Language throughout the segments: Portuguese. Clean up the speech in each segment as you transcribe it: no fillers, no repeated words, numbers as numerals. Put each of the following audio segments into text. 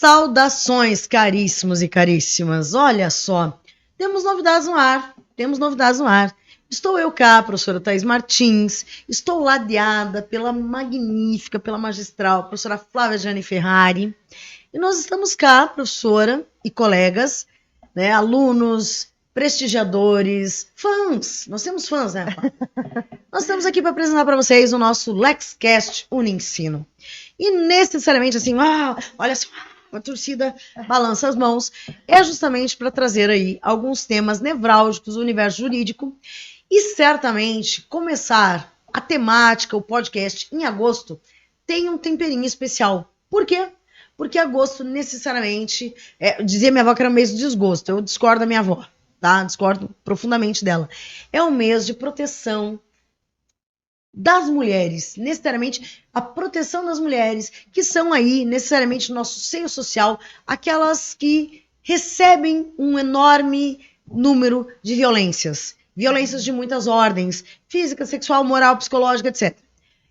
Saudações, caríssimos e caríssimas. Olha só, temos novidades no ar. Estou eu cá, professora Thaís Martins, estou ladeada pela magnífica, pela magistral, professora Flávia Gianni Ferrari. E nós estamos cá, professora e colegas, né, alunos, prestigiadores, fãs. Nós temos fãs, né? Nós estamos aqui para apresentar para vocês o nosso LexCast Uniensino. E necessariamente assim, olha assim, a torcida balança as mãos, é justamente para trazer aí alguns temas nevrálgicos do universo jurídico e certamente começar a temática, o podcast em agosto, tem um temperinho especial. Por quê? Porque agosto necessariamente, dizia minha avó que era um mês de desgosto, eu discordo da minha avó, tá? Discordo profundamente dela. É um mês de proteção das mulheres, necessariamente a proteção das mulheres, que são aí, necessariamente, nosso seio social, aquelas que recebem um enorme número de violências de muitas ordens, física, sexual, moral, psicológica, etc.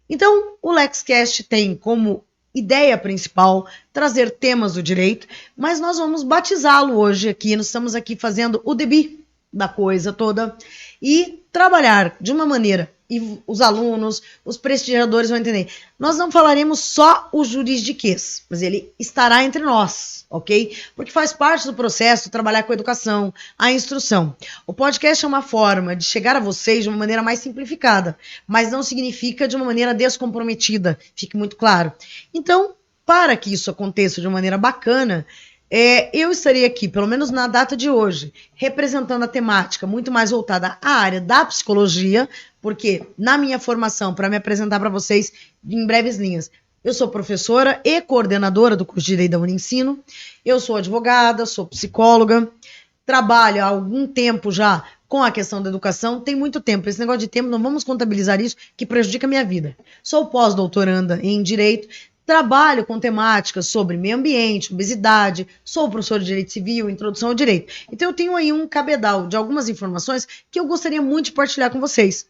Então, o LexCast tem como ideia principal trazer temas do direito, mas nós vamos batizá-lo hoje aqui, nós estamos aqui fazendo o debut da coisa toda e trabalhar de uma maneira, e os alunos, os prestigiadores vão entender. Nós não falaremos só o juridiquês, mas ele estará entre nós, ok? Porque faz parte do processo trabalhar com a educação, a instrução. O podcast é uma forma de chegar a vocês de uma maneira mais simplificada, mas não significa de uma maneira descomprometida, fique muito claro. Então, para que isso aconteça de uma maneira bacana, eu estarei aqui, pelo menos na data de hoje, representando a temática muito mais voltada à área da psicologia, porque na minha formação, para me apresentar para vocês em breves linhas, eu sou professora e coordenadora do curso de Direito da Uniensino, eu sou advogada, sou psicóloga, trabalho há algum tempo já com a questão da educação, tem muito tempo, esse negócio de tempo, não vamos contabilizar isso, que prejudica a minha vida. Sou pós-doutoranda em Direito, trabalho com temáticas sobre meio ambiente, obesidade, sou professor de Direito Civil, Introdução ao Direito. Então eu tenho aí um cabedal de algumas informações que eu gostaria muito de partilhar com vocês.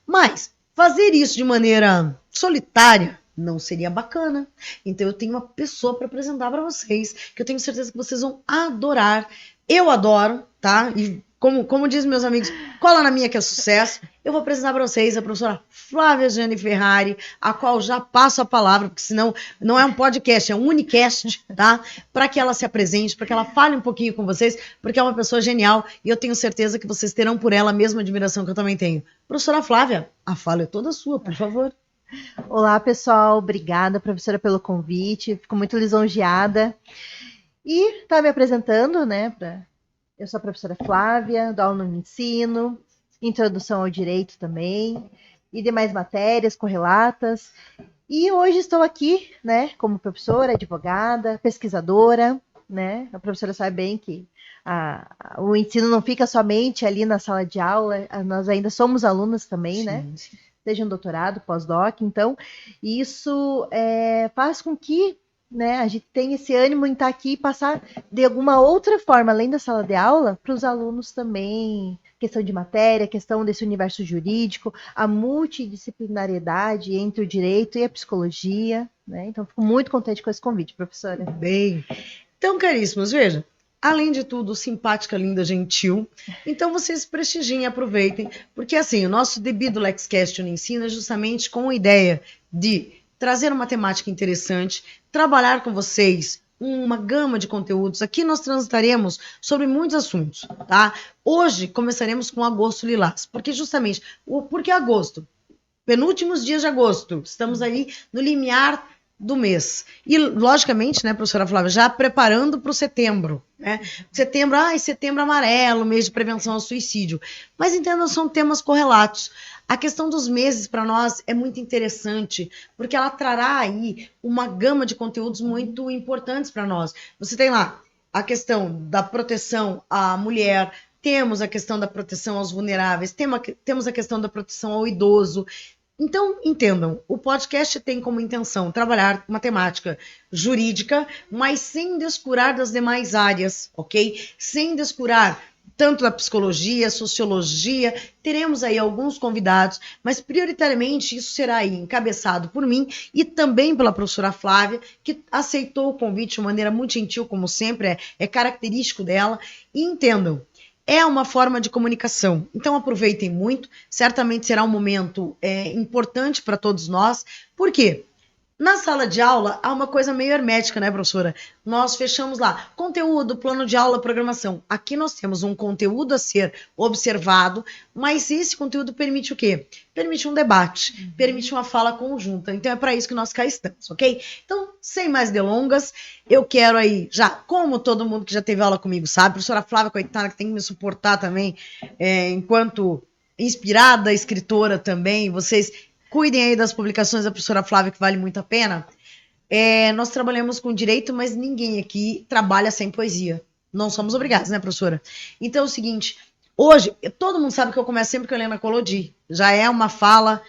Mas fazer isso de maneira solitária não seria bacana. Então eu tenho uma pessoa para apresentar para vocês, que eu tenho certeza que vocês vão adorar. Eu adoro, tá? E como dizem meus amigos, cola na minha que é sucesso. Eu vou apresentar para vocês a professora Flávia Gianni Ferrari, a qual já passo a palavra, porque senão não é um podcast, é um unicast, tá? Para que ela se apresente, para que ela fale um pouquinho com vocês, porque é uma pessoa genial e eu tenho certeza que vocês terão por ela a mesma admiração que eu também tenho. Professora Flávia, a fala é toda sua, por favor. Olá, pessoal. Obrigada, professora, pelo convite. Fico muito lisonjeada. E tá me apresentando, né? Eu sou a professora Flávia, dou aula no ensino, introdução ao direito também, e demais matérias correlatas. E hoje estou aqui, né, como professora, advogada, pesquisadora, né? A professora sabe bem que o ensino não fica somente ali na sala de aula, nós ainda somos alunas também, sim, né? Sim. Seja um doutorado, pós-doc, então isso faz com que, né, a gente tenha esse ânimo em estar aqui e passar de alguma outra forma, além da sala de aula, para os alunos também, questão de matéria, questão desse universo jurídico, a multidisciplinariedade entre o direito e a psicologia, né? Então, fico muito contente com esse convite, professora. Bem, então, caríssimos, veja, além de tudo, simpática, linda, gentil. Então, vocês prestigiem e aproveitem, porque assim, o nosso debut do LexCast Uniensino é justamente com a ideia de trazer uma temática interessante, trabalhar com vocês uma gama de conteúdos. Aqui nós transitaremos sobre muitos assuntos, tá? Hoje começaremos com agosto lilás, porque justamente, por que agosto? Penúltimos dias de agosto, estamos aí no limiar do mês. E, logicamente, né, professora Flávia, já preparando para o setembro, né? Setembro amarelo, mês de prevenção ao suicídio. Mas, entendam, são temas correlatos. A questão dos meses, para nós, é muito interessante, porque ela trará aí uma gama de conteúdos muito importantes para nós. Você tem lá a questão da proteção à mulher, temos a questão da proteção aos vulneráveis, temos a questão da proteção ao idoso. Então, entendam, o podcast tem como intenção trabalhar uma temática jurídica, mas sem descurar das demais áreas, ok? Sem descurar tanto da psicologia, sociologia, teremos aí alguns convidados, mas prioritariamente isso será aí encabeçado por mim e também pela professora Flávia, que aceitou o convite de maneira muito gentil, como sempre, é característico dela, e entendam, é uma forma de comunicação, então aproveitem muito, certamente será um momento importante para todos nós, por quê? Na sala de aula, há uma coisa meio hermética, né, professora? Nós fechamos lá, conteúdo, plano de aula, programação. Aqui nós temos um conteúdo a ser observado, mas esse conteúdo permite o quê? Permite um debate, permite uma fala conjunta. Então é para isso que nós cá estamos, ok? Então, sem mais delongas, eu quero aí, já, como todo mundo que já teve aula comigo sabe, a professora Flávia, coitada, que tem que me suportar também, enquanto inspirada escritora também, vocês cuidem aí das publicações da professora Flávia, que vale muito a pena. Nós trabalhamos com direito, mas ninguém aqui trabalha sem poesia. Não somos obrigados, né, professora? Então é o seguinte, hoje, todo mundo sabe que eu começo sempre com a Helena Collodi. Já é uma fala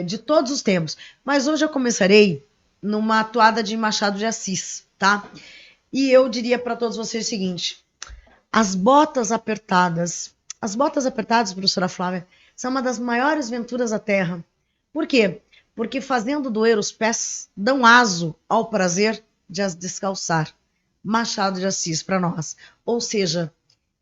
de todos os tempos. Mas hoje eu começarei numa atuada de Machado de Assis, tá? E eu diria para todos vocês o seguinte, as botas apertadas, professora Flávia, são uma das maiores venturas da Terra. Por quê? Porque fazendo doer os pés, dão aso ao prazer de as descalçar. Machado de Assis para nós. Ou seja,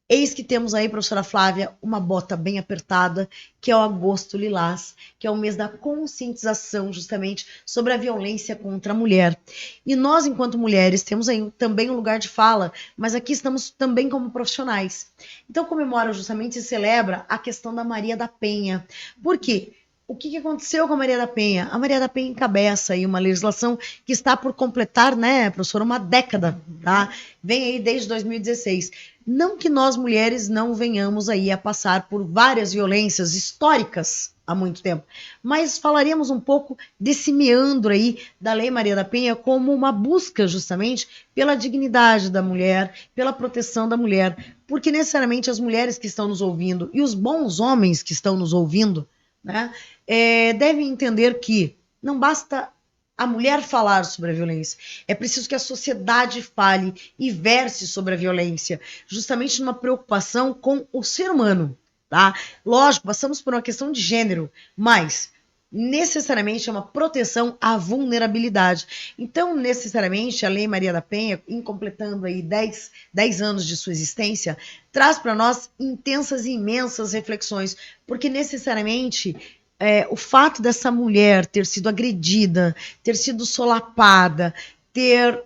eis que temos aí, professora Flávia, uma bota bem apertada, que é o agosto lilás, que é o mês da conscientização justamente sobre a violência contra a mulher. E nós, enquanto mulheres, temos aí também um lugar de fala, mas aqui estamos também como profissionais. Então comemora justamente e celebra a questão da Maria da Penha. Por quê? O que aconteceu com a Maria da Penha? A Maria da Penha encabeça aí uma legislação que está por completar, né, professora, uma década, tá? Vem aí desde 2016. Não que nós mulheres não venhamos aí a passar por várias violências históricas há muito tempo, mas falaremos um pouco desse meandro aí da Lei Maria da Penha como uma busca justamente pela dignidade da mulher, pela proteção da mulher, porque necessariamente as mulheres que estão nos ouvindo e os bons homens que estão nos ouvindo, né, devem entender que não basta a mulher falar sobre a violência, é preciso que a sociedade fale e verse sobre a violência, justamente numa preocupação com o ser humano, tá? Lógico, passamos por uma questão de gênero, mas necessariamente é uma proteção à vulnerabilidade. Então, necessariamente, a Lei Maria da Penha, em completando aí 10 anos de sua existência, traz para nós intensas e imensas reflexões, porque necessariamente o fato dessa mulher ter sido agredida, ter sido solapada, ter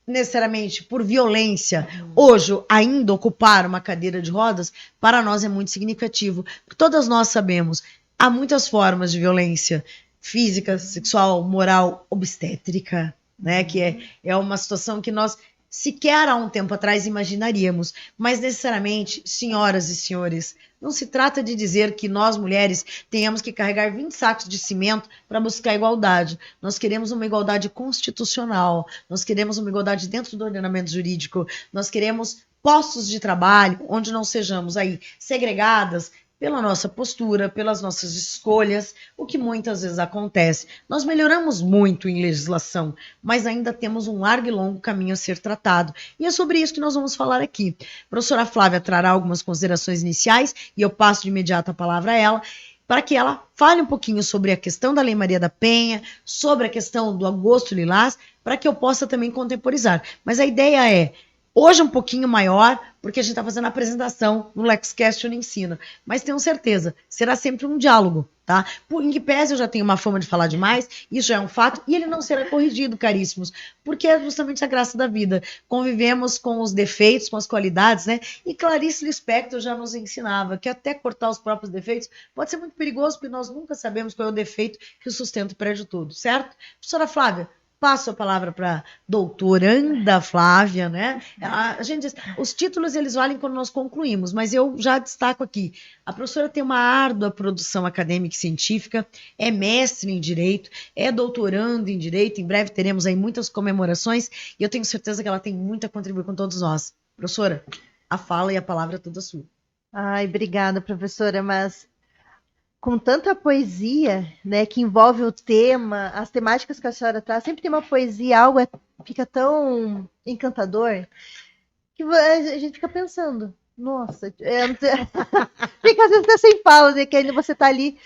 necessariamente por violência, hoje ainda ocupar uma cadeira de rodas, para nós é muito significativo. Todas nós sabemos, há muitas formas de violência física, sexual, moral, obstétrica, né? Que é uma situação que nós sequer há um tempo atrás imaginaríamos. Mas necessariamente, senhoras e senhores, não se trata de dizer que nós, mulheres, tenhamos que carregar 20 sacos de cimento para buscar igualdade. Nós queremos uma igualdade constitucional, nós queremos uma igualdade dentro do ordenamento jurídico, nós queremos postos de trabalho onde não sejamos aí segregadas pela nossa postura, pelas nossas escolhas, o que muitas vezes acontece. Nós melhoramos muito em legislação, mas ainda temos um largo e longo caminho a ser tratado. E é sobre isso que nós vamos falar aqui. A professora Flávia trará algumas considerações iniciais e eu passo de imediato a palavra a ela, para que ela fale um pouquinho sobre a questão da Lei Maria da Penha, sobre a questão do agosto lilás, para que eu possa também contemporizar. Mas a ideia é, hoje um pouquinho maior, porque a gente está fazendo a apresentação no LexCast no Ensino. Mas tenho certeza, será sempre um diálogo, tá? Em que pese eu já tenho uma fama de falar demais, isso já é um fato, e ele não será corrigido, caríssimos, porque é justamente a graça da vida. Convivemos com os defeitos, com as qualidades, né? E Clarice Lispector já nos ensinava que até cortar os próprios defeitos pode ser muito perigoso, porque nós nunca sabemos qual é o defeito que sustenta o prédio todo, certo? Professora Flávia, passo a palavra para doutoranda Flávia, né? A gente diz, os títulos eles valem quando nós concluímos, mas eu já destaco aqui, a professora tem uma árdua produção acadêmica e científica, é mestre em Direito, é doutorando em Direito, em breve teremos aí muitas comemorações, e eu tenho certeza que ela tem muito a contribuir com todos nós. Professora, a fala e a palavra é toda sua. Ai, obrigada, professora, mas com tanta poesia, né, que envolve o tema, as temáticas que a senhora traz, sempre tem uma poesia, algo fica tão encantador, que a gente fica pensando, Nossa, fica às vezes até sem fala, né? Que ainda você tá ali,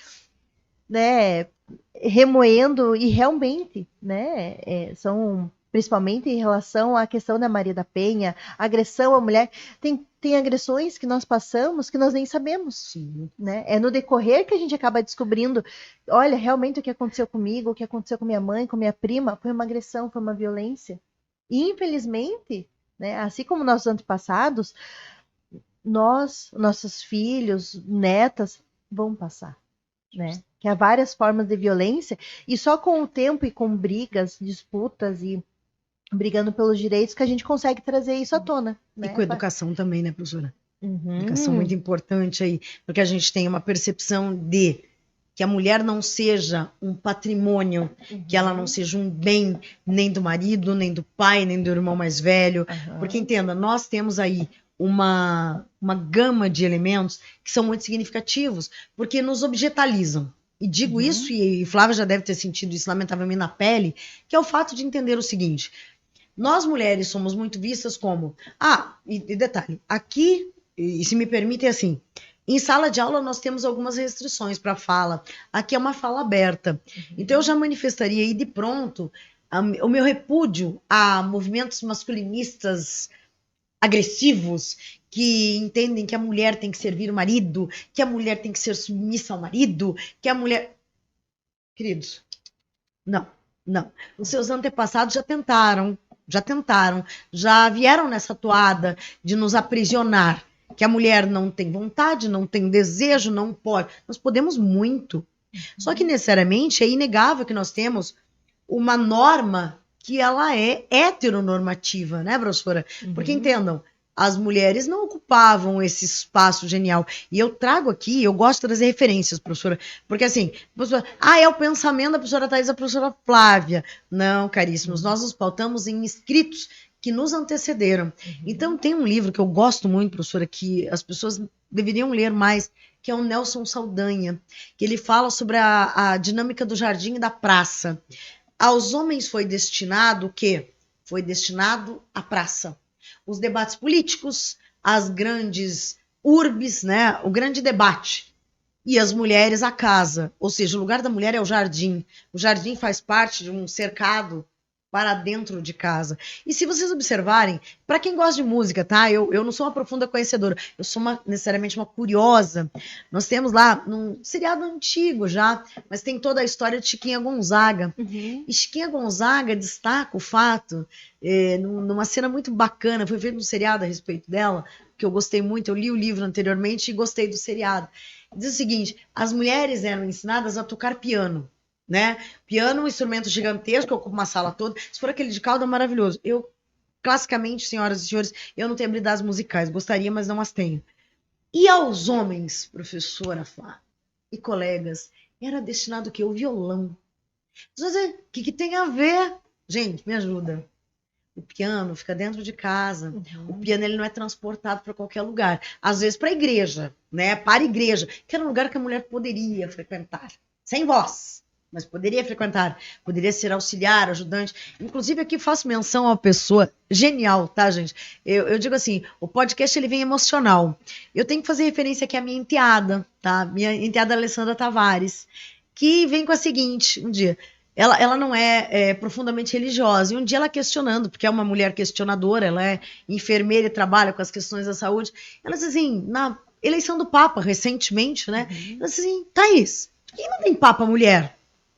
né, remoendo, e realmente, né, são, principalmente em relação à questão da Maria da Penha, agressão à mulher, tem agressões que nós passamos que nós nem sabemos. Sim. Né? É no decorrer que a gente acaba descobrindo, olha, realmente o que aconteceu comigo, o que aconteceu com minha mãe, com minha prima, foi uma agressão, foi uma violência. E infelizmente, né, assim como nossos antepassados, nossos filhos, netas, vão passar, né? Que há várias formas de violência, e só com o tempo e com brigas, disputas e brigando pelos direitos que a gente consegue trazer isso à tona. Né? E com educação também, né, professora? Educação Uhum. muito importante aí, porque a gente tem uma percepção de que a mulher não seja um patrimônio, que ela não seja um bem nem do marido, nem do pai, nem do irmão mais velho. Porque, entenda, nós temos aí uma gama de elementos que são muito significativos, porque nos objetalizam. E digo isso, e Flávia já deve ter sentido isso lamentavelmente na pele, que é o fato de entender o seguinte: nós mulheres somos muito vistas como... e detalhe, aqui, e se me permitem assim, em sala de aula nós temos algumas restrições para fala. Aqui é uma fala aberta. Então eu já manifestaria aí de pronto o meu repúdio a movimentos masculinistas agressivos que entendem que a mulher tem que servir o marido, que a mulher tem que ser submissa ao marido, que a mulher... Queridos, não. Os seus antepassados já vieram nessa toada de nos aprisionar, que a mulher não tem vontade, não tem desejo, não pode. Nós podemos muito. Só que necessariamente é inegável que nós temos uma norma que ela é heteronormativa, né, professora? Porque entendam, as mulheres não ocupavam esse espaço genial. E eu trago aqui, eu gosto de trazer referências, professora, porque assim, professora, é o pensamento da professora Thais, da professora Flávia. Não, caríssimos, nós nos pautamos em escritos que nos antecederam. Então tem um livro que eu gosto muito, professora, que as pessoas deveriam ler mais, que é o Nelson Saldanha, que ele fala sobre a dinâmica do jardim e da praça. Aos homens foi destinado o quê? Foi destinado a praça. Os debates políticos, as grandes urbes, né? O grande debate. E as mulheres a casa. Ou seja, o lugar da mulher é o jardim. O jardim faz parte de um cercado para dentro de casa. E se vocês observarem, para quem gosta de música, tá? Eu não sou uma profunda conhecedora, eu sou necessariamente uma curiosa. Nós temos lá, num seriado antigo já, mas tem toda a história de Chiquinha Gonzaga. E Chiquinha Gonzaga destaca o fato, numa cena muito bacana, foi feito um seriado a respeito dela, que eu gostei muito, eu li o livro anteriormente e gostei do seriado. Diz o seguinte: as mulheres eram ensinadas a tocar piano. Né? Piano é um instrumento gigantesco, que ocupa uma sala toda. Se for aquele de cauda, é maravilhoso. Eu, classicamente, senhoras e senhores, eu não tenho habilidades musicais. Gostaria, mas não as tenho. E aos homens, professora Flá e colegas, era destinado o quê? O violão. O que tem a ver? Gente, me ajuda. O piano fica dentro de casa. O piano ele não é transportado para qualquer lugar. Às vezes para a igreja, né? Para a igreja, que era um lugar que a mulher poderia frequentar, sem voz. Mas poderia frequentar, poderia ser auxiliar, ajudante. Inclusive, aqui faço menção a uma pessoa genial, tá, gente? Eu digo assim, o podcast ele vem emocional. Eu tenho que fazer referência aqui à minha enteada, tá? Minha enteada Alessandra Tavares, que vem com a seguinte, um dia... Ela não é profundamente religiosa, e um dia ela questionando, porque é uma mulher questionadora, ela é enfermeira e trabalha com as questões da saúde, ela disse assim, na eleição do Papa, recentemente, né? Ela disse assim, Thaís, quem não tem Papa mulher?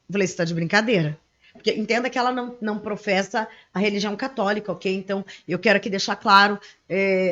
Eu falei, você está de brincadeira? Porque entenda que ela não professa a religião católica, ok? Então, eu quero aqui deixar claro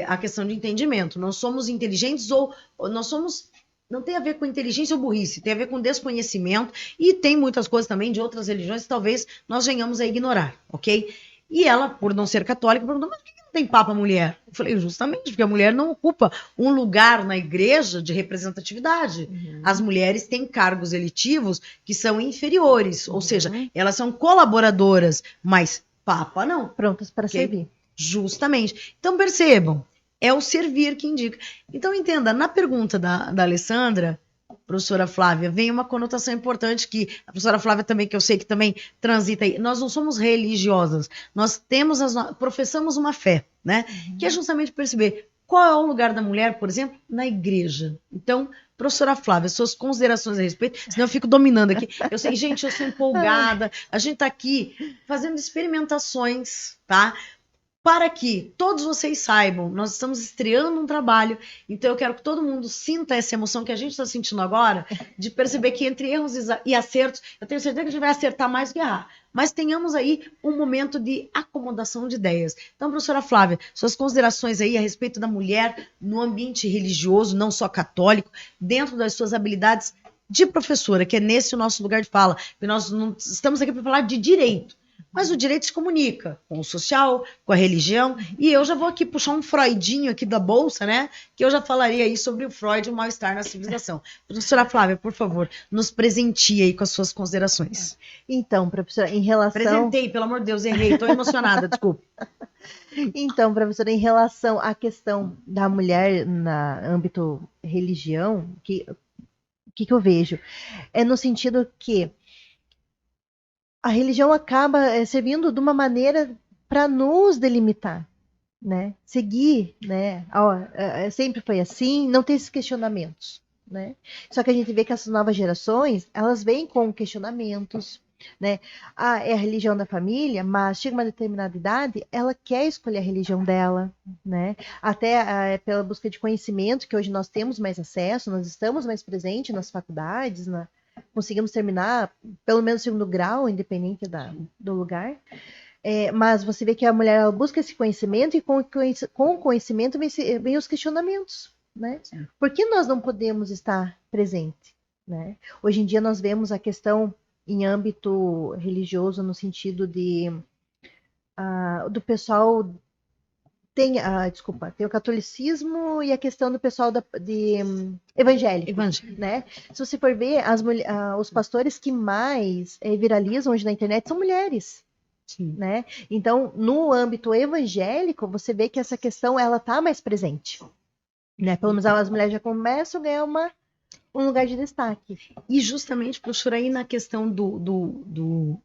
a questão de entendimento. Nós somos inteligentes ou nós somos... Não tem a ver com inteligência ou burrice, tem a ver com desconhecimento e tem muitas coisas também de outras religiões que talvez nós venhamos a ignorar, ok? E ela, por não ser católica, perguntou, mas por que não tem Papa mulher? Eu falei, justamente, porque a mulher não ocupa um lugar na igreja de representatividade. As mulheres têm cargos elitivos que são inferiores, ou seja, elas são colaboradoras, mas Papa não. Prontas para servir. Justamente. Então percebam, é o servir que indica. Então entenda, na pergunta da Alessandra, professora Flávia, vem uma conotação importante que a professora Flávia também, que eu sei que também transita aí. Nós não somos religiosas, nós temos professamos uma fé, né? Que é justamente perceber Qual é o lugar da mulher, por exemplo, na igreja? Então, professora Flávia, suas considerações a respeito, senão eu fico dominando aqui. Eu sei, gente, eu sou empolgada, a gente está aqui fazendo experimentações, tá? Para que todos vocês saibam, nós estamos estreando um trabalho, então eu quero que todo mundo sinta essa emoção que a gente está sentindo agora, de perceber que entre erros e acertos, eu tenho certeza que a gente vai acertar mais do que errar, mas tenhamos aí um momento de acomodação de ideias. Então, professora Flávia, suas considerações aí a respeito da mulher no ambiente religioso, não só católico, dentro das suas habilidades de professora, que é nesse o nosso lugar de fala, porque nós não estamos aqui para falar de direito, mas o direito se comunica com o social, com a religião, e eu já vou aqui puxar um Freudinho aqui da bolsa, né? Que eu já falaria aí sobre o Freud e o mal-estar na civilização. Professora Flávia, por favor, nos presentie aí com as suas considerações. Então, professora, em relação... Presentei, pelo amor de Deus, errei, estou emocionada, desculpa. Então, professora, em relação à questão da mulher na âmbito religião, o que eu vejo? É no sentido que a religião acaba servindo de uma maneira para nos delimitar, né? Seguir, né? Sempre foi assim, não tem esses questionamentos, né? Só que a gente vê que essas novas gerações, elas vêm com questionamentos, né? É a religião da família, mas chega uma determinada idade, ela quer escolher a religião dela, né? Até pela busca de conhecimento, que hoje nós temos mais acesso, nós estamos mais presentes nas faculdades, conseguimos terminar pelo menos o segundo grau, independente do lugar. Mas você vê que a mulher ela busca esse conhecimento e com o conhecimento vem os questionamentos, né? Por que nós não podemos estar presente, né? Hoje em dia nós vemos a questão em âmbito religioso no sentido do pessoal tem o catolicismo e a questão do pessoal evangélico, né? Se você for ver, os pastores que mais viralizam hoje na internet são mulheres, né? Então, no âmbito evangélico, você vê que essa questão ela tá mais presente, né? Pelo menos as mulheres já começam a ganhar um lugar de destaque. E justamente, professora, aí na questão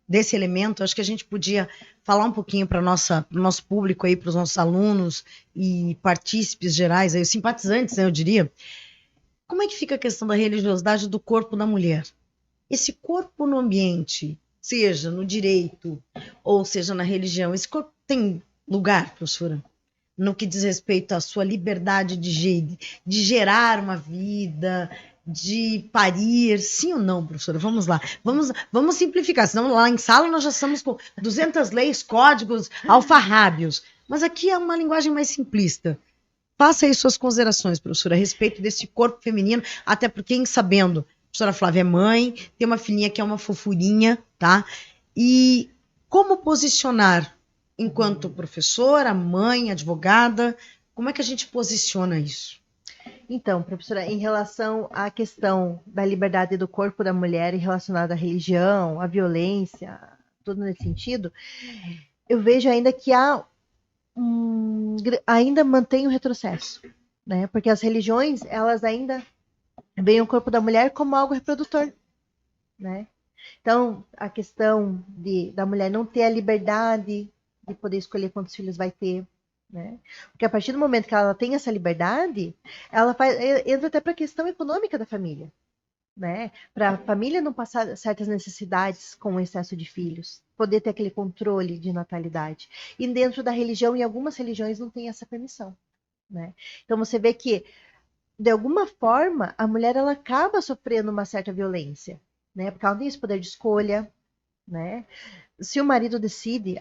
desse elemento, acho que a gente podia falar um pouquinho para o nosso público aí, para os nossos alunos e partícipes gerais, aí, simpatizantes, né, eu diria. Como é que fica a questão da religiosidade do corpo da mulher? Esse corpo no ambiente, seja no direito ou seja na religião, esse corpo tem lugar, professora? No que diz respeito à sua liberdade de gerar uma vida, de parir, sim ou não, professora? Vamos lá, vamos simplificar, senão lá em sala nós já estamos com 200 leis, códigos, alfarrábios, mas aqui é uma linguagem mais simplista. Faça aí suas considerações, professora, a respeito desse corpo feminino, até porque, em sabendo, a professora Flávia é mãe, tem uma filhinha que é uma fofurinha, tá? E como posicionar enquanto professora, mãe, advogada, como é que a gente posiciona isso? Então, professora, em relação à questão da liberdade do corpo da mulher relacionada à religião, à violência, tudo nesse sentido, eu vejo ainda que ainda mantém o retrocesso, né? Porque as religiões, elas ainda veem o corpo da mulher como algo reprodutor, né? Então, a questão da mulher não ter a liberdade de poder escolher quantos filhos vai ter, né? Porque a partir do momento que ela tem essa liberdade, ela entra até para a questão econômica da família, né? Para a família não passar certas necessidades com o excesso de filhos, poder ter aquele controle de natalidade. E dentro da religião, em algumas religiões não tem essa permissão, né? Então você vê que de alguma forma a mulher ela acaba sofrendo uma certa violência, né? Porque ela tem esse poder de escolha, né? Se o marido decide,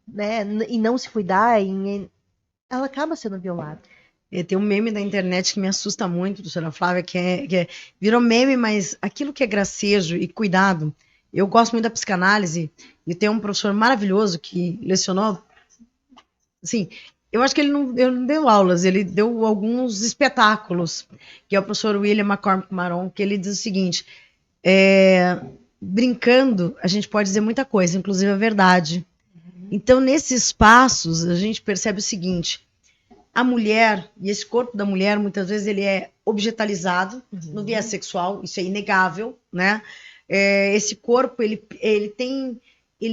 né, e não se cuidar, ela acaba sendo violada. Tem um meme da internet que me assusta muito, doutora Flávia, que virou meme, mas aquilo que é gracejo e cuidado. Eu gosto muito da psicanálise e tem um professor maravilhoso que lecionou. Assim, eu acho que ele não deu aulas, ele deu alguns espetáculos, que é o professor William McCormick Maron, que ele diz o seguinte: brincando, a gente pode dizer muita coisa, inclusive a verdade. Então, nesses espaços, a gente percebe o seguinte: a mulher, e esse corpo da mulher, muitas vezes ele é objetalizado no viés sexual, isso é inegável, né? Esse corpo, ele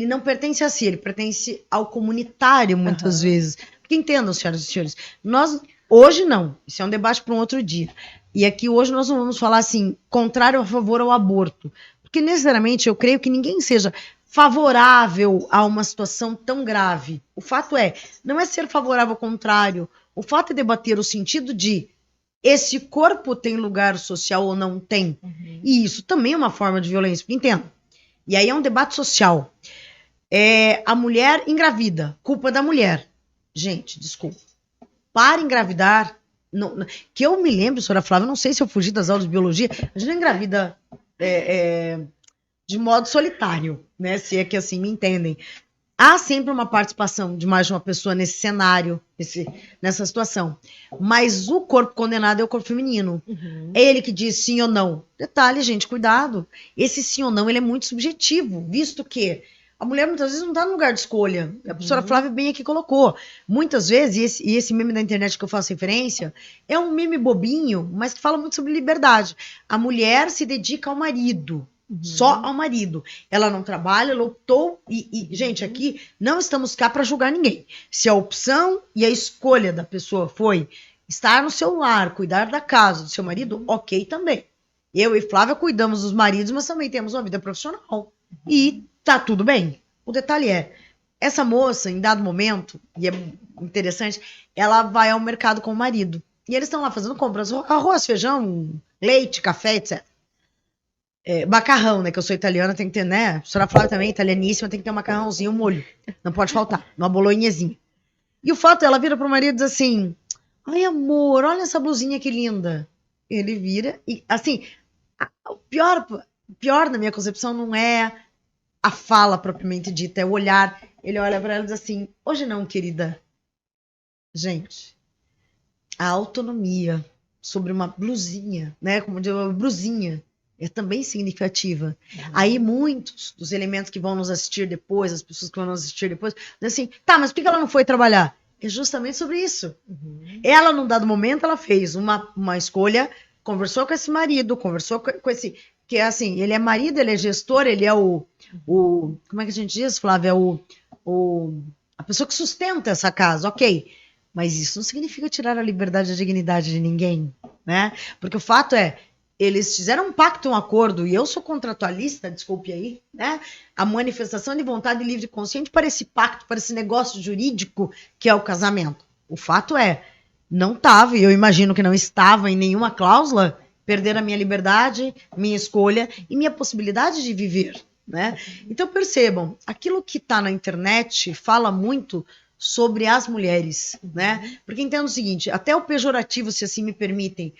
não pertence a si, ele pertence ao comunitário, muitas vezes. Porque entendam, senhoras e senhores, nós Hoje não, isso é um debate para um outro dia. E aqui hoje nós não vamos falar assim, contrário a favor ao aborto. Porque necessariamente eu creio que ninguém seja favorável a uma situação tão grave. O fato é, não é ser favorável ao contrário. O fato é debater o sentido de esse corpo tem lugar social ou não tem. E isso também é uma forma de violência, entenda. E aí é um debate social. A mulher engravida, culpa da mulher. Gente, desculpa. Para engravidar, que eu me lembro, senhora Flávia, não sei se eu fugi das aulas de biologia, a gente não engravida de modo solitário, né? Se é que assim me entendem. Há sempre uma participação de mais de uma pessoa nesse cenário, nessa situação. Mas o corpo condenado é o corpo feminino. É ele que diz sim ou não. Detalhe, gente, cuidado. Esse sim ou não ele é muito subjetivo, visto que a mulher muitas vezes não está no lugar de escolha. A professora Flávia bem aqui colocou. Muitas vezes, e esse meme da internet que eu faço referência, é um meme bobinho, mas que fala muito sobre liberdade. A mulher se dedica ao marido. Só ao marido. Ela não trabalha, ela optou. Gente, aqui não estamos cá para julgar ninguém. Se a opção e a escolha da pessoa foi estar no seu lar, cuidar da casa do seu marido, ok também. Eu e Flávia cuidamos dos maridos, mas também temos uma vida profissional. E tá tudo bem. O detalhe é, essa moça, em dado momento, e é interessante, ela vai ao mercado com o marido. E eles estão lá fazendo compras, arroz, feijão, leite, café, etc. Macarrão, né? Que eu sou italiana, tem que ter, né? A professora Flávia também, italianíssima, tem que ter um macarrãozinho, um molho. Não pode faltar. Uma bolonhezinha. E o fato, ela vira pro marido e diz assim: ai, amor, olha essa blusinha que linda. Ele vira e, assim, o pior na minha concepção não é a fala propriamente dita, é o olhar. Ele olha para ela e diz assim: hoje não, querida. Gente, a autonomia sobre uma blusinha, né? Como diz, uma blusinha é também significativa. Aí muitos dos elementos que vão nos assistir depois, as pessoas que vão nos assistir depois, dizem assim, tá, mas por que ela não foi trabalhar? É justamente sobre isso. Ela, num dado momento, ela fez uma escolha, conversou com esse marido, conversou com esse, que é assim, ele é marido, ele é gestor, ele é como é que a gente diz, Flávia? A pessoa que sustenta essa casa, ok. Mas isso não significa tirar a liberdade e a dignidade de ninguém, né? Porque o fato é, eles fizeram um pacto, um acordo, e eu sou contratualista, desculpe aí, né? A manifestação de vontade livre e consciente para esse pacto, para esse negócio jurídico que é o casamento. O fato é, não estava, e eu imagino que não estava em nenhuma cláusula, perder a minha liberdade, minha escolha e minha possibilidade de viver, né? Então percebam, aquilo que está na internet fala muito sobre as mulheres, né? Porque entendo o seguinte, até o pejorativo, se assim me permitem,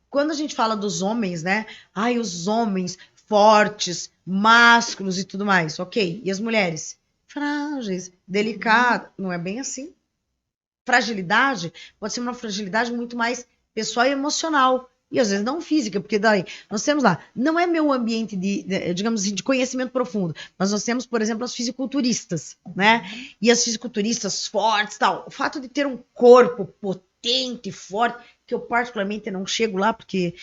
quando a gente fala dos homens, né? Ai, os homens fortes, másculos e tudo mais, ok. E as mulheres? Frágeis, delicadas. Não é bem assim. Fragilidade pode ser uma fragilidade muito mais pessoal e emocional. E às vezes não física, porque daí nós temos lá, não é meu ambiente digamos assim, de conhecimento profundo, mas nós temos, por exemplo, as fisiculturistas, né? E as fisiculturistas fortes, tal. O fato de ter um corpo potente, forte, que eu particularmente não chego lá, porque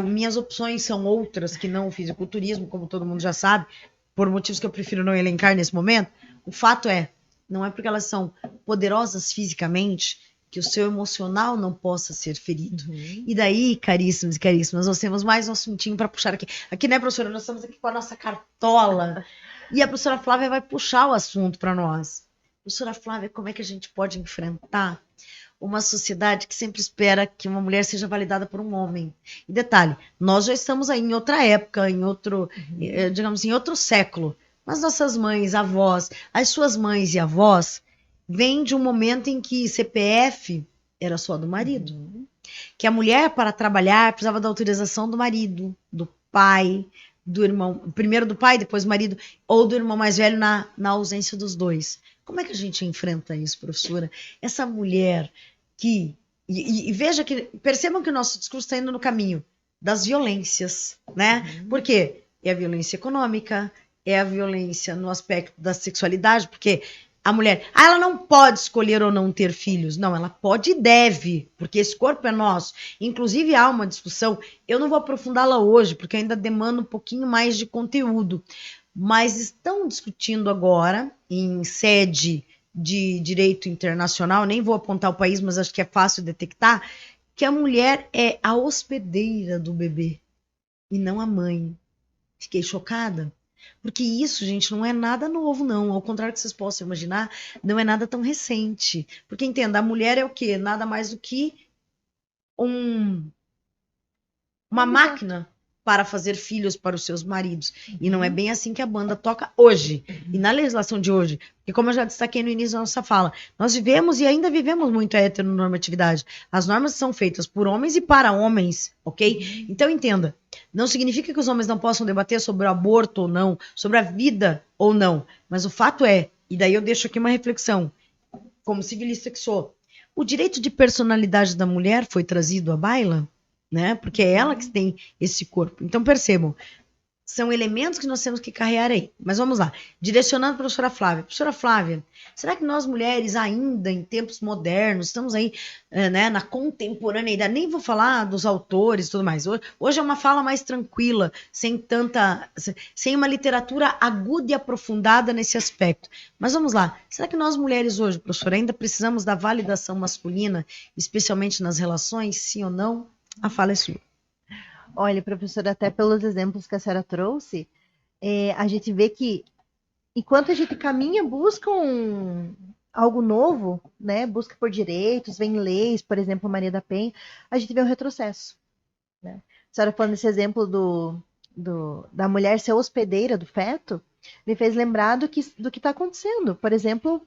minhas opções são outras que não o fisiculturismo, como todo mundo já sabe, por motivos que eu prefiro não elencar nesse momento. O fato é, não é porque elas são poderosas fisicamente que o seu emocional não possa ser ferido. E daí, caríssimos e caríssimas, nós temos mais um assuntinho para puxar aqui. Aqui, né, professora, nós estamos aqui com a nossa cartola e a professora Flávia vai puxar o assunto para nós. Professora Flávia, como é que a gente pode enfrentar uma sociedade que sempre espera que uma mulher seja validada por um homem? E detalhe, nós já estamos aí em outra época, em outro, digamos assim, em outro século. Mas nossas mães, avós, as suas mães e avós, vêm de um momento em que CPF era só do marido. Que a mulher, para trabalhar, precisava da autorização do marido, do pai, do irmão, primeiro do pai, depois do marido, ou do irmão mais velho na ausência dos dois. Como é que a gente enfrenta isso, professora? Essa mulher que... E veja que... Percebam que o nosso discurso está indo no caminho das violências, né? Por quê? É a violência econômica, é a violência no aspecto da sexualidade, porque a mulher, ela não pode escolher ou não ter filhos. Não, ela pode e deve, porque esse corpo é nosso. Inclusive, há uma discussão, eu não vou aprofundá-la hoje, porque ainda demanda um pouquinho mais de conteúdo, mas estão discutindo agora, em sede de direito internacional, nem vou apontar o país, mas acho que é fácil detectar, que a mulher é a hospedeira do bebê e não a mãe. Fiquei chocada. Porque isso, gente, não é nada novo, não. Ao contrário do que vocês possam imaginar, não é nada tão recente. Porque, entenda, a mulher é o quê? Nada mais do que um uma máquina para fazer filhos para os seus maridos. E não é bem assim que a banda toca hoje. E na legislação de hoje, porque como eu já destaquei no início da nossa fala, nós vivemos e ainda vivemos muito a heteronormatividade. As normas são feitas por homens e para homens, ok? Então entenda, não significa que os homens não possam debater sobre o aborto ou não, sobre a vida ou não, mas o fato é, e daí eu deixo aqui uma reflexão, como civilista que sou, o direito de personalidade da mulher foi trazido à baila, né? Porque é ela que tem esse corpo. Então percebam, são elementos que nós temos que carregar aí. Mas vamos lá, direcionando a professora Flávia. Professora Flávia, será que nós mulheres ainda em tempos modernos, estamos aí né, na contemporaneidade, nem vou falar dos autores e tudo mais, hoje é uma fala mais tranquila, sem uma literatura aguda e aprofundada nesse aspecto. Mas vamos lá, será que nós mulheres hoje, professora, ainda precisamos da validação masculina, especialmente nas relações, sim ou não? A fala é sua. Olha, professora, até pelos exemplos que a senhora trouxe, a gente vê que enquanto a gente caminha, busca algo novo, né? Busca por direitos, vem leis, por exemplo, Maria da Penha, a gente vê um retrocesso. Né? A senhora falando desse exemplo da mulher ser hospedeira do feto, me fez lembrar do que está acontecendo. Por exemplo,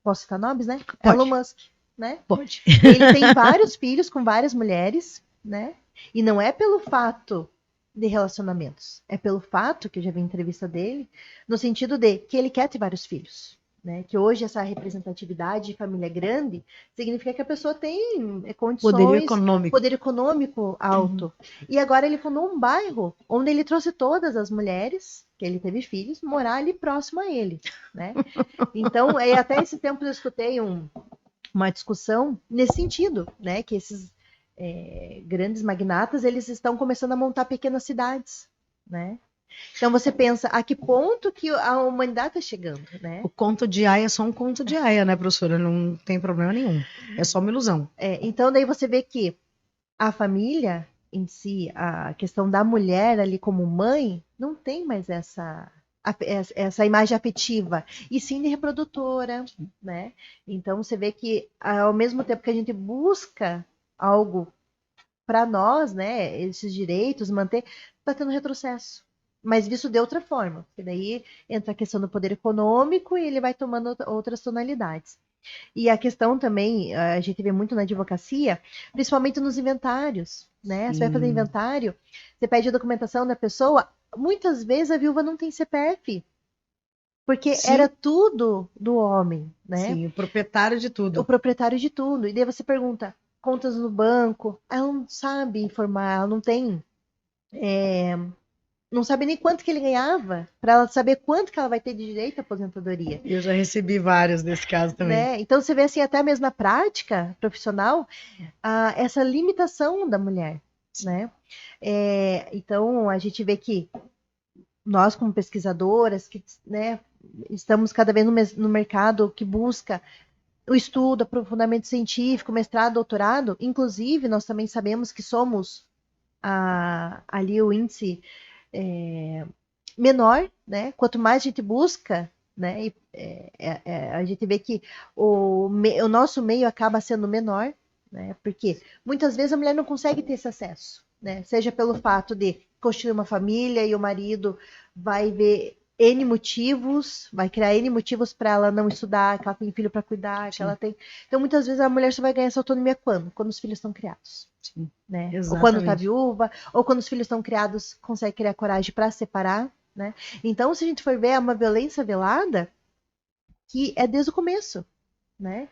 posso citar nomes, né? Pode. Elon Musk, né? Pode. Ele tem vários filhos com várias mulheres, né? E não é pelo fato de relacionamentos, é pelo fato, que eu já vi entrevista dele, no sentido de que ele quer ter vários filhos. Né? Que hoje essa representatividade de família grande significa que a pessoa tem condições, poder econômico alto. Uhum. E agora ele fundou um bairro onde ele trouxe todas as mulheres, que ele teve filhos, morar ali próximo a ele. Né? Então, até esse tempo eu escutei uma discussão nesse sentido, né? Que esses grandes magnatas, eles estão começando a montar pequenas cidades, né? Então você pensa, a que ponto que a humanidade está chegando, né? O conto de Aya é só um conto de Aya, né, professora? Não tem problema nenhum. É só uma ilusão. Então daí você vê que a família em si, a questão da mulher ali como mãe, não tem mais essa imagem afetiva, e sim de reprodutora, né? Então você vê que ao mesmo tempo que a gente busca algo para nós, né, esses direitos, manter, está tendo retrocesso. Mas visto de outra forma, porque daí entra a questão do poder econômico e ele vai tomando outras tonalidades. E a questão também, a gente vê muito na advocacia, principalmente nos inventários, né? Você vai fazer inventário, você pede a documentação da pessoa, muitas vezes a viúva não tem CPF, porque era tudo do homem, né? Sim, o proprietário de tudo. O proprietário de tudo. E daí você pergunta, contas no banco, ela não sabe informar, ela não tem... não sabe nem quanto que ele ganhava, para ela saber quanto que ela vai ter de direito à aposentadoria. Eu já recebi vários desse caso também. Né? Então você vê assim, até mesmo na prática profissional, essa limitação da mulher. Né? Então a gente vê que nós, como pesquisadoras, que, né, estamos cada vez no mercado que busca o estudo, aprofundamento científico, mestrado, doutorado, inclusive nós também sabemos que somos ali o índice menor, né? Quanto mais a gente busca, né? A gente vê que o nosso meio acaba sendo menor, né? Porque muitas vezes a mulher não consegue ter esse acesso, né? Seja pelo fato de construir uma família e o marido vai ver N motivos, vai criar N motivos para ela não estudar, que ela tem filho para cuidar, que ela tem. Então, muitas vezes a mulher só vai ganhar essa autonomia quando? Quando os filhos estão criados. Sim, né? Exatamente. Ou quando está viúva, ou quando os filhos estão criados, consegue criar coragem para separar. Né? Então, se a gente for ver, é uma violência velada que é desde o começo. Né?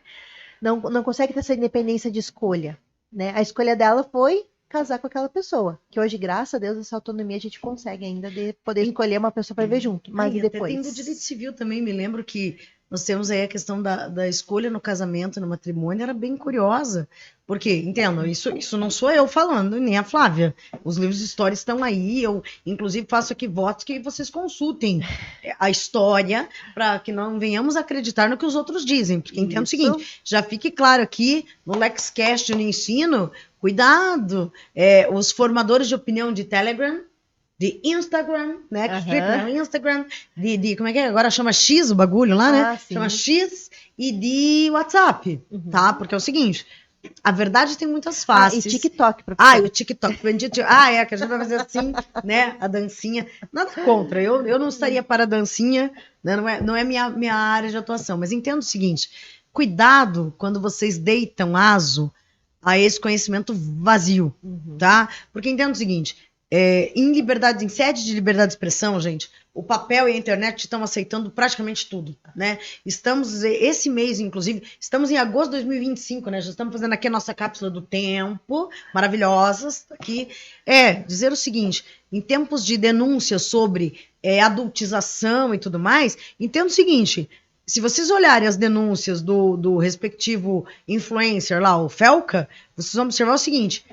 Não consegue ter essa independência de escolha. Né? A escolha dela foi casar com aquela pessoa. Que hoje, graças a Deus, essa autonomia a gente consegue ainda de poder escolher uma pessoa para viver junto. Mas depois. Até tem do direito civil também, me lembro que nós temos aí a questão da escolha no casamento, no matrimônio, era bem curiosa. Porque, entendam, isso não sou eu falando, nem a Flávia. Os livros de história estão aí, eu, inclusive, faço aqui votos que vocês consultem a história, para que não venhamos acreditar no que os outros dizem. Porque entendo o seguinte, já fique claro aqui, no LexCast no ensino, cuidado, os formadores de opinião de Telegram, de Instagram, né? Instagram, como é que é? Agora chama X o bagulho lá, né? Sim. Chama X e de WhatsApp, tá? Porque é o seguinte, a verdade tem muitas faces. E TikTok, professor. E o TikTok. Que a gente vai fazer assim, né? A dancinha. Nada contra, eu não estaria para a dancinha, né? Não é minha área de atuação, mas entendo o seguinte, cuidado quando vocês deitam aso a esse conhecimento vazio, tá? Porque entendo o seguinte, em sede de liberdade de expressão, gente, o papel e a internet estão aceitando praticamente tudo, né? Estamos, esse mês, inclusive, estamos em agosto de 2025, né? Já estamos fazendo aqui a nossa cápsula do tempo, maravilhosas, aqui. Dizer o seguinte, em tempos de denúncias sobre adultização e tudo mais, entendo o seguinte, se vocês olharem as denúncias do respectivo influencer lá, o Felca, vocês vão observar o seguinte,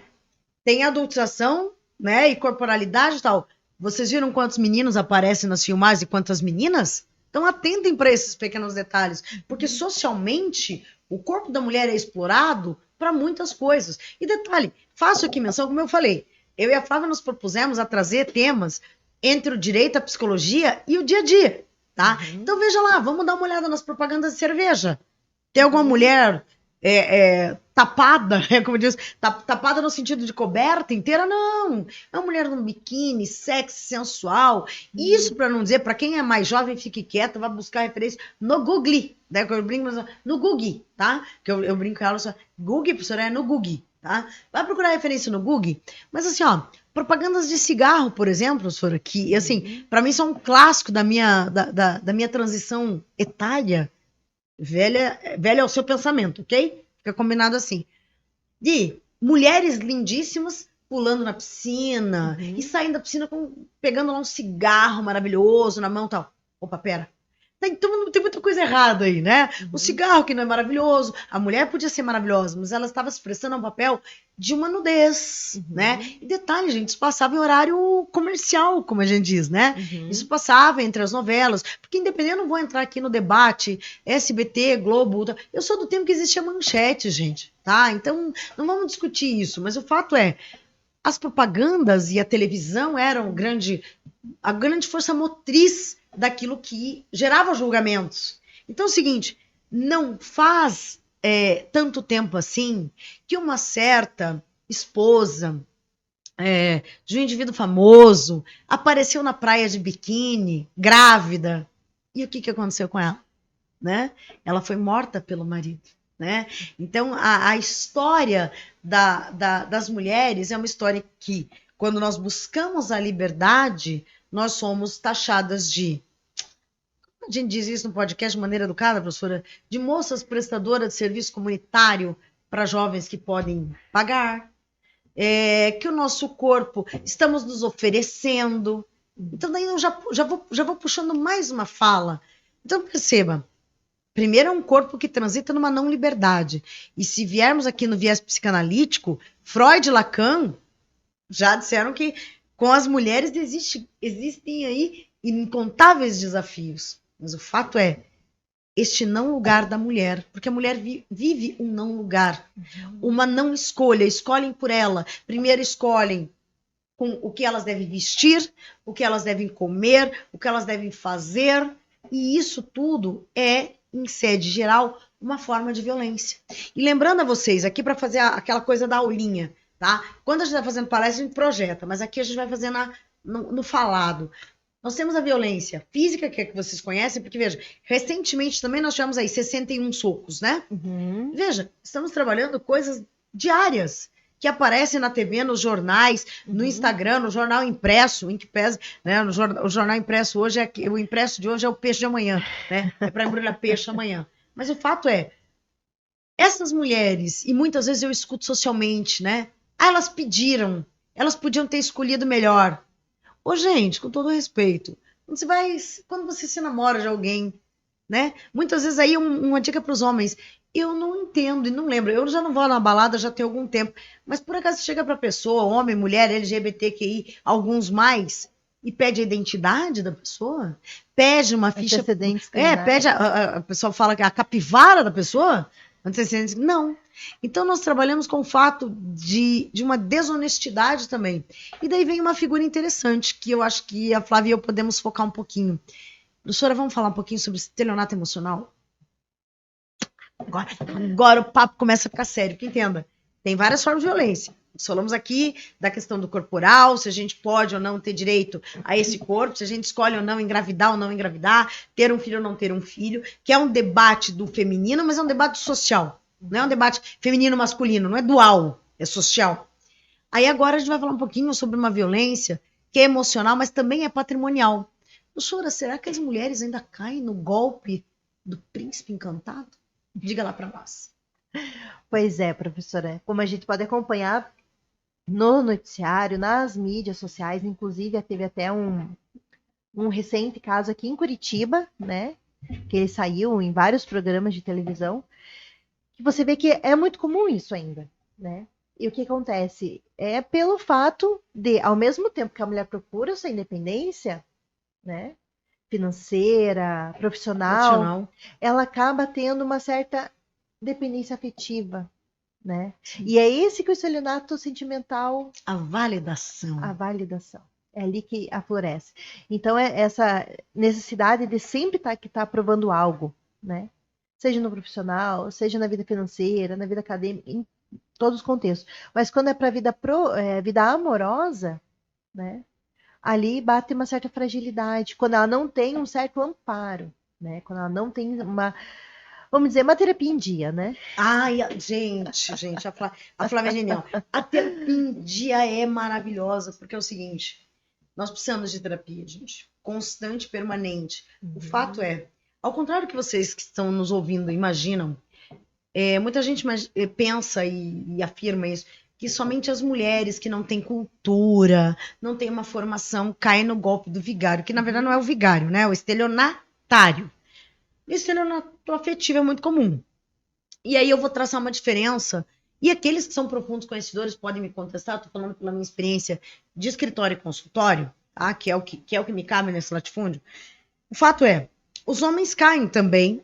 tem adultização, né, e corporalidade e tal. Vocês viram quantos meninos aparecem nas filmagens e quantas meninas? Então atentem para esses pequenos detalhes, porque socialmente o corpo da mulher é explorado para muitas coisas. E detalhe, faço aqui menção, como eu falei, eu e a Flávia nos propusemos a trazer temas entre o direito, a psicologia e o dia a dia, tá? Então veja lá, vamos dar uma olhada nas propagandas de cerveja. Tem alguma mulher tapada, como diz, tapada no sentido de coberta inteira? Não. É uma mulher num biquíni, sexy, sensual. Isso para não dizer, para quem é mais jovem, fique quieto, vai buscar referência no Google, né? Eu brinco, no Google, tá? Que eu brinco com ela só, Google, professora, é no Google, tá? Vai procurar referência no Google, mas assim, ó, propagandas de cigarro, por exemplo, professora, que, assim, para mim são um clássico da minha transição etária. Velha é o seu pensamento, ok? Fica combinado assim. De mulheres lindíssimas pulando na piscina e saindo da piscina pegando lá um cigarro maravilhoso na mão e tal. Opa, pera. Então tem muita coisa errada aí, né? O cigarro que não é maravilhoso, a mulher podia ser maravilhosa, mas ela estava se prestando a um papel de uma nudez, né? E detalhe, gente, isso passava em horário comercial, como a gente diz, né? Isso passava entre as novelas, porque independente, eu não vou entrar aqui no debate SBT, Globo, eu sou do tempo que existia manchete, gente, tá? Então, não vamos discutir isso, mas o fato é, as propagandas e a televisão eram a grande força motriz daquilo que gerava julgamentos. Então é o seguinte, não faz tanto tempo assim que uma certa esposa de um indivíduo famoso apareceu na praia de biquíni, grávida. E o que aconteceu com ela? Né? Ela foi morta pelo marido. Né? Então, a história das mulheres é uma história que, quando nós buscamos a liberdade, nós somos taxadas de, a gente diz isso no podcast de maneira educada, professora, de moças prestadoras de serviço comunitário para jovens que podem pagar, que o nosso corpo estamos nos oferecendo. Então, daí eu já vou puxando mais uma fala. Então, perceba, primeiro é um corpo que transita numa não liberdade. E se viermos aqui no viés psicanalítico, Freud e Lacan já disseram que com as mulheres existem aí incontáveis desafios. Mas o fato é, este não lugar da mulher, porque a mulher vive um não lugar, uma não escolha, escolhem por ela. Primeiro escolhem com o que elas devem vestir, o que elas devem comer, o que elas devem fazer, e isso tudo é, em sede geral, uma forma de violência. E lembrando a vocês, aqui para fazer aquela coisa da aulinha, tá? Quando a gente está fazendo palestra, a gente projeta, mas aqui a gente vai fazer no falado. Nós temos a violência física, que é que vocês conhecem, porque, veja, recentemente também nós tivemos aí 61 socos, né? Veja, estamos trabalhando coisas diárias, que aparecem na TV, nos jornais, no Instagram, no jornal impresso, né? O jornal impresso hoje o impresso de hoje é o peixe de amanhã, né? É para embrulhar peixe amanhã. Mas o fato é, essas mulheres, e muitas vezes eu escuto socialmente, né? Elas pediram, elas podiam ter escolhido melhor. Ô, gente, com todo respeito, quando você se namora de alguém, né? Muitas vezes aí uma dica para os homens. Eu não entendo e não lembro. Eu já não vou na balada já tem algum tempo. Mas por acaso chega para pessoa, homem, mulher, LGBTQI, alguns mais, e pede a identidade da pessoa? Pede uma ficha. Antecedentes Pede. A pessoa fala que é a capivara da pessoa? Antecedentes. Não. Então nós trabalhamos com o fato de uma desonestidade também. E daí vem uma figura interessante que eu acho que a Flávia e eu podemos focar um pouquinho. Professora, vamos falar um pouquinho sobre estelionato emocional? Agora o papo começa a ficar sério, que entenda. Tem várias formas de violência. Nós falamos aqui da questão do corporal, se a gente pode ou não ter direito a esse corpo, se a gente escolhe ou não engravidar, ter um filho ou não ter um filho, que é um debate do feminino, mas é um debate social. Não é um debate feminino-masculino, não é dual, é social. Aí agora a gente vai falar um pouquinho sobre uma violência que é emocional, mas também é patrimonial. Professora, será que as mulheres ainda caem no golpe do príncipe encantado? Diga lá para nós. Pois é, professora. Como a gente pode acompanhar no noticiário, nas mídias sociais, inclusive teve até um recente caso aqui em Curitiba, né? Que ele saiu em vários programas de televisão, que você vê que é muito comum isso ainda, né? E o que acontece? É pelo fato de, ao mesmo tempo que a mulher procura sua independência, né? Financeira, profissional, ela acaba tendo uma certa dependência afetiva, né? E é esse que o estelionato sentimental... A validação. A validação. É ali que aflorece. Então, é essa necessidade de sempre estar provando algo, né? Seja no profissional, seja na vida financeira, na vida acadêmica, em todos os contextos. Mas quando é para a vida amorosa, né? Ali bate uma certa fragilidade, quando ela não tem um certo amparo, né? Quando ela não tem vamos dizer, uma terapia em dia, né? Ai, gente, a Flávia é genial. A terapia em dia é maravilhosa, porque é o seguinte, nós precisamos de terapia, gente, constante, permanente. O fato é, ao contrário do que vocês que estão nos ouvindo imaginam, muita gente pensa e afirma isso, que somente as mulheres que não têm cultura, não têm uma formação, caem no golpe do vigário, que na verdade não é o vigário, né? É o estelionatário. O estelionato afetivo é muito comum. E aí eu vou traçar uma diferença, e aqueles que são profundos conhecedores podem me contestar, estou falando pela minha experiência de escritório e consultório, tá? que é o que me cabe nesse latifúndio. O fato é, os homens caem também,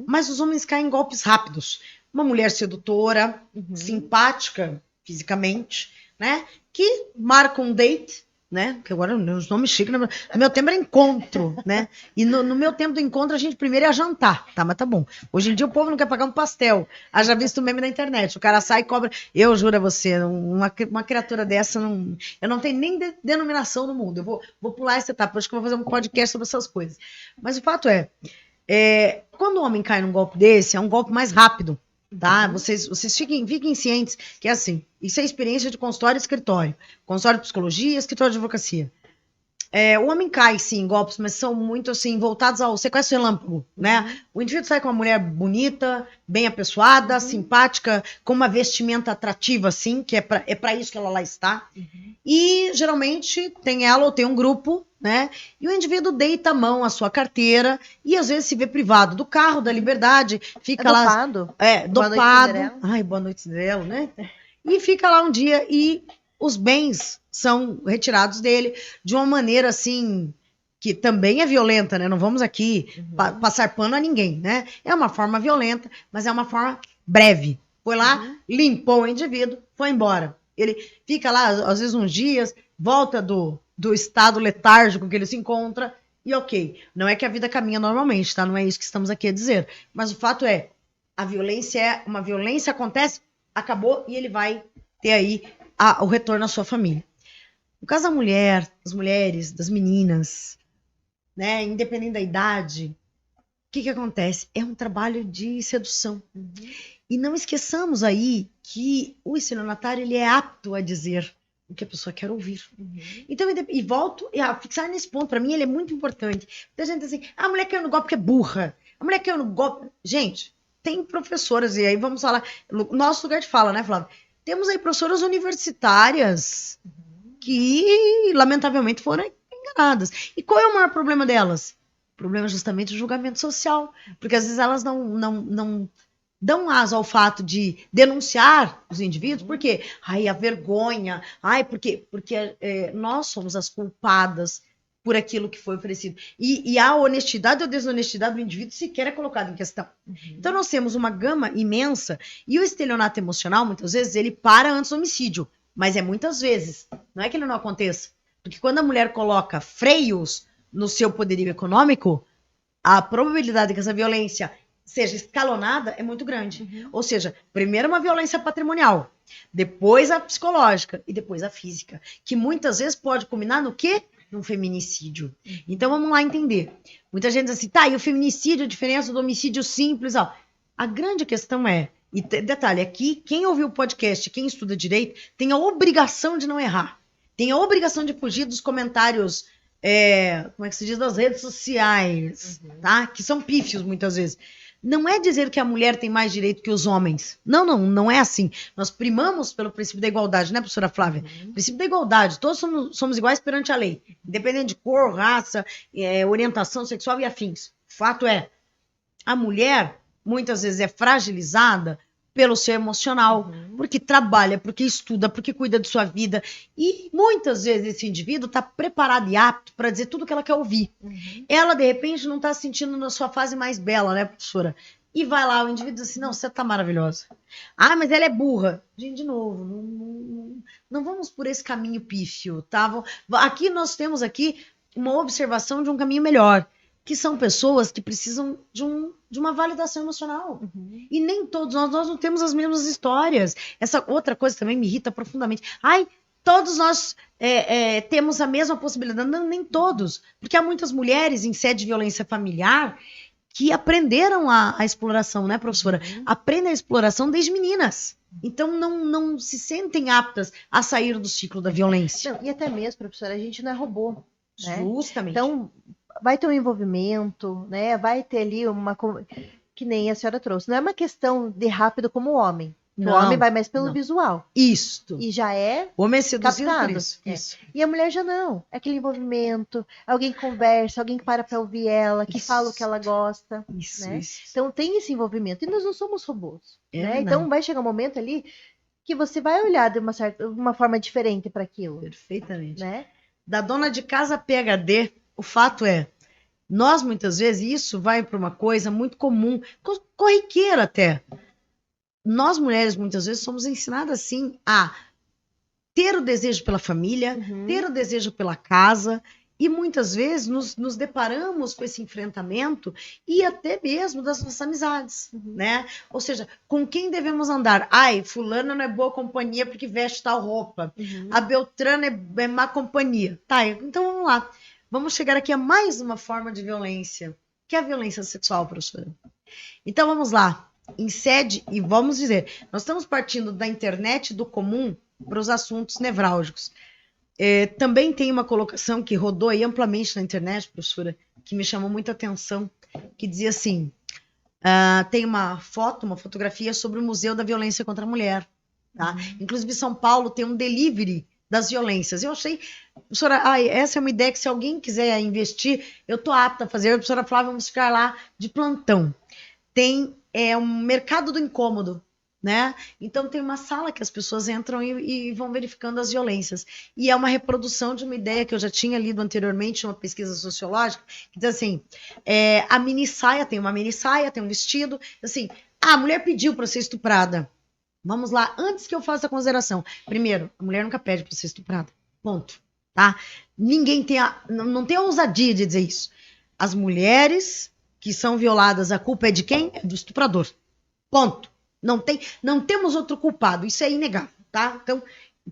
mas os homens caem em golpes rápidos. Uma mulher sedutora, simpática fisicamente, né? Que marca um date, né? Porque agora os nomes chiques, no meu tempo era encontro, né? E no meu tempo do encontro a gente primeiro ia jantar, tá? Mas tá bom. Hoje em dia o povo não quer pagar um pastel. Haja visto o meme na internet. O cara sai e cobra. Eu juro a você, uma criatura dessa, eu não tenho nem denominação no mundo. Eu vou pular essa etapa. Acho que eu vou fazer um podcast sobre essas coisas. Mas o fato é, quando o homem cai num golpe desse, é um golpe mais rápido. Tá? Vocês fiquem cientes que é assim, isso é experiência de consultório e escritório. Consultório de psicologia, escritório de advocacia. O homem cai, sim, em golpes, mas são muito, assim, voltados ao sequestro relâmpago, né? O indivíduo sai com uma mulher bonita, bem apessoada, simpática, com uma vestimenta atrativa, assim, que é pra isso que ela lá está. E, geralmente, tem ela ou tem um grupo, né? E o indivíduo deita a mão à sua carteira e, às vezes, se vê privado do carro, da liberdade, fica lá... Dopado. Dopado. Ai, boa noite, Cinderela, né? E fica lá um dia e os bens são retirados dele de uma maneira assim que também é violenta, né? Não vamos aqui passar pano a ninguém, né? É uma forma violenta, mas é uma forma breve. Foi lá, limpou o indivíduo, foi embora. Ele fica lá, às vezes, uns dias, volta do estado letárgico que ele se encontra e ok. Não é que a vida caminha normalmente, tá? Não é isso que estamos aqui a dizer. Mas o fato é, uma violência acontece, acabou e ele vai ter aí o retorno à sua família. No caso da mulher, das mulheres, das meninas, né, independente da idade, o que acontece? É um trabalho de sedução. E não esqueçamos aí que o estelionatário ele é apto a dizer o que a pessoa quer ouvir. Então, e volto a fixar nesse ponto, para mim ele é muito importante. Tem gente assim, a mulher caiu no golpe porque é burra. A mulher caiu no golpe... Gente, tem professoras, e aí vamos falar, nosso lugar de fala, né, Flávia? Temos aí professoras universitárias que, lamentavelmente, foram enganadas. E qual é o maior problema delas? problema é justamente o julgamento social, porque às vezes elas não dão asa ao fato de denunciar os indivíduos, porque a vergonha, porque nós somos as culpadas por aquilo que foi oferecido. E a honestidade ou desonestidade do indivíduo sequer é colocada em questão. Então nós temos uma gama imensa, e o estelionato emocional, muitas vezes, ele para antes do homicídio, mas é muitas vezes, não é que ele não aconteça, porque quando a mulher coloca freios no seu poderio econômico, a probabilidade de que essa violência seja escalonada é muito grande. Ou seja, primeiro uma violência patrimonial, depois a psicológica e depois a física, que muitas vezes pode culminar no quê? Num feminicídio. Então vamos lá entender. Muita gente diz assim, tá, e o feminicídio, a diferença do homicídio simples, ó. A grande questão é, e detalhe, aqui, quem ouviu o podcast, quem estuda direito, tem a obrigação de não errar. Tem a obrigação de fugir dos comentários, como é que se diz, das redes sociais, tá? Que são pífios muitas vezes. Não é dizer que a mulher tem mais direito que os homens. Não é assim. Nós primamos pelo princípio da igualdade, né, professora Flávia? Princípio da igualdade. Todos somos iguais perante a lei, independente de cor, raça, orientação sexual e afins. Fato é, a mulher muitas vezes é fragilizada pelo seu emocional, porque trabalha, porque estuda, porque cuida de sua vida. E muitas vezes esse indivíduo está preparado e apto para dizer tudo que ela quer ouvir. Ela, de repente, não está se sentindo na sua fase mais bela, né, professora? E vai lá, o indivíduo diz assim, não, você tá maravilhosa. Ah, mas ela é burra. Gente, de novo, não vamos por esse caminho pífio, tá? Aqui nós temos uma observação de um caminho melhor, que são pessoas que precisam de uma validação emocional. E nem todos nós não temos as mesmas histórias. Essa outra coisa também me irrita profundamente. Todos nós temos a mesma possibilidade. Não, nem todos. Porque há muitas mulheres em sede de violência familiar que aprenderam a exploração, né, professora? Aprendem a exploração desde meninas. Então não se sentem aptas a sair do ciclo da violência. Não, e até mesmo, professora, a gente não é robô. Né? Justamente. Então, vai ter um envolvimento, né? Vai ter ali que nem a senhora trouxe. Não é uma questão de rápido como o homem. O homem vai mais pelo visual. Isto. E já é o homem é seduzido captado. por isso. E a mulher já não. É aquele envolvimento, alguém conversa, alguém que para ouvir ela, que fala o que ela gosta. Isso. Então tem esse envolvimento. E nós não somos robôs. Né? Não. Então vai chegar um momento ali que você vai olhar de uma forma diferente para aquilo. Perfeitamente. Né? Da dona de casa PhD, o fato é, nós muitas vezes, isso vai para uma coisa muito comum, corriqueira até. Nós mulheres muitas vezes somos ensinadas assim a ter o desejo pela família, ter o desejo pela casa, e muitas vezes nos deparamos com esse enfrentamento e até mesmo das nossas amizades, né? Ou seja, com quem devemos andar? Fulana não é boa companhia porque veste tal roupa. A Beltrana é má companhia. Tá, então vamos lá. Vamos chegar aqui a mais uma forma de violência, que é a violência sexual, professora. Então vamos lá. Em sede, e vamos dizer, nós estamos partindo da internet do comum para os assuntos nevrálgicos. Também tem uma colocação que rodou aí amplamente na internet, professora, que me chamou muita atenção, que dizia assim, tem uma fotografia sobre o Museu da Violência contra a Mulher. Tá? Inclusive, São Paulo tem um delivery das violências. Eu achei, professora, essa é uma ideia que se alguém quiser investir, eu estou apta a fazer. Eu, professora Flávia, vamos ficar lá de plantão. Tem um mercado do incômodo, né? Então tem uma sala que as pessoas entram e vão verificando as violências. E é uma reprodução de uma ideia que eu já tinha lido anteriormente, uma pesquisa sociológica, que diz assim, a mini saia, tem uma mini saia, tem um vestido, assim, a mulher pediu para ser estuprada. Vamos lá, antes que eu faça a consideração. Primeiro, a mulher nunca pede para ser estuprada. Ponto. Tá? Ninguém não tem a ousadia de dizer isso. As mulheres que são violadas, a culpa é de quem? É do estuprador. Ponto. Não temos outro culpado. Isso é inegável, tá? Então,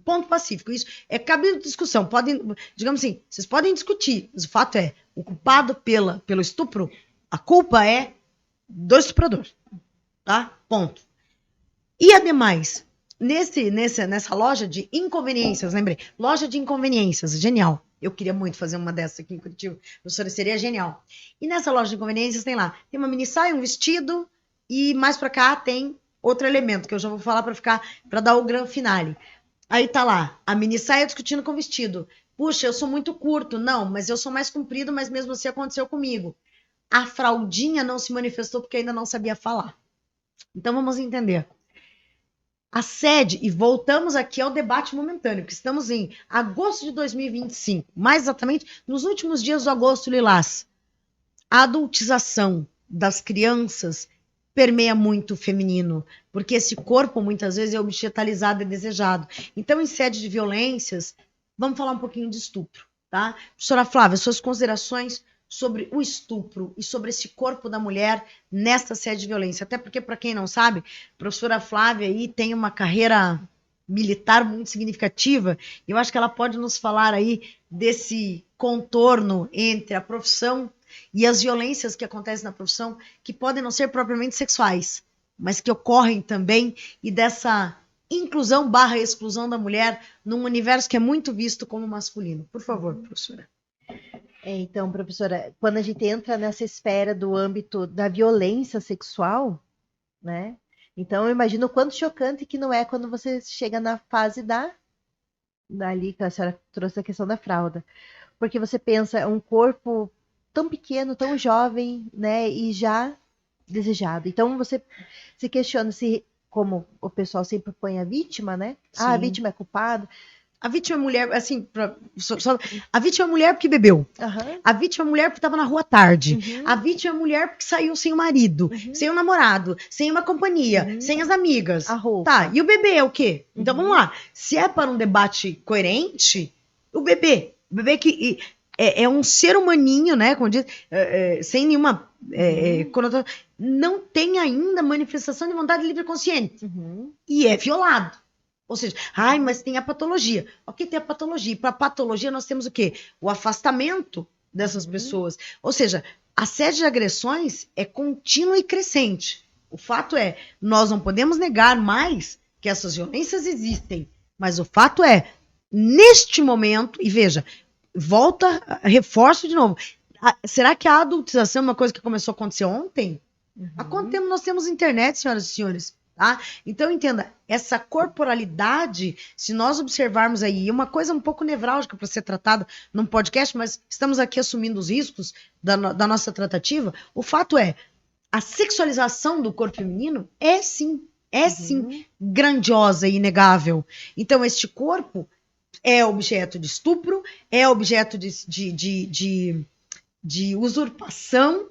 ponto pacífico. Isso é cabível de discussão. Digamos assim, vocês podem discutir, mas o fato é, o culpado pelo estupro, a culpa é do estuprador. Tá? Ponto. E ademais, nessa loja de inconveniências, lembrei, loja de inconveniências, genial. Eu queria muito fazer uma dessas aqui em Curitiba, professora, seria genial. E nessa loja de inconveniências tem lá, tem uma mini saia, um vestido, e mais pra cá tem outro elemento, que eu já vou falar pra dar o grande finale. Aí tá lá, a mini saia discutindo com o vestido. Puxa, eu sou muito curto. Não, mas eu sou mais comprido, mas mesmo assim aconteceu comigo. a fraldinha não se manifestou porque ainda não sabia falar. Então vamos entender. Assédio, e voltamos aqui ao debate momentâneo, que estamos em agosto de 2025, mais exatamente nos últimos dias do agosto lilás. A adultização das crianças permeia muito o feminino, porque esse corpo muitas vezes é objetalizado e desejado. Então, em sede de violências, vamos falar um pouquinho de estupro, tá? Professora Flávia, suas considerações sobre o estupro e sobre esse corpo da mulher nesta sede de violência. Até porque, para quem não sabe, a professora Flávia aí tem uma carreira militar muito significativa, e eu acho que ela pode nos falar aí desse contorno entre a profissão e as violências que acontecem na profissão, que podem não ser propriamente sexuais, mas que ocorrem também, e dessa inclusão / exclusão da mulher num universo que é muito visto como masculino. Por favor, professora. Então, professora, quando a gente entra nessa esfera do âmbito da violência sexual, né? Então, eu imagino o quanto chocante que não é quando você chega na fase dali que a senhora trouxe a questão da fralda. Porque você pensa, um corpo tão pequeno, tão jovem, né? E já desejado. Então, você se questiona se, como o pessoal sempre põe a vítima, né? Sim. Ah, a vítima é culpada. A vítima é mulher, assim, a vítima é mulher porque bebeu. Uhum. A vítima é mulher porque estava na rua tarde. Uhum. A vítima é mulher porque saiu sem o marido, sem o namorado, sem uma companhia, sem as amigas. A roupa. Tá, e o bebê é o quê? Então vamos lá. Se é para um debate coerente, o bebê que é um ser humaninho, né? Como diz, sem nenhuma conotação, não tem ainda manifestação de vontade livre e consciente. E é violado. Ou seja, mas tem a patologia. O que tem a patologia? Para a patologia nós temos o quê? O afastamento dessas pessoas. Ou seja, a série de agressões é contínua e crescente. O fato é, nós não podemos negar mais que essas violências existem. Mas o fato é, neste momento, e veja, reforço de novo, será que a adultização é uma coisa que começou a acontecer ontem? Há quanto tempo nós temos internet, senhoras e senhores? Tá? Então, entenda, essa corporalidade, se nós observarmos aí, uma coisa um pouco nevrálgica para ser tratada num podcast, mas estamos aqui assumindo os riscos da nossa tratativa, o fato é, a sexualização do corpo feminino é sim grandiosa e inegável. Então, este corpo é objeto de estupro, é objeto de usurpação,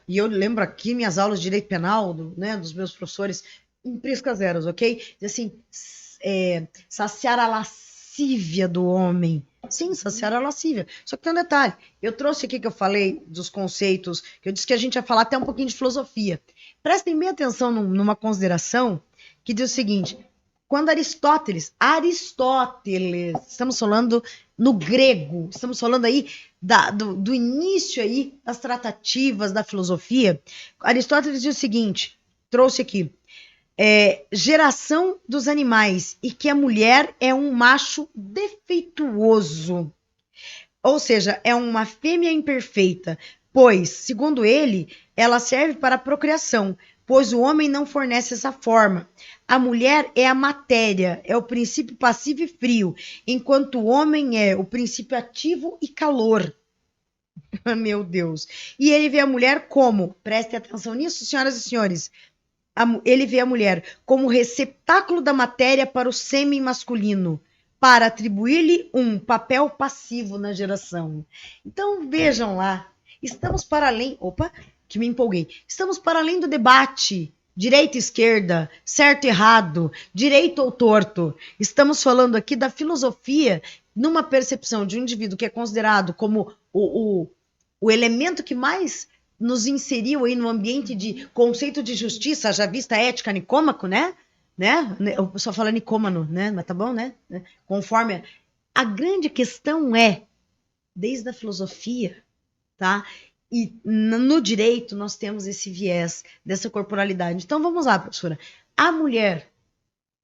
e eu lembro aqui minhas aulas de direito penal, dos meus professores, em priscas zeros, ok? Assim, saciar a lascívia do homem. Sim, saciar a lascívia. Só que tem um detalhe, eu trouxe aqui que eu falei dos conceitos, que eu disse que a gente ia falar até um pouquinho de filosofia. Prestem bem atenção numa consideração que diz o seguinte, quando Aristóteles, estamos falando no grego, estamos falando aí do início aí das tratativas da filosofia, Aristóteles diz o seguinte, trouxe aqui, geração dos animais, e que a mulher é um macho defeituoso, ou seja, é uma fêmea imperfeita, pois, segundo ele, ela serve para a procriação, pois o homem não fornece essa forma. A mulher é a matéria, é o princípio passivo e frio, enquanto o homem é o princípio ativo e calor. Meu Deus. E ele vê a mulher como, prestem atenção nisso, senhoras e senhores, ele vê a mulher como receptáculo da matéria para o sêmen masculino, para atribuir-lhe um papel passivo na geração. Então, vejam lá, estamos para além... Opa, que me empolguei. Estamos para além do debate direita e esquerda, certo e errado, direito ou torto. Estamos falando aqui da filosofia numa percepção de um indivíduo que é considerado como o elemento que mais nos inseriu aí no ambiente de conceito de justiça, já vista ética Nicômaco, né? O pessoal fala Nicômano, né? Mas tá bom, né? Conforme... A grande questão é, desde a filosofia, tá? E no direito nós temos esse viés dessa corporalidade. Então vamos lá, professora. A mulher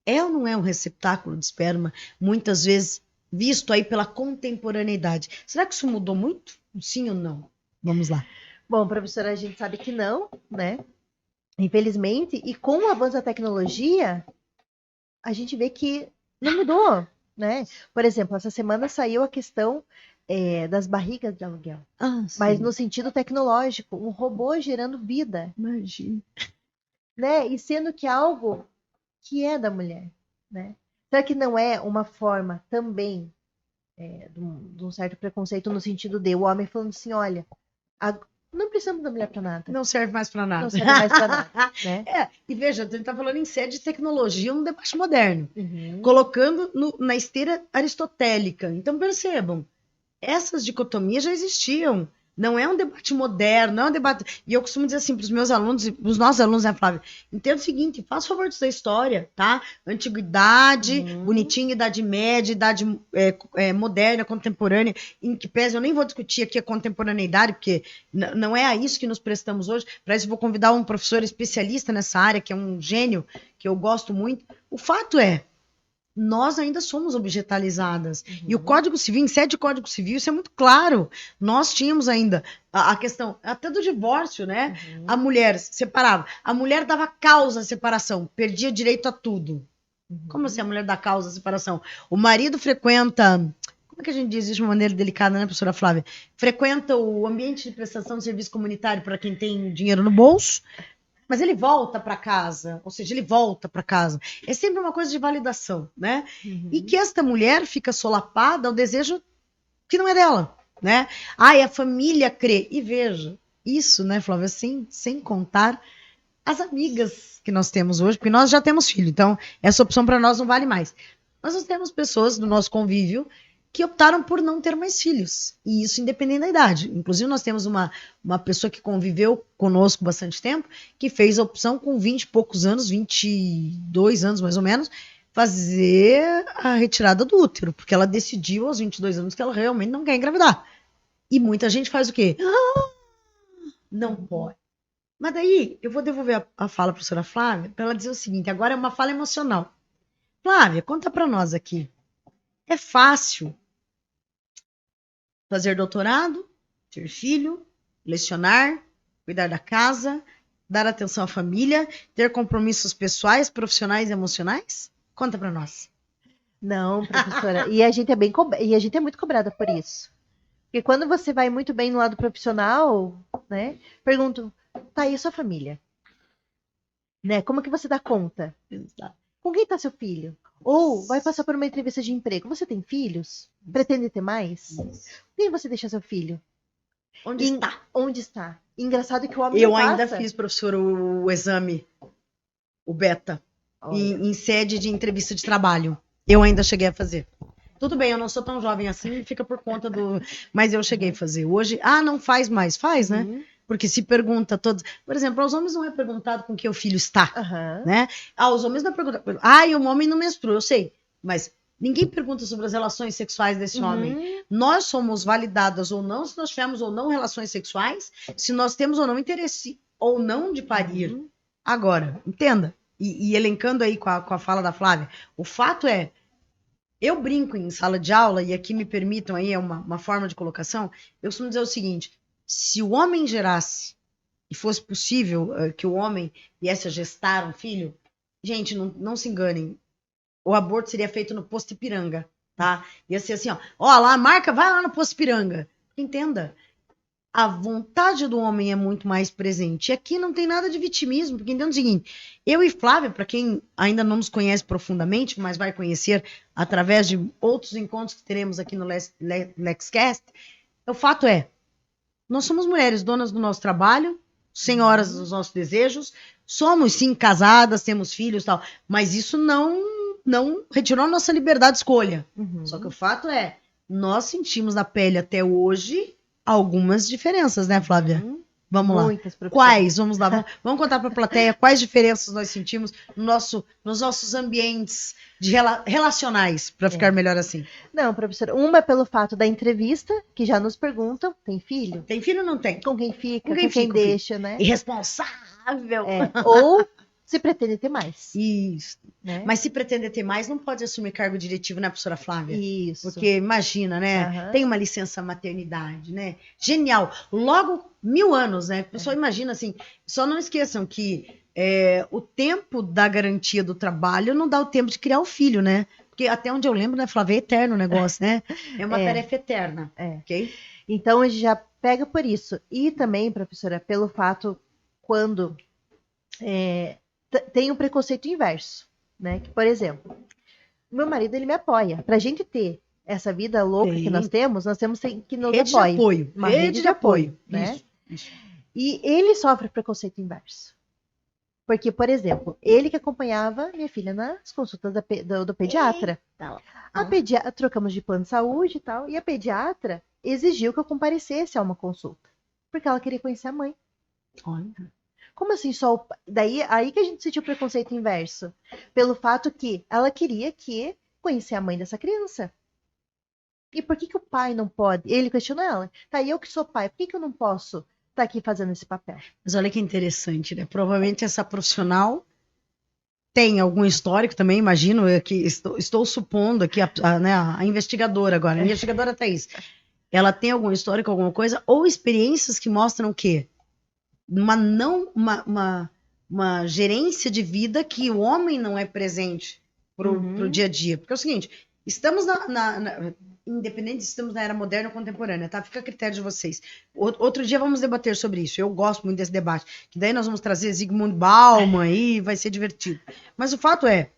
é ou não é um receptáculo de esperma, muitas vezes visto aí pela contemporaneidade? Será que isso mudou muito? Sim ou não? Vamos lá. Bom, professora, a gente sabe que não, né? Infelizmente, e com o avanço da tecnologia, a gente vê que não mudou, né? Por exemplo, essa semana saiu a questão das barrigas de aluguel. sim. Mas no sentido tecnológico, um robô gerando vida, Imagina. né? E sendo que algo que é da mulher, né? Será que não é uma forma também de um certo preconceito no sentido de o homem falando assim, olha, não precisamos da mulher para nada, Não serve mais para nada. não serve mais para nada, né? E veja, a gente está falando em sede de tecnologia no debate moderno, Uhum. colocando na esteira aristotélica. Então percebam, essas dicotomias já existiam. Não é um debate moderno, não é um debate. E eu costumo dizer assim para os meus alunos, para os nossos alunos, né, Flávia? Entenda o seguinte: faça o favor de estudar história, tá? Antiguidade, bonitinha, Idade Média, Idade moderna, contemporânea, em que pese, eu nem vou discutir aqui a contemporaneidade, porque não é a isso que nos prestamos hoje. Para isso, eu vou convidar um professor especialista nessa área, que é um gênio, que eu gosto muito. O fato é, nós ainda somos objetalizadas. E o Código Civil, em sede de Código Civil, isso é muito claro. Nós tínhamos ainda a questão, até do divórcio, né? A mulher separava. A mulher dava causa à separação, perdia direito a tudo. Como assim a mulher dá causa à separação? O marido frequenta... Como é que a gente diz isso de uma maneira delicada, né, professora Flávia? Frequenta o ambiente de prestação de serviço comunitário para quem tem dinheiro no bolso, mas ele volta para casa, ou seja, ele volta para casa. É sempre uma coisa de validação, né? E que esta mulher fica solapada ao desejo que não é dela, né? Ai, a família crê. E veja, isso, né, Flávia, assim, sem contar as amigas que nós temos hoje, porque nós já temos filho, então essa opção para nós não vale mais. Mas nós temos pessoas do nosso convívio que optaram por não ter mais filhos, e isso independente da idade. Inclusive, nós temos uma pessoa que conviveu conosco bastante tempo, que fez a opção com 20 e poucos anos, 22 anos mais ou menos, fazer a retirada do útero, porque ela decidiu aos 22 anos que ela realmente não quer engravidar. E muita gente faz o quê? Não pode. Mas daí, eu vou devolver a fala para a professora Flávia, para ela dizer o seguinte, agora é uma fala emocional. Flávia, conta para nós aqui. É fácil fazer doutorado, ter filho, lecionar, cuidar da casa, dar atenção à família, ter compromissos pessoais, profissionais e emocionais? Conta para nós. Não, professora. E a gente é muito cobrada por isso. Porque quando você vai muito bem no lado profissional, né? Pergunto, tá aí a sua família? Né? Como que você dá conta? Com quem tá seu filho? Ou vai passar por uma entrevista de emprego. Você tem filhos? Pretende ter mais? Com quem você deixa seu filho? Onde está? Onde está? Engraçado que o homem Eu não ainda passa. fiz, professor, o exame, o beta, em sede de entrevista de trabalho. Eu ainda cheguei a fazer. Tudo bem, eu não sou tão jovem assim, fica por conta do... Mas eu cheguei a fazer. Hoje, não faz mais. Faz, né? Porque se pergunta todos... Por exemplo, aos homens não é perguntado com que o filho está, né? Aos homens não é perguntado... e um homem não menstrua, eu sei. Mas ninguém pergunta sobre as relações sexuais desse homem. Nós somos validadas ou não, se nós tivemos ou não relações sexuais, se nós temos ou não interesse ou não de parir. Agora, entenda. E elencando aí com a fala da Flávia, o fato é, eu brinco em sala de aula, e aqui me permitam aí, é uma forma de colocação, eu costumo dizer o seguinte, se o homem gerasse, e fosse possível que o homem viesse a gestar um filho, gente, não se enganem, o aborto seria feito no posto Ipiranga, tá? Ia ser assim, ó lá, marca, vai lá no posto Ipiranga. Entenda, a vontade do homem é muito mais presente. E aqui não tem nada de vitimismo, porque entenda o seguinte, eu e Flávia, para quem ainda não nos conhece profundamente, mas vai conhecer através de outros encontros que teremos aqui no LexCast, o fato é, nós somos mulheres donas do nosso trabalho, senhoras dos nossos desejos, somos sim casadas, temos filhos e tal, mas isso não retirou a nossa liberdade de escolha. Só que o fato é, nós sentimos na pele até hoje algumas diferenças, né, Flávia? Vamos Muitas, lá. Quais? Vamos lá. Vamos contar para a plateia quais diferenças nós sentimos nos nossos ambientes relacionais, para ficar melhor assim. Não, professora. Uma é pelo fato da entrevista, que já nos perguntam, tem filho? Tem filho ou não tem? Com quem fica? Com quem deixa, né? Irresponsável. Ou se pretende ter mais. Isso. Né? Mas se pretender ter mais, não pode assumir cargo diretivo, né, professora Flávia? Isso. Porque imagina, né? Tem uma licença maternidade, né? Genial. Logo 1000 anos, né? A pessoa imagina assim. Só não esqueçam que o tempo da garantia do trabalho não dá o tempo de criar o filho, né? Porque até onde eu lembro, né, Flávia, é eterno o negócio, né? É uma É. tarefa eterna, É. ok? Então a gente já pega por isso. E também, professora, pelo fato quando tem um preconceito inverso, né? Que, por exemplo, meu marido ele me apoia. Pra gente ter essa vida louca que Tem. nós temos que nos Rede de apoie. apoio. Uma rede de apoio, né? Isso. E ele sofre preconceito inverso. Porque, por exemplo, ele que acompanhava minha filha nas consultas do pediatra. Trocamos de plano de saúde e tal, e a pediatra exigiu que eu comparecesse a uma consulta. Porque ela queria conhecer a mãe. Olha. Como assim só o... Daí aí que a gente sentiu o preconceito inverso. Pelo fato que ela queria que conhecer a mãe dessa criança. E por que o pai não pode? Ele questionou ela. Tá, eu que sou pai, por que eu não posso estar aqui fazendo esse papel? Mas olha que interessante, né? Provavelmente essa profissional tem algum histórico também, imagino, que estou supondo aqui né, a investigadora agora, a investigadora Thaís, ela tem algum histórico, alguma coisa, ou experiências que mostram que uma gerência de vida que o homem não é presente pro dia a dia. Porque é o seguinte, estamos independente se estamos na era moderna ou contemporânea, tá? Fica a critério de vocês. Outro dia vamos debater sobre isso. Eu gosto muito desse debate. Que daí nós vamos trazer Zygmunt Bauman e vai ser divertido. Mas o fato é,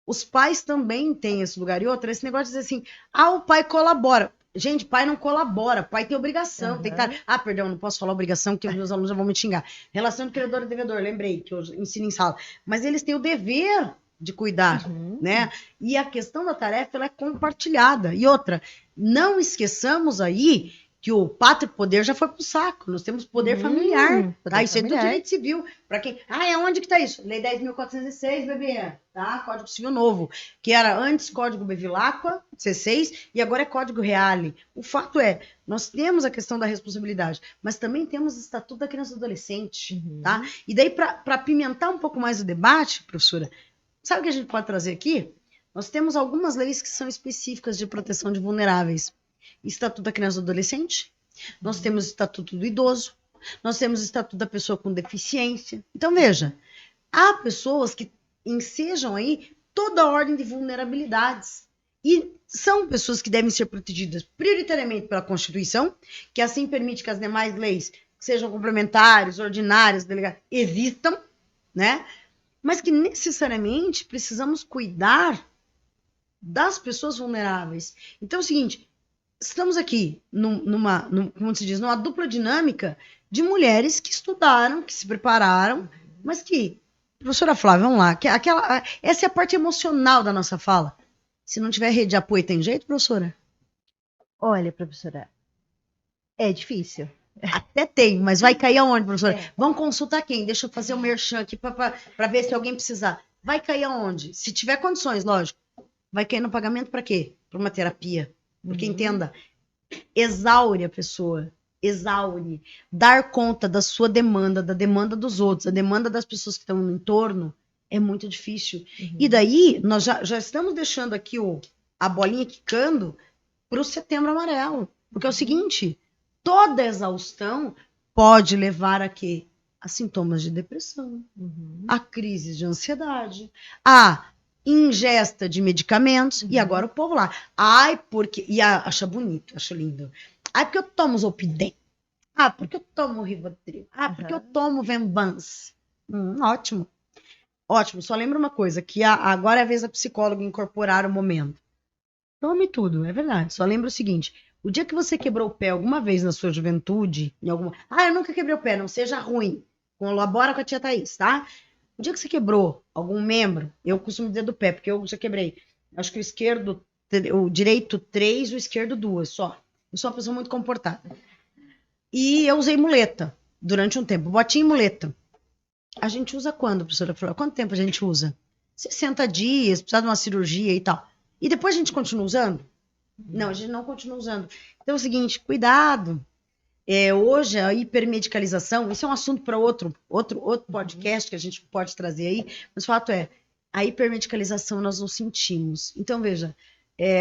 os pais também têm esse lugar. E outra, esse negócio de dizer assim, o pai colabora. Gente, pai não colabora, pai tem obrigação. Tem que estar... perdão, não posso falar obrigação, porque os meus alunos já vão me xingar. Relação de credor e devedor, lembrei, que eu ensino em sala. Mas eles têm o dever de cuidar, né? E a questão da tarefa, ela é compartilhada. E outra, não esqueçamos aí que o pátrio poder já foi pro saco. Nós temos poder familiar, tá? Isso é do direito civil. Para quem... onde que tá isso? Lei 10.406, bebê, tá? Código Civil Novo, que era antes Código Bevilacqua, C6, e agora é Código Reale. O fato é, nós temos a questão da responsabilidade, mas também temos o Estatuto da Criança e do Adolescente, tá? E daí, para apimentar um pouco mais o debate, professora, sabe o que a gente pode trazer aqui? Nós temos algumas leis que são específicas de proteção de vulneráveis. Estatuto da Criança e do Adolescente, nós temos o Estatuto do Idoso, nós temos o Estatuto da Pessoa com Deficiência. Então, veja, há pessoas que ensejam aí toda a ordem de vulnerabilidades. E são pessoas que devem ser protegidas prioritariamente pela Constituição, que assim permite que as demais leis, sejam complementares, ordinárias, delegadas, existam, né? Mas que necessariamente precisamos cuidar das pessoas vulneráveis. Então é o seguinte, estamos aqui como se diz, numa dupla dinâmica de mulheres que estudaram, que se prepararam, mas que, professora Flávia, vamos lá, essa é a parte emocional da nossa fala. Se não tiver rede de apoio, tem jeito, professora? Olha, professora, é difícil. Até tem, mas vai cair aonde, professora? Vamos consultar quem? Deixa eu fazer o merchan aqui para ver se alguém precisar. Vai cair aonde? Se tiver condições, lógico. Vai cair no pagamento para quê? Para uma terapia. Porque entenda, exaure a pessoa. Exaure. Dar conta da sua demanda, da demanda dos outros, da demanda das pessoas que estão no entorno, é muito difícil. E daí, nós já estamos deixando aqui a bolinha quicando para o Setembro Amarelo. Porque é o seguinte, toda exaustão pode levar a quê? A sintomas de depressão, a crises de ansiedade, a ingesta de medicamentos, e agora o povo lá, porque, e acha bonito, acha lindo, porque eu tomo Zolpidem, porque eu tomo Rivotril, porque eu tomo Venvance, ótimo, só lembra uma coisa, que agora é a vez da psicóloga incorporar o momento, tome tudo, é verdade, só lembra o seguinte, o dia que você quebrou o pé alguma vez na sua juventude, eu nunca quebrei o pé, não seja ruim, colabora com a tia Thaís, tá? O dia que você quebrou algum membro, eu costumo dizer do pé, porque eu já quebrei. Acho que o direito 3, o esquerdo 2, só. Eu sou uma pessoa muito comportada. E eu usei muleta durante um tempo, botinha e muleta. A gente usa quando, professora? Quanto tempo a gente usa? 60 dias, precisa de uma cirurgia e tal. E depois a gente continua usando? Não, a gente não continua usando. Então é o seguinte, cuidado. Hoje a hipermedicalização, isso é um assunto para outro podcast que a gente pode trazer aí, mas o fato é, a hipermedicalização nós não sentimos. Então, veja,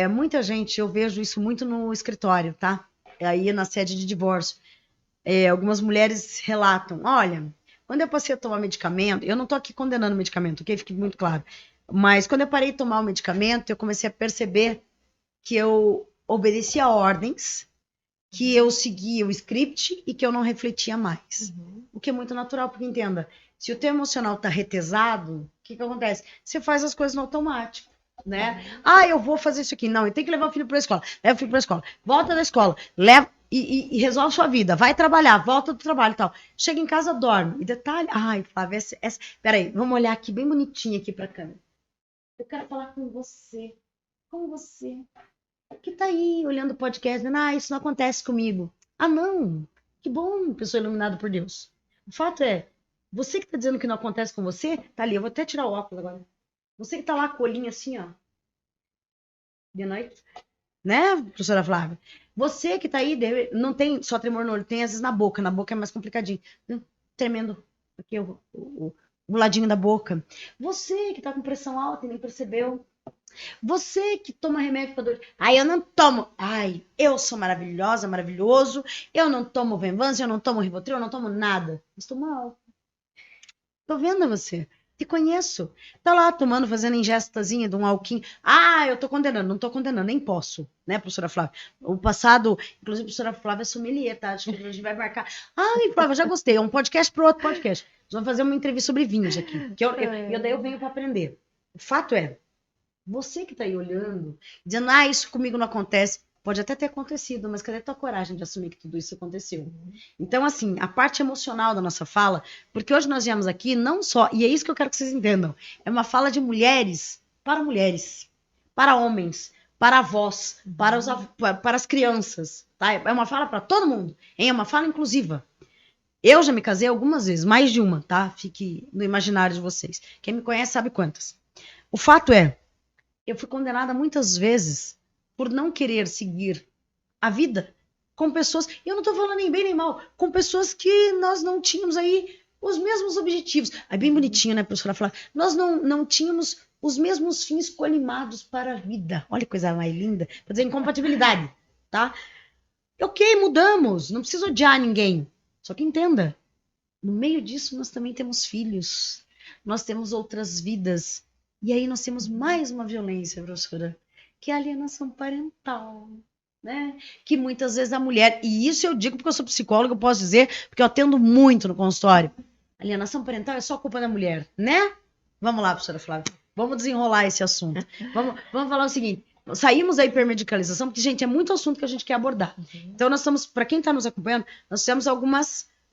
muita gente, eu vejo isso muito no escritório, tá? Aí na sede de divórcio. Algumas mulheres relatam, olha, quando eu passei a tomar medicamento, eu não tô aqui condenando medicamento, ok? Fique muito claro. Mas quando eu parei de tomar o medicamento, eu comecei a perceber que eu obedecia ordens, que eu seguia o script e que eu não refletia mais. O que é muito natural, porque entenda, se o teu emocional tá retesado, o que acontece? Você faz as coisas no automático, né? Eu vou fazer isso aqui. Não, eu tenho que levar o filho para a escola. Leva o filho para a escola. Volta da escola. Leva e resolve sua vida. Vai trabalhar, volta do trabalho e tal. Chega em casa, dorme. E detalhe... Flávia, peraí, vamos olhar aqui bem bonitinho aqui para a câmera. Eu quero falar com você. Com você. Que tá aí olhando o podcast, dizendo, isso não acontece comigo. Não, que bom, pessoa iluminada por Deus. O fato é, você que tá dizendo que não acontece com você, tá ali, eu vou até tirar o óculos agora. Você que tá lá com o olhinho assim, ó, de noite, né, professora Flávia? Você que tá aí, não tem só tremor no olho, tem às vezes na boca é mais complicadinho. Tremendo aqui o ladinho da boca. Você que tá com pressão alta e nem percebeu. Você que toma remédio para dor. Eu não tomo. Eu sou maravilhosa, maravilhoso. Eu não tomo Venvanse, eu não tomo Rivotril, eu não tomo nada. Mas tô mal. Tô vendo você. Te conheço. Tá lá tomando, fazendo ingestazinha de um alquinho. Eu tô condenando. Não tô condenando, nem posso, né, professora Flávia? O passado, inclusive, a professora Flávia é sommelier, tá? Acho que a gente vai marcar. Flávia, já gostei. É um podcast pro outro podcast. Nós vamos fazer uma entrevista sobre vinhos aqui. Daí eu venho para aprender. O fato é, você que tá aí olhando, dizendo, isso comigo não acontece, pode até ter acontecido, mas cadê a tua coragem de assumir que tudo isso aconteceu? Então, assim, a parte emocional da nossa fala, porque hoje nós viemos aqui não só, e é isso que eu quero que vocês entendam, é uma fala de mulheres, para homens, para avós, para as crianças, tá? É uma fala para todo mundo, hein? É uma fala inclusiva. Eu já me casei algumas vezes, mais de uma, tá? Fique no imaginário de vocês. Quem me conhece sabe quantas. O fato é, eu fui condenada muitas vezes por não querer seguir a vida com pessoas, e eu não tô falando nem bem nem mal, com pessoas que nós não tínhamos aí os mesmos objetivos. Bem bonitinho, né, professora Flávia? Nós não tínhamos os mesmos fins colimados para a vida. Olha que coisa mais linda. Quer dizer, incompatibilidade, tá? Ok, mudamos, não precisa odiar ninguém. Só que entenda, no meio disso nós também temos filhos, nós temos outras vidas. E aí nós temos mais uma violência, professora, que é a alienação parental, né? Que muitas vezes a mulher, e isso eu digo porque eu sou psicóloga, eu posso dizer, porque eu atendo muito no consultório. Alienação parental é só culpa da mulher, né? Vamos lá, professora Flávia, vamos desenrolar esse assunto. Vamos falar o seguinte, saímos da hipermedicalização, porque, gente, é muito assunto que a gente quer abordar. Então nós estamos, para quem está nos acompanhando, nós temos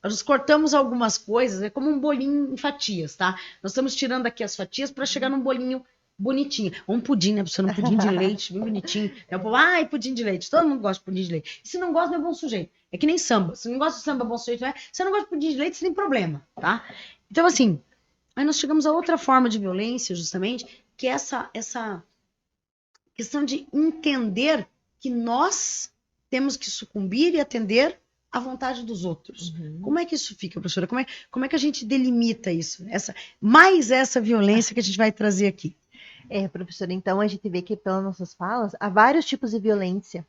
nós cortamos algumas coisas, é como um bolinho em fatias, tá? Nós estamos tirando aqui as fatias para chegar num bolinho bonitinho. Um pudim, né? Professor, um pudim de leite, bem bonitinho. O povo, pudim de leite. Todo mundo gosta de pudim de leite. E se não gosta, não é bom sujeito. É que nem samba. Se não gosta de samba, bom sujeito, não é? Se não gosta de pudim de leite, você tem problema, tá? Então, assim, aí nós chegamos a outra forma de violência, justamente, que é essa questão de entender que nós temos que sucumbir e atender à vontade dos outros. Como é que isso fica, professora? Como é que a gente delimita isso? Essa violência que a gente vai trazer aqui. Professora, então a gente vê que pelas nossas falas há vários tipos de violência,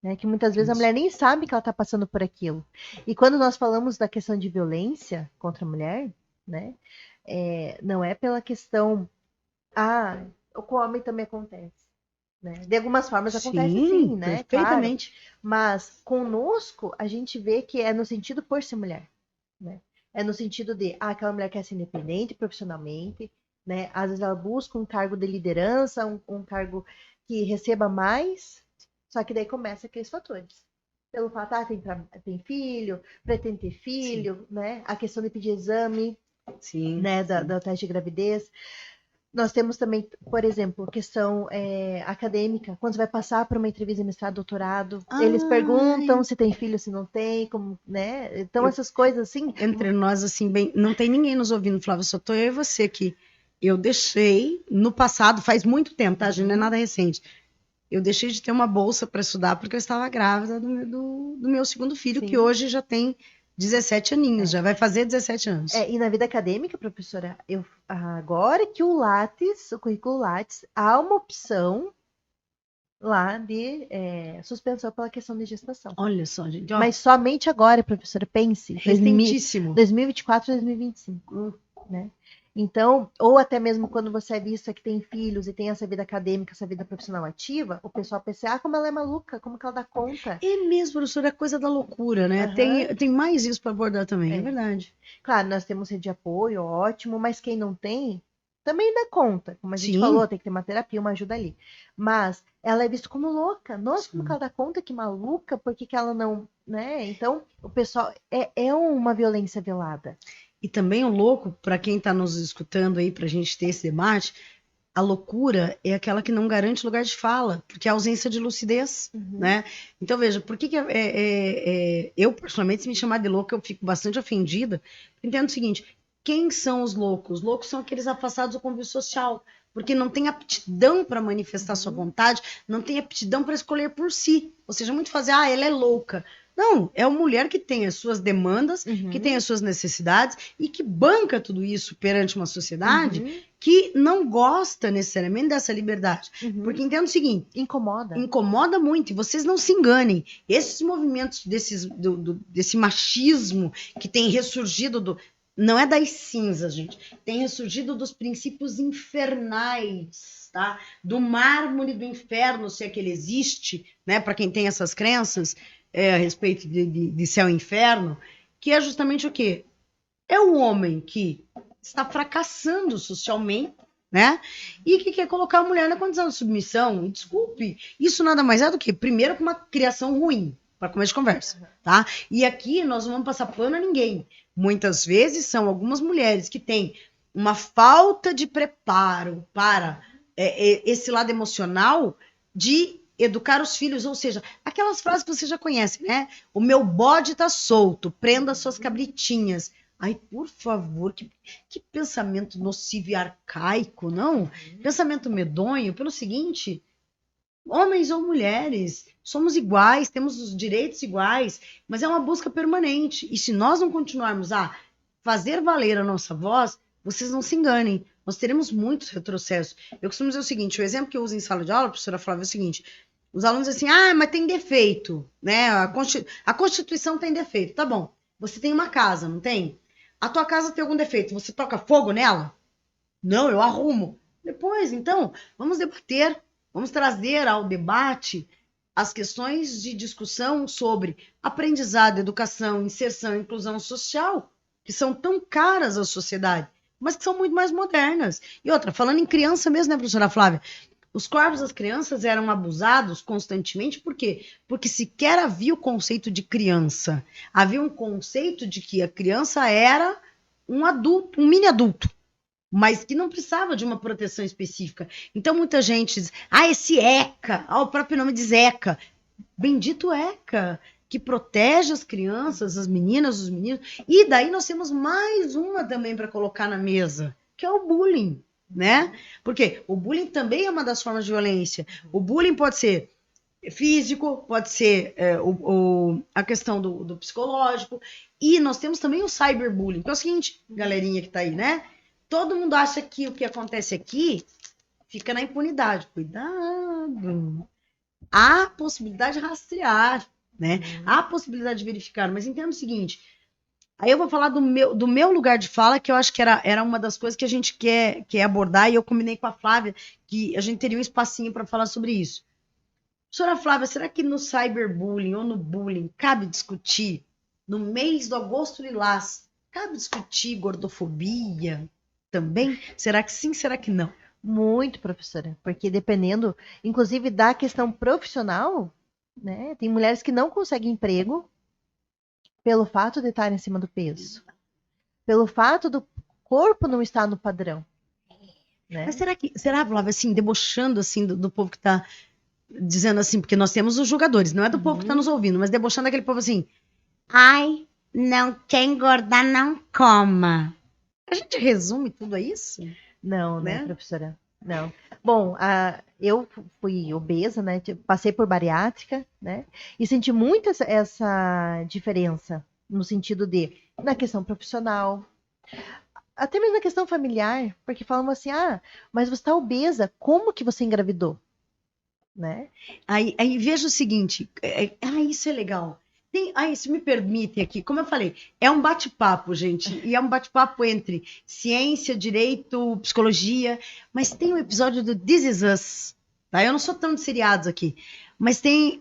né, que muitas vezes a mulher nem sabe que ela está passando por aquilo. E quando nós falamos da questão de violência contra a mulher, né, não é pela questão, com o homem também acontece. Né? De algumas formas acontece sim, né? Perfeitamente. Claro. Mas conosco a gente vê que é no sentido por ser mulher, né? É no sentido de aquela mulher quer ser independente profissionalmente, né? Às vezes ela busca um cargo de liderança, um cargo que receba mais, só que daí começa aqueles fatores. Pelo fato, tem filho, pretende ter filho, sim, né? A questão de pedir exame, sim, né? Da teste de gravidez. Nós temos também, por exemplo, questão acadêmica. Quando você vai passar para uma entrevista de mestrado, doutorado, eles perguntam se tem filho, se não tem, como, né? Então, essas coisas assim... Entre nós, assim, não tem ninguém nos ouvindo, Flávia, só tô eu e você que eu deixei no passado, faz muito tempo, tá, gente? Não é nada recente. Eu deixei de ter uma bolsa para estudar porque eu estava grávida do meu segundo filho, sim, que hoje já tem 17 aninhos, já vai fazer 17 anos. E na vida acadêmica, professora, agora que o currículo Lattes, há uma opção lá de suspensão pela questão de gestação. Olha só, gente. Mas somente agora, professora, pense. Recentíssimo. 2024, 2025, né? Então, ou até mesmo quando você é vista que tem filhos e tem essa vida acadêmica, essa vida profissional ativa, o pessoal pensa, ah, como ela é maluca, como que ela dá conta? É mesmo, professora, é coisa da loucura, né? Aham, Tem mais isso para abordar também, é é. verdade. Claro, nós temos rede de apoio, ótimo, mas quem não tem, também dá conta. Como a gente falou, Sim, tem que ter uma terapia, uma ajuda ali. Mas ela é vista como louca. Nossa, como que sim. ela dá conta que maluca? Por que que ela não, né? Então, o pessoal é uma violência velada. E também o louco, para quem está nos escutando aí, para a gente ter esse debate, a loucura é aquela que não garante lugar de fala, porque é a ausência de lucidez, Uhum, né? Então, veja, por que, eu, particularmente, se me chamar de louca, eu fico bastante ofendida. Entendo o seguinte: quem são os loucos? Os loucos são aqueles afastados do convívio social, porque não tem aptidão para manifestar sua uhum, vontade, não tem aptidão para escolher por si. Ou seja, muito fazer, ah, ela é louca. Não, é uma mulher que tem as suas demandas, que tem uhum, as suas necessidades e que banca tudo isso perante uma sociedade uhum, que não gosta necessariamente dessa liberdade. uhum. Porque entenda o seguinte: Incomoda. incomoda muito, e vocês não se enganem. Esses movimentos desse machismo que tem ressurgido não é das cinzas, gente. Tem ressurgido dos princípios infernais, tá? Do mármore do inferno, se é que ele existe, né? Para quem tem essas crenças a respeito de céu e inferno, que é justamente o quê? É o homem que está fracassando socialmente, né? E que quer colocar a mulher na condição de submissão. E desculpe, isso nada mais é do que, primeiro, uma criação ruim, para começo de conversa, tá? E aqui nós não vamos passar pano a ninguém. Muitas vezes são algumas mulheres que têm uma falta de preparo para esse lado emocional de educar os filhos, ou seja, aquelas frases que você já conhece, né? O meu bode tá solto, prenda suas cabritinhas. Ai, por favor, que pensamento nocivo e arcaico, não? Pensamento medonho, pelo seguinte: homens ou mulheres, somos iguais, temos os direitos iguais, mas é uma busca permanente. E se nós não continuarmos a fazer valer a nossa voz, vocês não se enganem, nós teremos muitos retrocessos. Eu costumo dizer o seguinte: o exemplo que eu uso em sala de aula, professora Flávia, é o seguinte: os alunos dizem assim, ah, mas tem defeito, né? A Constituição tem defeito. Tá bom, você tem uma casa, não tem? A tua casa tem algum defeito, você toca fogo nela? Não, eu arrumo. Depois, então, vamos debater, vamos trazer ao debate as questões de discussão sobre aprendizado, educação, inserção e inclusão social, que são tão caras à sociedade, mas que são muito mais modernas. E outra, falando em criança mesmo, né, professora Flávia? Os corpos das crianças eram abusados constantemente, por quê? Porque sequer havia o conceito de criança. Havia um conceito de que a criança era um adulto, um mini adulto, mas que não precisava de uma proteção específica. Então muita gente diz, ah, esse ECA, o próprio nome diz ECA. Bendito ECA, que protege as crianças, as meninas, os meninos. E daí nós temos mais uma também para colocar na mesa, que é o bullying, né? Porque o bullying também é uma das formas de violência. O bullying pode ser físico, pode ser a questão do psicológico, e nós temos também o cyberbullying, que é o seguinte, galerinha que tá aí, né? Todo mundo acha que o que acontece aqui fica na impunidade. Cuidado! Há possibilidade de rastrear, né? Há possibilidade de verificar, mas entenda o seguinte, aí eu vou falar do meu lugar de fala, que eu acho que era uma das coisas que a gente quer abordar, e eu combinei com a Flávia que a gente teria um espacinho para falar sobre isso. Professora Flávia, será que no cyberbullying ou no bullying cabe discutir, no mês do agosto lilás, cabe discutir gordofobia também? Será que sim, será que não? Muito, professora, porque dependendo, inclusive da questão profissional, né? Tem mulheres que não conseguem emprego pelo fato de estar em cima do peso, pelo fato do corpo não estar no padrão, Mas né? será, Flávia, assim, debochando assim do povo que está dizendo assim, porque nós temos os julgadores, não é do povo que está Uhum. nos ouvindo, mas debochando aquele povo assim, ai, não quer engordar, não coma. A gente resume tudo a isso, Não, né, né? professora? Não. Bom, eu fui obesa, né? Passei por bariátrica, né? E senti muito essa diferença no sentido de, na questão profissional, até mesmo na questão familiar, porque falam assim, mas você está obesa, como que você engravidou? Né? Aí veja o seguinte, isso é legal. Se me permitem aqui, como eu falei, é um bate-papo, gente, e é um bate-papo entre ciência, direito, psicologia, mas tem um episódio do This Is Us, tá? Eu não sou tão de seriados aqui, mas tem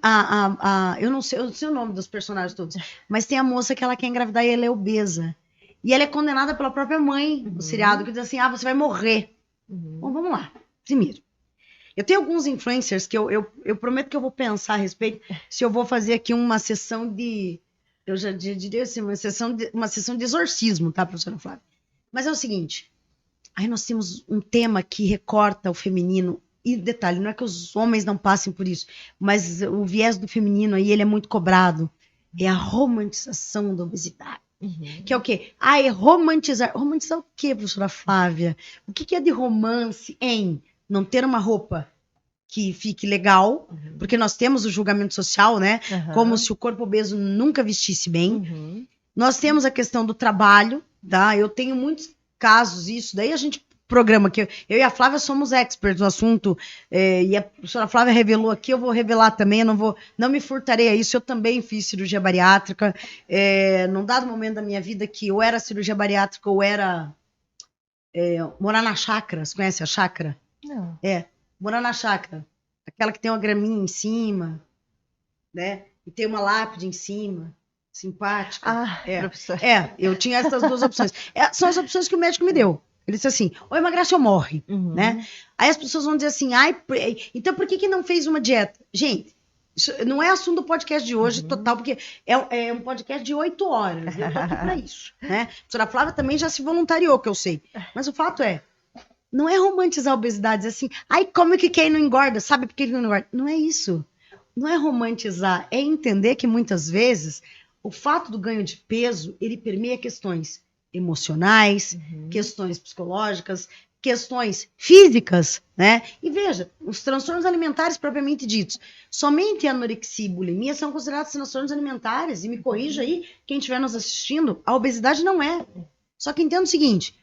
eu não sei o nome dos personagens todos, mas tem a moça que ela quer engravidar e ela é obesa. E ela é condenada pela própria mãe do seriado, que diz assim, você vai morrer. Bom, vamos lá. Primeiro, eu tenho alguns influencers que eu prometo que eu vou pensar a respeito se eu vou fazer aqui uma sessão de. Eu já diria assim, uma sessão de exorcismo, tá, professora Flávia? Mas é o seguinte: aí nós temos um tema que recorta o feminino. E detalhe, não é que os homens não passem por isso, mas o viés do feminino aí, ele é muito cobrado. É a romantização da obesidade. Que é o quê? É romantizar. Romantizar o quê, professora Flávia? O que é de romance em não ter uma roupa que fique legal, porque nós temos o julgamento social, né? Como se o corpo obeso nunca vestisse bem. Nós temos a questão do trabalho, tá? Eu tenho muitos casos, isso daí a gente programa, que eu e a Flávia somos experts no assunto, e a professora Flávia revelou aqui, eu vou revelar também, eu não me furtarei a isso, eu também fiz cirurgia bariátrica, num dado momento da minha vida que ou era cirurgia bariátrica ou era morar na chácara, você conhece a chácara? Não. Morar na chácara, aquela que tem uma graminha em cima, né? E tem uma lápide em cima, simpática. Professor. Eu tinha essas duas opções. São as opções que o médico me deu. Ele disse assim, ou emagrece ou morre, né? Aí as pessoas vão dizer assim, então por que não fez uma dieta? Gente, isso não é assunto do podcast de hoje, total, porque é um podcast de 8 horas, eu tô aqui pra isso, né? A professora Flávia também já se voluntariou, que eu sei. Mas o fato não é romantizar a obesidade, assim, como que quem não engorda, sabe por que não engorda? Não é isso. Não é romantizar, é entender que muitas vezes o fato do ganho de peso, ele permeia questões emocionais, questões psicológicas, questões físicas, né? E veja, os transtornos alimentares propriamente ditos, somente a anorexia e bulimia são considerados transtornos alimentares, e me corrija aí, quem estiver nos assistindo, a obesidade não é. Só que entenda o seguinte,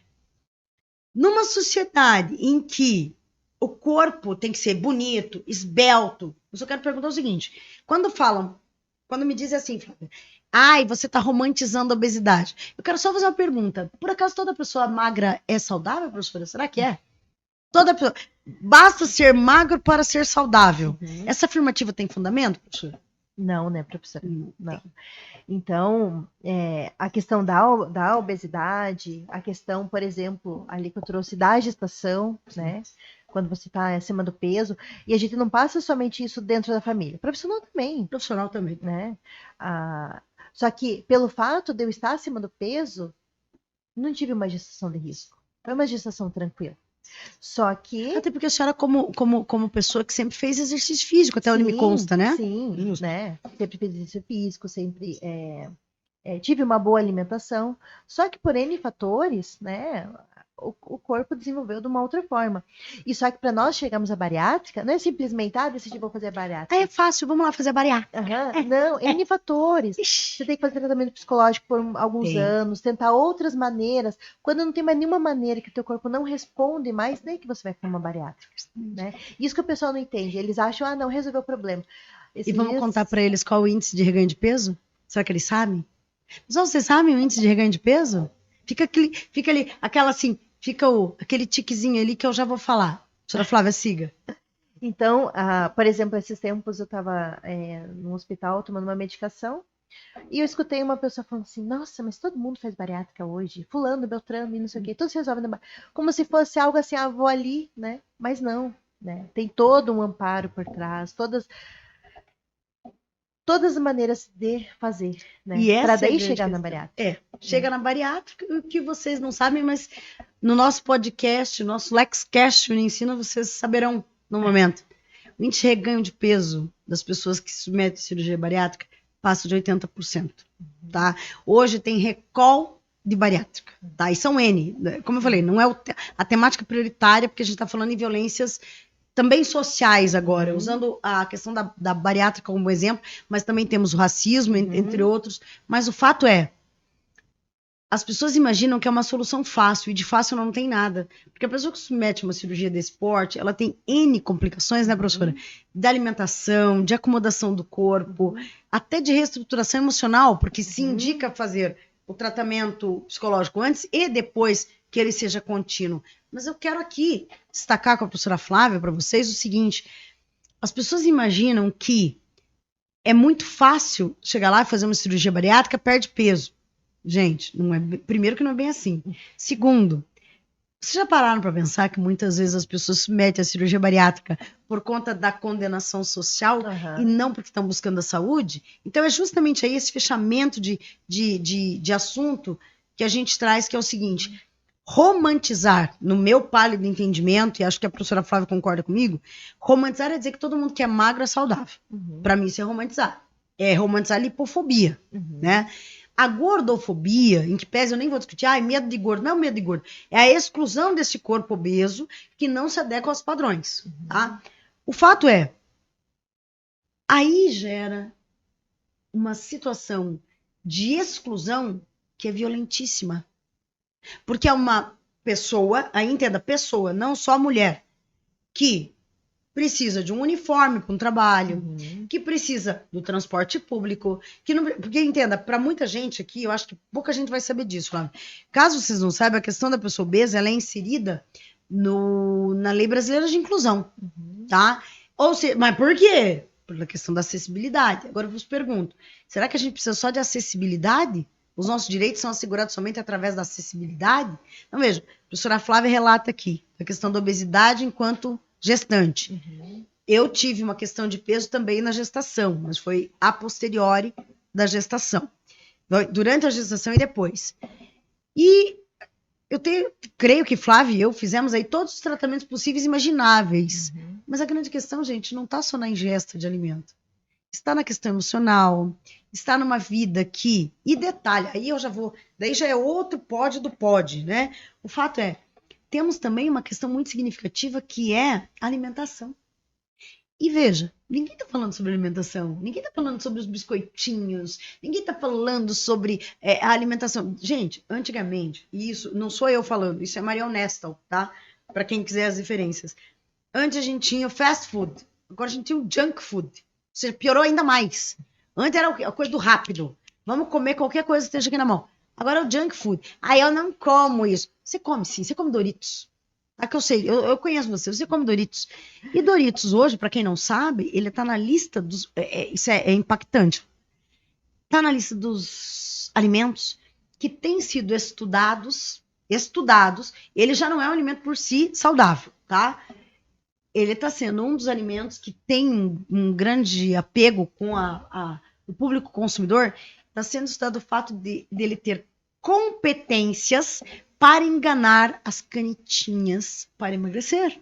numa sociedade em que o corpo tem que ser bonito, esbelto, eu só quero perguntar o seguinte, quando me dizem assim, Flávia, você tá romantizando a obesidade. Eu quero só fazer uma pergunta. Por acaso toda pessoa magra é saudável, professora? Será que é? Toda pessoa. Basta ser magro para ser saudável. Essa afirmativa tem fundamento, professora? Não, né, professora? Não. Então, a questão da obesidade, a questão, por exemplo, ali que eu trouxe da gestação, né? Quando você está acima do peso, e a gente não passa somente isso dentro da família, profissional também, né? Só que pelo fato de eu estar acima do peso, não tive uma gestação de risco, foi uma gestação tranquila. Só que... Até porque a senhora, como pessoa que sempre fez exercício físico, até onde me consta, né? Sim, né? Sempre fiz exercício físico, sempre tive uma boa alimentação, só que por N fatores, né? O corpo desenvolveu de uma outra forma. E só que para nós chegarmos à bariátrica, não é simplesmente, decidi vou fazer a bariátrica. É fácil, vamos lá fazer a bariátrica. Não, N fatores. Você tem que fazer tratamento psicológico por alguns anos, tentar outras maneiras. Quando não tem mais nenhuma maneira que o teu corpo não responde mais, nem que você vai para uma bariátrica. Né? Isso que o pessoal não entende. Eles acham, não, resolveu o problema. E vamos contar para eles qual o índice de reganho de peso? Será que eles sabem? Mas vocês sabem o índice de reganho de peso? Fica ali, aquela assim, aquele tiquezinho ali que eu já vou falar. Senhora Flávia, siga. Então, por exemplo, esses tempos eu estava no hospital tomando uma medicação e eu escutei uma pessoa falando assim, nossa, mas todo mundo faz bariátrica hoje, fulano, beltrano e não sei o quê, tudo se resolve como se fosse algo assim, vou ali, né? Mas não, né? Tem todo um amparo por trás, todas as maneiras de fazer, né? Para daí chegar na bariátrica. Chega na bariátrica, o que vocês não sabem, mas no nosso podcast, nosso LexCast, o ensino, vocês saberão no momento. O índice de reganho de peso das pessoas que se submetem à cirurgia bariátrica passa de 80%. Tá? Hoje tem recall de bariátrica. Tá? E são N. Como eu falei, não é a temática prioritária, porque a gente está falando em violências também sociais agora, usando a questão da bariátrica como exemplo, mas também temos o racismo, entre outros. Mas o fato as pessoas imaginam que é uma solução fácil, e de fácil não tem nada. Porque a pessoa que submete a uma cirurgia desse porte, ela tem N complicações, né, professora? Da alimentação, de acomodação do corpo, até de reestruturação emocional, porque se indica fazer o tratamento psicológico antes e depois que ele seja contínuo. Mas eu quero aqui destacar com a professora Flávia para vocês o seguinte: as pessoas imaginam que é muito fácil chegar lá e fazer uma cirurgia bariátrica, perde peso. Gente, não é, primeiro que não é bem assim. Segundo, vocês já pararam para pensar que muitas vezes as pessoas submetem a cirurgia bariátrica por conta da condenação social e não porque estão buscando a saúde? Então é justamente aí esse fechamento de assunto que a gente traz, que é o seguinte: romantizar, no meu pálido entendimento, e acho que a professora Flávia concorda comigo, romantizar é dizer que todo mundo que é magro é saudável. Para mim isso é romantizar. É romantizar a lipofobia, né? A gordofobia, em que pese eu nem vou discutir, medo de gordo, não é o medo de gordo, é a exclusão desse corpo obeso que não se adequa aos padrões, tá? O fato é, aí gera uma situação de exclusão que é violentíssima. Porque é uma pessoa, aí entenda, pessoa, não só mulher, que precisa de um uniforme para um trabalho, que precisa do transporte público, que não, porque entenda, para muita gente aqui, eu acho que pouca gente vai saber disso, Flávio. Caso vocês não saibam, a questão da pessoa obesa, ela é inserida na Lei Brasileira de Inclusão, tá? Ou seja, mas por quê? Pela questão da acessibilidade. Agora eu vos pergunto, será que a gente precisa só de acessibilidade? Os nossos direitos são assegurados somente através da acessibilidade? Então, veja, a professora Flávia relata aqui a questão da obesidade enquanto gestante. Eu tive uma questão de peso também na gestação, mas foi a posteriori da gestação. Durante a gestação e depois. E creio que Flávia e eu fizemos aí todos os tratamentos possíveis e imagináveis. Mas a grande questão, gente, não está só na ingesta de alimento. Está na questão emocional, está numa vida que... E detalhe, aí eu já vou... Daí já é outro pod do pod, né? O fato é, temos também uma questão muito significativa que é a alimentação. E veja, ninguém está falando sobre alimentação, ninguém está falando sobre os biscoitinhos, ninguém está falando sobre a alimentação. Gente, antigamente, e isso não sou eu falando, isso é Marion Nestle, tá? Para quem quiser as referências. Antes a gente tinha o fast food, agora a gente tinha o junk food. Ou seja, piorou ainda mais. Antes era a coisa do rápido. Vamos comer qualquer coisa que esteja aqui na mão. Agora é o junk food. Aí eu não como isso. Você come sim, você come Doritos. Ah, que eu sei, eu conheço você come Doritos. E Doritos hoje, para quem não sabe, ele tá na lista dos... isso é impactante. Tá na lista dos alimentos que têm sido estudados, ele já não é um alimento por si saudável, tá? Ele está sendo um dos alimentos que tem um grande apego com o público consumidor. Está sendo estudado o fato dele ter competências para enganar as canetinhas para emagrecer.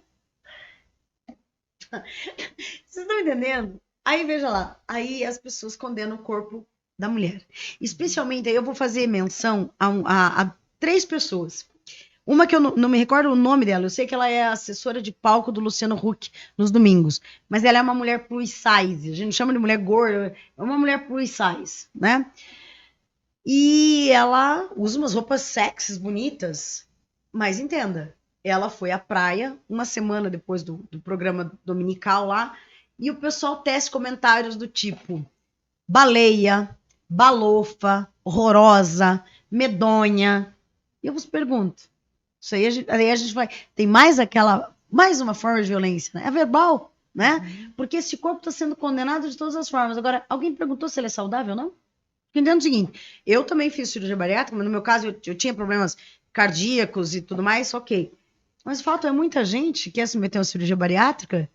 Vocês estão entendendo? Aí, veja lá, aí as pessoas condenam o corpo da mulher. Especialmente, aí eu vou fazer menção a 3 pessoas. Uma que eu não me recordo o nome dela, eu sei que ela é assessora de palco do Luciano Huck nos domingos, mas ela é uma mulher plus size, a gente não chama de mulher gorda, é uma mulher plus size, né? E ela usa umas roupas sexys, bonitas, mas entenda, ela foi à praia uma semana depois do programa dominical lá, e o pessoal tece comentários do tipo: baleia, balofa, horrorosa, medonha. E eu vos pergunto, isso aí a gente vai... Tem mais uma forma de violência, né? É verbal, né? Porque esse corpo está sendo condenado de todas as formas. Agora, alguém perguntou se ele é saudável ou não? Entendendo o seguinte, eu também fiz cirurgia bariátrica, mas no meu caso eu tinha problemas cardíacos e tudo mais, ok. Mas o fato é, muita gente quer se meter em uma cirurgia bariátrica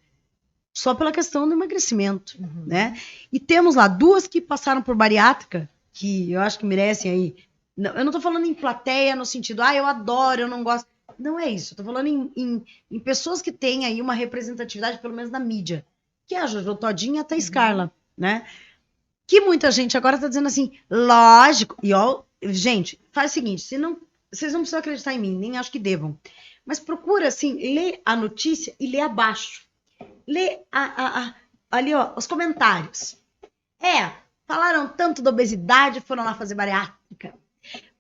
só pela questão do emagrecimento, né? E temos lá 2 que passaram por bariátrica, que eu acho que merecem aí... Eu não tô falando em plateia no sentido, eu adoro, eu não gosto. Não é isso. Eu tô falando em pessoas que têm aí uma representatividade, pelo menos na mídia. Que é a Jojo Todinho e a Thaís Carla, né? Que muita gente agora tá dizendo assim, lógico. E ó, gente, faz o seguinte, vocês não precisam acreditar em mim, nem acho que devam. Mas procura, assim, ler a notícia e ler abaixo. Lê ali, ó, os comentários. Falaram tanto da obesidade, foram lá fazer bariátrica.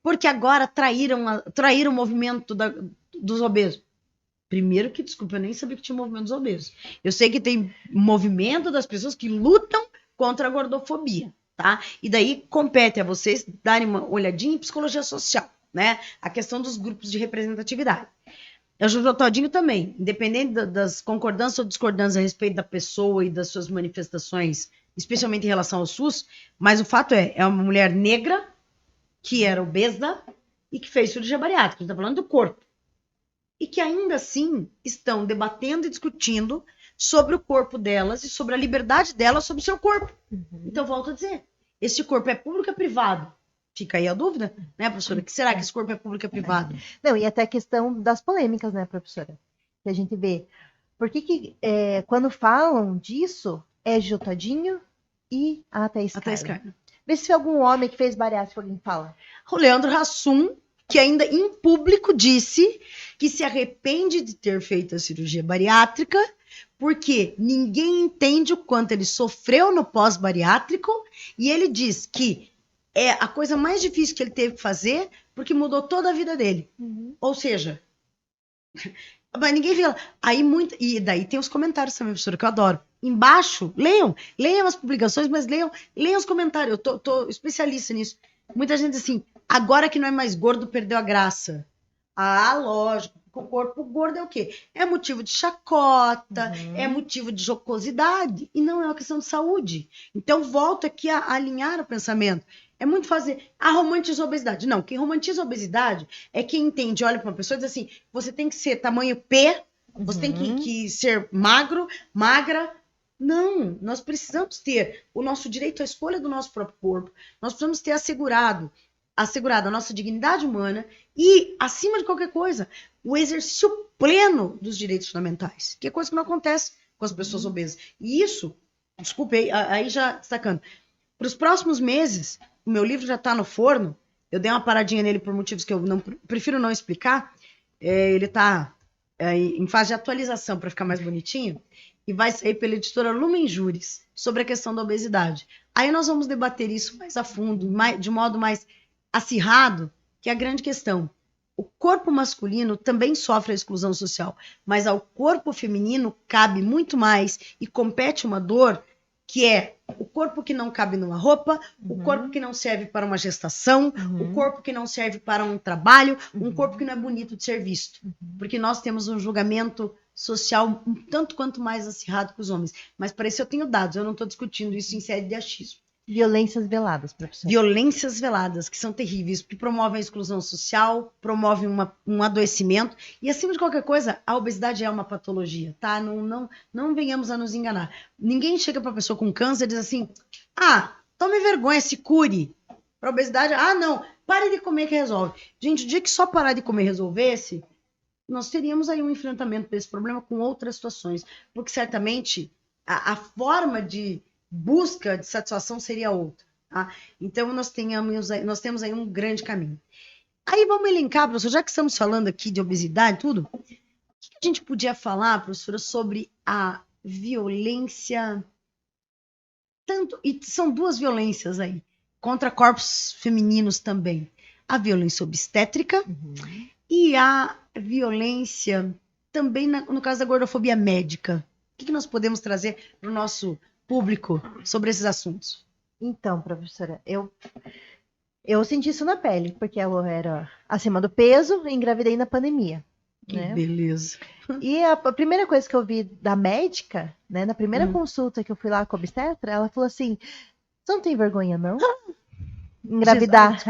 porque agora traíram o movimento dos obesos. Primeiro que, desculpa, eu nem sabia que tinha movimento dos obesos. Eu sei que tem movimento das pessoas que lutam contra a gordofobia, tá? E daí compete a vocês darem uma olhadinha em psicologia social, né? A questão dos grupos de representatividade. Eu ajudo o Todinho também, independente das concordâncias ou discordâncias a respeito da pessoa e das suas manifestações, especialmente em relação ao SUS, mas o fato é uma mulher negra que era obesa e que fez cirurgia bariátrica. A gente está falando do corpo. E que ainda assim estão debatendo e discutindo sobre o corpo delas e sobre a liberdade delas sobre o seu corpo. Então, volto a dizer, esse corpo é público ou é privado? Fica aí a dúvida, né, professora? Que será que esse corpo é público ou é privado? Não, e até a questão das polêmicas, né, professora? Que a gente vê. Por que quando falam disso, é Gil Todinho e a Thaís Carla? Vê se algum homem que fez bariátrica alguém fala. O Leandro Hassum, que ainda em público disse que se arrepende de ter feito a cirurgia bariátrica, porque ninguém entende o quanto ele sofreu no pós-bariátrico, e ele diz que é a coisa mais difícil que ele teve que fazer, porque mudou toda a vida dele. Ou seja, mas ninguém vê. Aí e daí tem os comentários também, professora, que eu adoro. Embaixo, leiam as publicações, mas leiam os comentários. Eu tô especialista nisso. Muita gente diz assim, agora que não é mais gordo, perdeu a graça. Ah, lógico. O corpo gordo é o quê? É motivo de chacota, é motivo de jocosidade, e não é uma questão de saúde. Então, volto aqui a alinhar o pensamento. É muito fazer, romantiza a obesidade. Não, quem romantiza a obesidade é quem entende, olha para uma pessoa e diz assim, você tem que ser tamanho P, você tem que ser magro, magra. Não, nós precisamos ter o nosso direito à escolha do nosso próprio corpo. Nós precisamos ter assegurado a nossa dignidade humana e, acima de qualquer coisa, o exercício pleno dos direitos fundamentais, que é coisa que não acontece com as pessoas obesas. E isso, desculpe, aí já destacando, para os próximos meses, o meu livro já está no forno, eu dei uma paradinha nele por motivos que eu prefiro não explicar, ele está em fase de atualização para ficar mais bonitinho, e vai sair pela editora Lumen Juris, sobre a questão da obesidade. Aí nós vamos debater isso mais a fundo, de modo mais acirrado, que é a grande questão. O corpo masculino também sofre a exclusão social, mas ao corpo feminino cabe muito mais e compete uma dor que é o corpo que não cabe numa roupa, o corpo que não serve para uma gestação, o corpo que não serve para um trabalho, um corpo que não é bonito de ser visto. Porque nós temos um julgamento social um tanto quanto mais acirrado que os homens. Mas para isso eu tenho dados, eu não estou discutindo isso em série de achismo. Violências veladas, professor. Violências veladas, que são terríveis, que promovem a exclusão social, promovem um adoecimento, e acima de qualquer coisa, a obesidade é uma patologia, tá? Não venhamos a nos enganar. Ninguém chega para a pessoa com câncer e diz assim, tome vergonha, se cure. Para obesidade, não, pare de comer que resolve. Gente, o dia que só parar de comer resolvesse, nós teríamos aí um enfrentamento desse problema com outras situações, porque certamente a forma de busca de satisfação seria outra. Tá? Então, nós temos aí um grande caminho. Aí vamos elencar, professor, já que estamos falando aqui de obesidade e tudo, o que a gente podia falar, professora, sobre a violência, e são duas violências aí, contra corpos femininos também. A violência obstétrica e a violência também no caso da gordofobia médica. O que nós podemos trazer para o nosso público sobre esses assuntos? Então, professora, eu senti isso na pele, porque eu era acima do peso e engravidei na pandemia. Que beleza. E a primeira coisa que eu vi da médica, né, na primeira consulta que eu fui lá com a obstetra, ela falou assim, você não tem vergonha, não? Engravidar.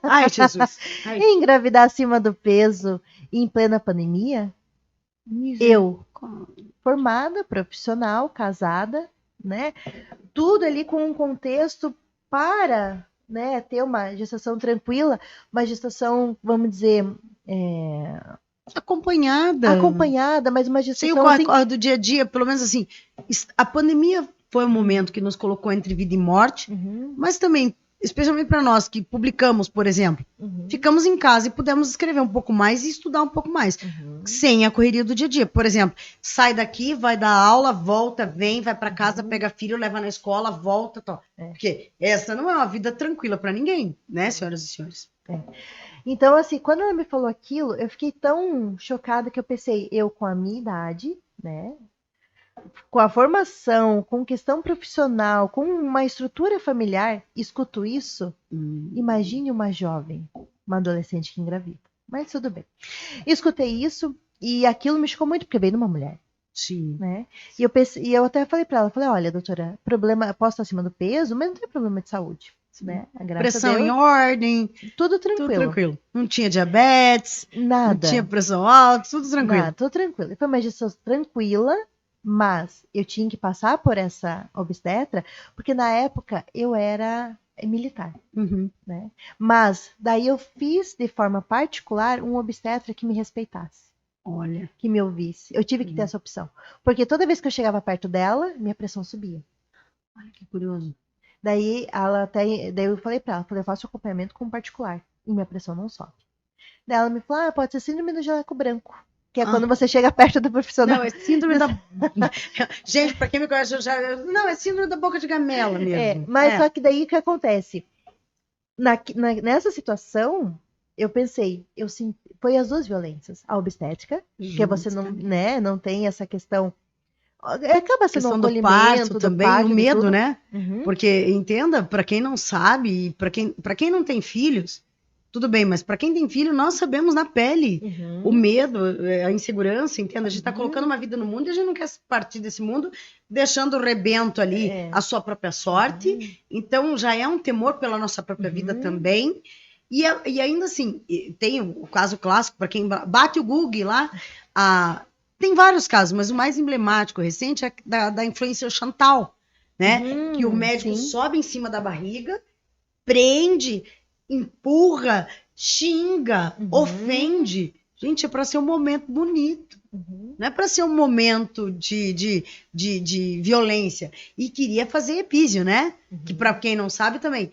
Ai, Jesus. Engravidar acima do peso em plena pandemia? Eu, formada, profissional, casada, né? Tudo ali com um contexto para, né, ter uma gestação tranquila, uma gestação, vamos dizer, acompanhada, mas uma gestação sem o corre do dia a dia, pelo menos assim, a pandemia foi um momento que nos colocou entre vida e morte, mas também, especialmente para nós que publicamos, por exemplo, ficamos em casa e pudemos escrever um pouco mais e estudar um pouco mais, sem a correria do dia a dia. Por exemplo, sai daqui, vai dar aula, volta, vem, vai para casa, pega filho, leva na escola, volta, porque essa não é uma vida tranquila para ninguém, né, senhoras e senhores? Então, assim, quando ela me falou aquilo, eu fiquei tão chocada que eu pensei, eu com a minha idade, né? Com a formação, com questão profissional, com uma estrutura familiar, escuto isso, imagine uma jovem, uma adolescente que engravida. Mas tudo bem. Escutei isso e aquilo me chocou muito, porque veio de uma mulher. Sim. Né? E eu pensei, e eu até falei para ela, falei, olha, doutora, problema, posso estar acima do peso, mas não tem problema de saúde, né? Graças a Pressão Deus, em ordem, tudo tudo tranquilo. tranquilo. Não tinha diabetes, não tinha Nada, pressão alta, tudo tranquilo. nada, tudo tranquilo. Foi uma gestão tranquila, mas eu tinha que passar por essa obstetra, porque na época eu era militar, Uhum. né? Mas daí eu fiz de forma particular um obstetra que me respeitasse, Olha, que me ouvisse. Eu tive que ter essa opção, porque toda vez que eu chegava perto dela, minha pressão subia. olha que curioso. Daí daí eu falei pra ela, falei, eu faço acompanhamento com particular e minha pressão não sobe. Daí ela me falou, pode ser síndrome do jaleco branco, que é Ah, quando você chega perto do profissional. não, é síndrome da. Gente, pra quem me conhece, eu já. Não, é síndrome da boca de gamela mesmo. Mas só que daí o que acontece? Nessa situação, eu pensei, foi as duas violências. A obstétrica, que você não, né, não tem essa questão. Acaba A sendo um questão do parto acolhimento, do também, o parto, de medo, tudo. né? Uhum, Porque, entenda, para quem não sabe, para quem não tem filhos, tudo bem, mas para quem tem filho, nós sabemos na pele o uhum, medo, a insegurança, entenda? A gente está colocando uhum. uma vida no mundo e a gente não quer partir desse mundo deixando o rebento ali É. a sua própria sorte. Uhum, Então, já é um temor pela nossa própria vida uhum, também. E ainda assim, tem o caso clássico, para quem bate o Google lá, a, tem vários casos, mas o mais emblemático recente é da influencer Chantal, né? Que o médico sim. sobe em cima da barriga, prende, empurra, xinga, Uhum, ofende. Gente, é para ser um momento bonito. uhum, Não é para ser um momento de violência. E queria fazer epísio, né? Que para uhum. quem não sabe também,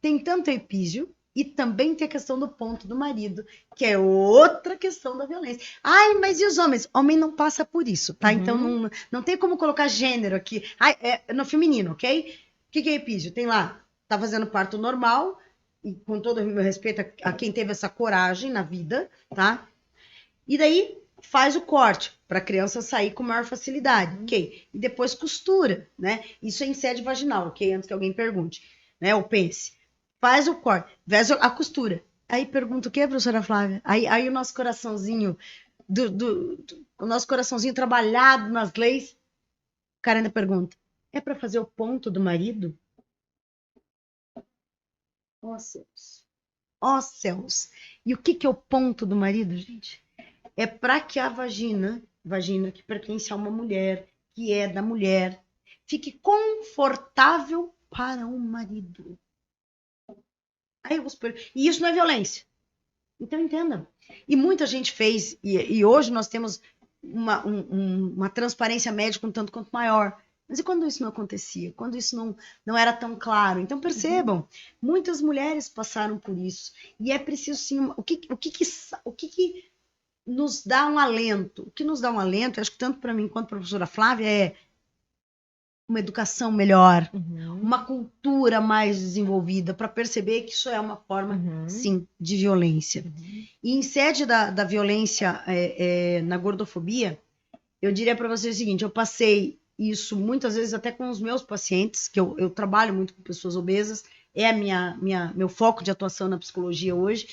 tem tanto epísio e também tem a questão do ponto do marido, que é outra questão da violência. Ai, mas e os homens? Homem não passa por isso, tá? Então não tem como colocar gênero aqui. Ai, é no feminino, ok? O que é epísio? Tem lá, tá fazendo parto normal, e com todo o meu respeito a quem teve essa coragem na vida, tá? E daí faz o corte para a criança sair com maior facilidade, ok? E depois costura, né? Isso é em sede vaginal, ok? Antes que alguém pergunte, né? Ou pense. Faz o corte, faz a costura. Aí pergunta o que, professora Flávia? Aí o nosso coraçãozinho, o nosso coraçãozinho trabalhado nas leis, o cara ainda pergunta: é para fazer o ponto do marido? Ó céus. Ó céus. E o que é o ponto do marido, gente? É para que a vagina que pertence a uma mulher, que é da mulher, fique confortável para o marido. Aí eu vou super... E isso não é violência. Então entenda. E muita gente fez, e hoje nós temos uma transparência médica um tanto quanto maior. Mas e quando isso não acontecia? Quando isso não era tão claro? Então percebam, muitas mulheres passaram por isso. E é preciso sim. O que nos dá um alento? O que nos dá um alento, acho que tanto para mim quanto para a professora Flávia, é uma educação melhor, uma cultura mais desenvolvida para perceber que isso é uma forma, sim, de violência. E em sede da violência na gordofobia, eu diria para vocês o seguinte: eu passei isso muitas vezes até com os meus pacientes, que eu trabalho muito com pessoas obesas, é meu foco de atuação na psicologia hoje,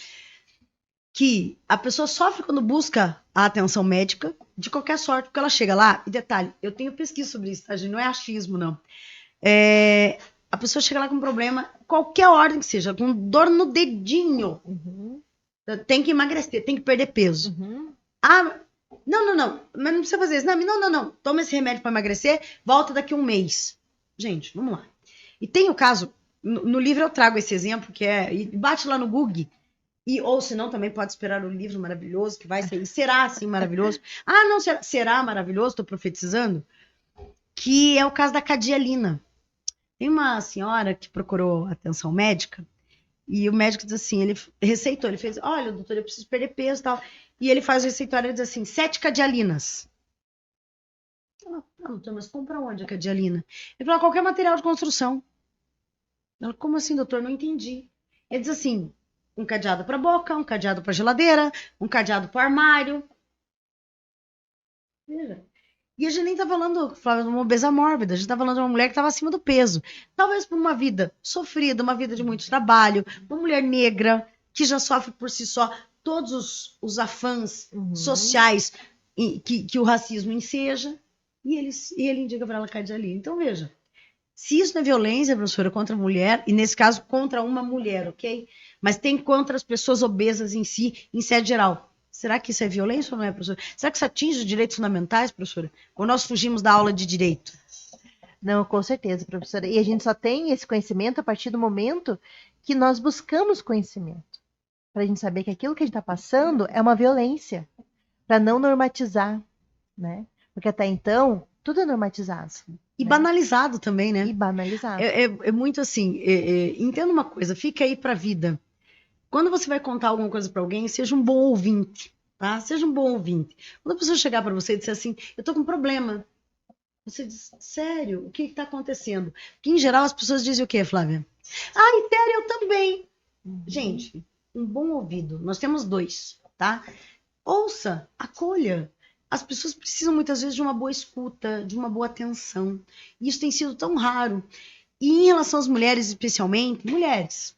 que a pessoa sofre quando busca a atenção médica de qualquer sorte, porque ela chega lá, e detalhe, eu tenho pesquisa sobre isso, tá, gente? Não é achismo, não. A pessoa chega lá com um problema, qualquer ordem que seja, com dor no dedinho, tem que emagrecer, tem que perder peso. Ah, não, mas não precisa fazer isso. Não, toma esse remédio para emagrecer, volta daqui a um mês. Gente, vamos lá. E tem o caso, no livro eu trago esse exemplo, que e bate lá no Google, ou se não, também pode esperar o livro maravilhoso que vai sair. Será assim maravilhoso? Ah, não, será maravilhoso, estou profetizando. Que é o caso da Cadialina. Tem uma senhora que procurou atenção médica e o médico diz assim, ele receitou, ele fez, olha, doutor, eu preciso perder peso e tal. E ele faz o receituário e diz assim, 7 Cadialinas. Doutor, mas compra onde a Cadialina? Ele falou, qualquer material de construção. Ela, como assim, doutor? Não entendi. Ele diz assim, Um cadeado para boca, um cadeado para geladeira, um cadeado para armário. Veja. E a gente nem tá falando, Flávia, de uma obesa mórbida, a gente tá falando de uma mulher que estava acima do peso. Talvez por uma vida sofrida, uma vida de muito trabalho, uma mulher negra que já sofre por si só todos os afãs sociais que o racismo enseja, e ele indica para ela cair de ali. Então, veja, se isso não é violência, professora, contra a mulher, e nesse caso contra uma mulher, ok? Mas tem contra as pessoas obesas em si, em sede geral. Será que isso é violência ou não é, professora? Será que isso atinge os direitos fundamentais, professora? Ou nós fugimos da aula de direito? Não, com certeza, professora. E a gente só tem esse conhecimento a partir do momento que nós buscamos conhecimento. Para a gente saber que aquilo que a gente está passando é uma violência. Para não normatizar, né? Porque até então, tudo é normatizado. E banalizado também, né? E banalizado. É muito assim, entenda uma coisa, fica aí pra vida. Quando você vai contar alguma coisa para alguém, seja um bom ouvinte, tá? Seja um bom ouvinte. Quando a pessoa chegar para você e disser assim, eu tô com um problema, você diz, sério, o que está acontecendo? Porque, em geral, as pessoas dizem o quê, Flávia? Ai, sério, eu também. Gente, um bom ouvido. Nós temos dois, tá? Ouça, acolha. As pessoas precisam, muitas vezes, de uma boa escuta, de uma boa atenção. E isso tem sido tão raro. E em relação às mulheres, especialmente, mulheres,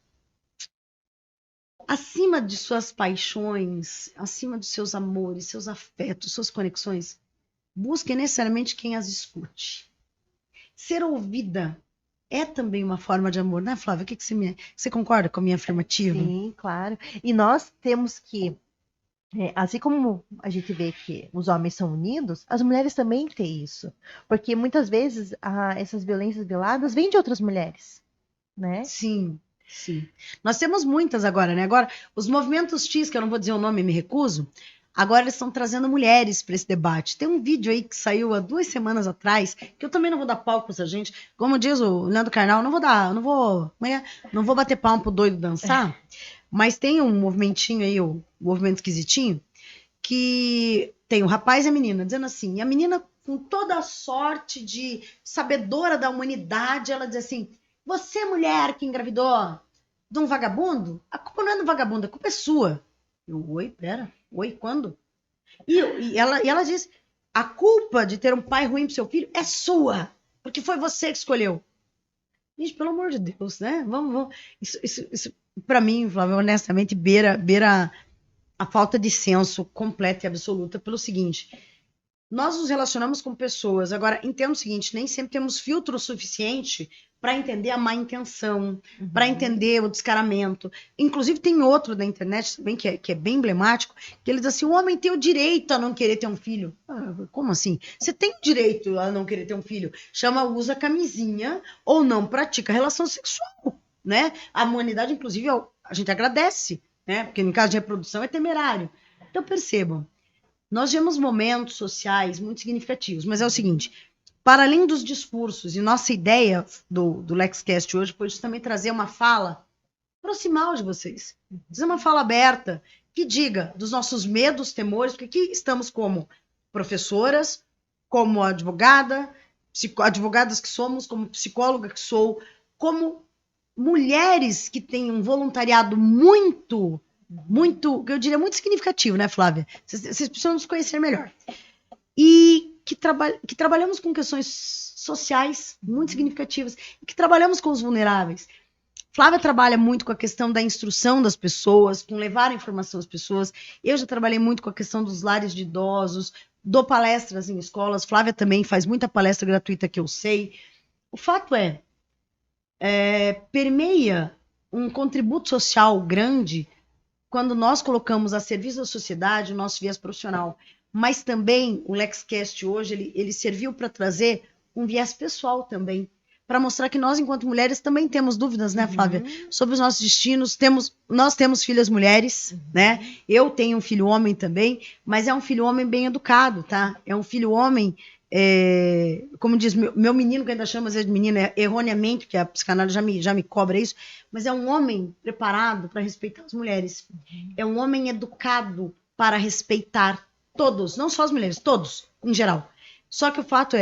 acima de suas paixões, acima dos seus amores, seus afetos, suas conexões, busquem necessariamente quem as escute. Ser ouvida é também uma forma de amor, né, Flávia? Você concorda com a minha afirmativa? Sim, claro. E nós temos que, assim como a gente vê que os homens são unidos, as mulheres também têm isso. Porque muitas vezes essas violências veladas vêm de outras mulheres, né? Sim, sim. Nós temos muitas agora, né? Agora, os movimentos X, que eu não vou dizer o nome, me recuso, agora eles estão trazendo mulheres para esse debate. Tem um vídeo aí que saiu há 2 semanas atrás, que eu também não vou dar palco para essa gente. Como diz o Leandro Carnal, não vou bater palmo pro doido dançar, mas tem um movimentinho aí, o movimento esquisitinho, que tem o rapaz e a menina, dizendo assim, e a menina, com toda a sorte de sabedora da humanidade, ela diz assim, você, mulher que engravidou de um vagabundo, a culpa não é do vagabundo, a culpa é sua. Eu, oi, pera, oi, quando? E ela diz, a culpa de ter um pai ruim pro seu filho é sua, porque foi você que escolheu. Gente, pelo amor de Deus, né? Vamos. Isso para mim, Flávio, honestamente, beira a falta de senso completa e absoluta pelo seguinte: nós nos relacionamos com pessoas. Agora, entenda o seguinte: nem sempre temos filtro suficiente para entender a má intenção, para entender o descaramento. Inclusive, tem outro da internet também que é bem emblemático, que ele diz assim: o homem tem o direito a não querer ter um filho. Ah, como assim? Você tem o direito a não querer ter um filho. Usa camisinha ou não pratica relação sexual, né? A humanidade, inclusive, a gente agradece, né? Porque no caso de reprodução é temerário. Então, percebam. Nós vemos momentos sociais muito significativos, mas é o seguinte: para além dos discursos, e nossa ideia do LexCast hoje foi justamente trazer uma fala proximal de vocês, dizer uma fala aberta, que diga dos nossos medos, temores, porque aqui estamos como professoras, como advogadas que somos, como psicóloga que sou, como mulheres que têm um voluntariado muito, eu diria, muito significativo, né, Flávia? Vocês precisam nos conhecer melhor. E que trabalhamos com questões sociais muito significativas, e que trabalhamos com os vulneráveis. Flávia trabalha muito com a questão da instrução das pessoas, com levar a informação às pessoas. Eu já trabalhei muito com a questão dos lares de idosos, dou palestras em escolas. Flávia também faz muita palestra gratuita que eu sei. O fato permeia um contributo social grande quando nós colocamos a serviço da sociedade o nosso viés profissional. Mas também o LexCast hoje, ele serviu para trazer um viés pessoal também, para mostrar que nós, enquanto mulheres, também temos dúvidas, né, Flávia? Sobre os nossos destinos. Nós temos filhas mulheres, né? Eu tenho um filho homem também, mas é um filho homem bem educado, tá? É um filho homem, como diz meu menino, que ainda chama às vezes de menino erroneamente, porque a psicanálise já me cobra isso, mas é um homem preparado para respeitar as mulheres. É um homem educado para respeitar todos, não só as mulheres, todos, em geral. Só que o fato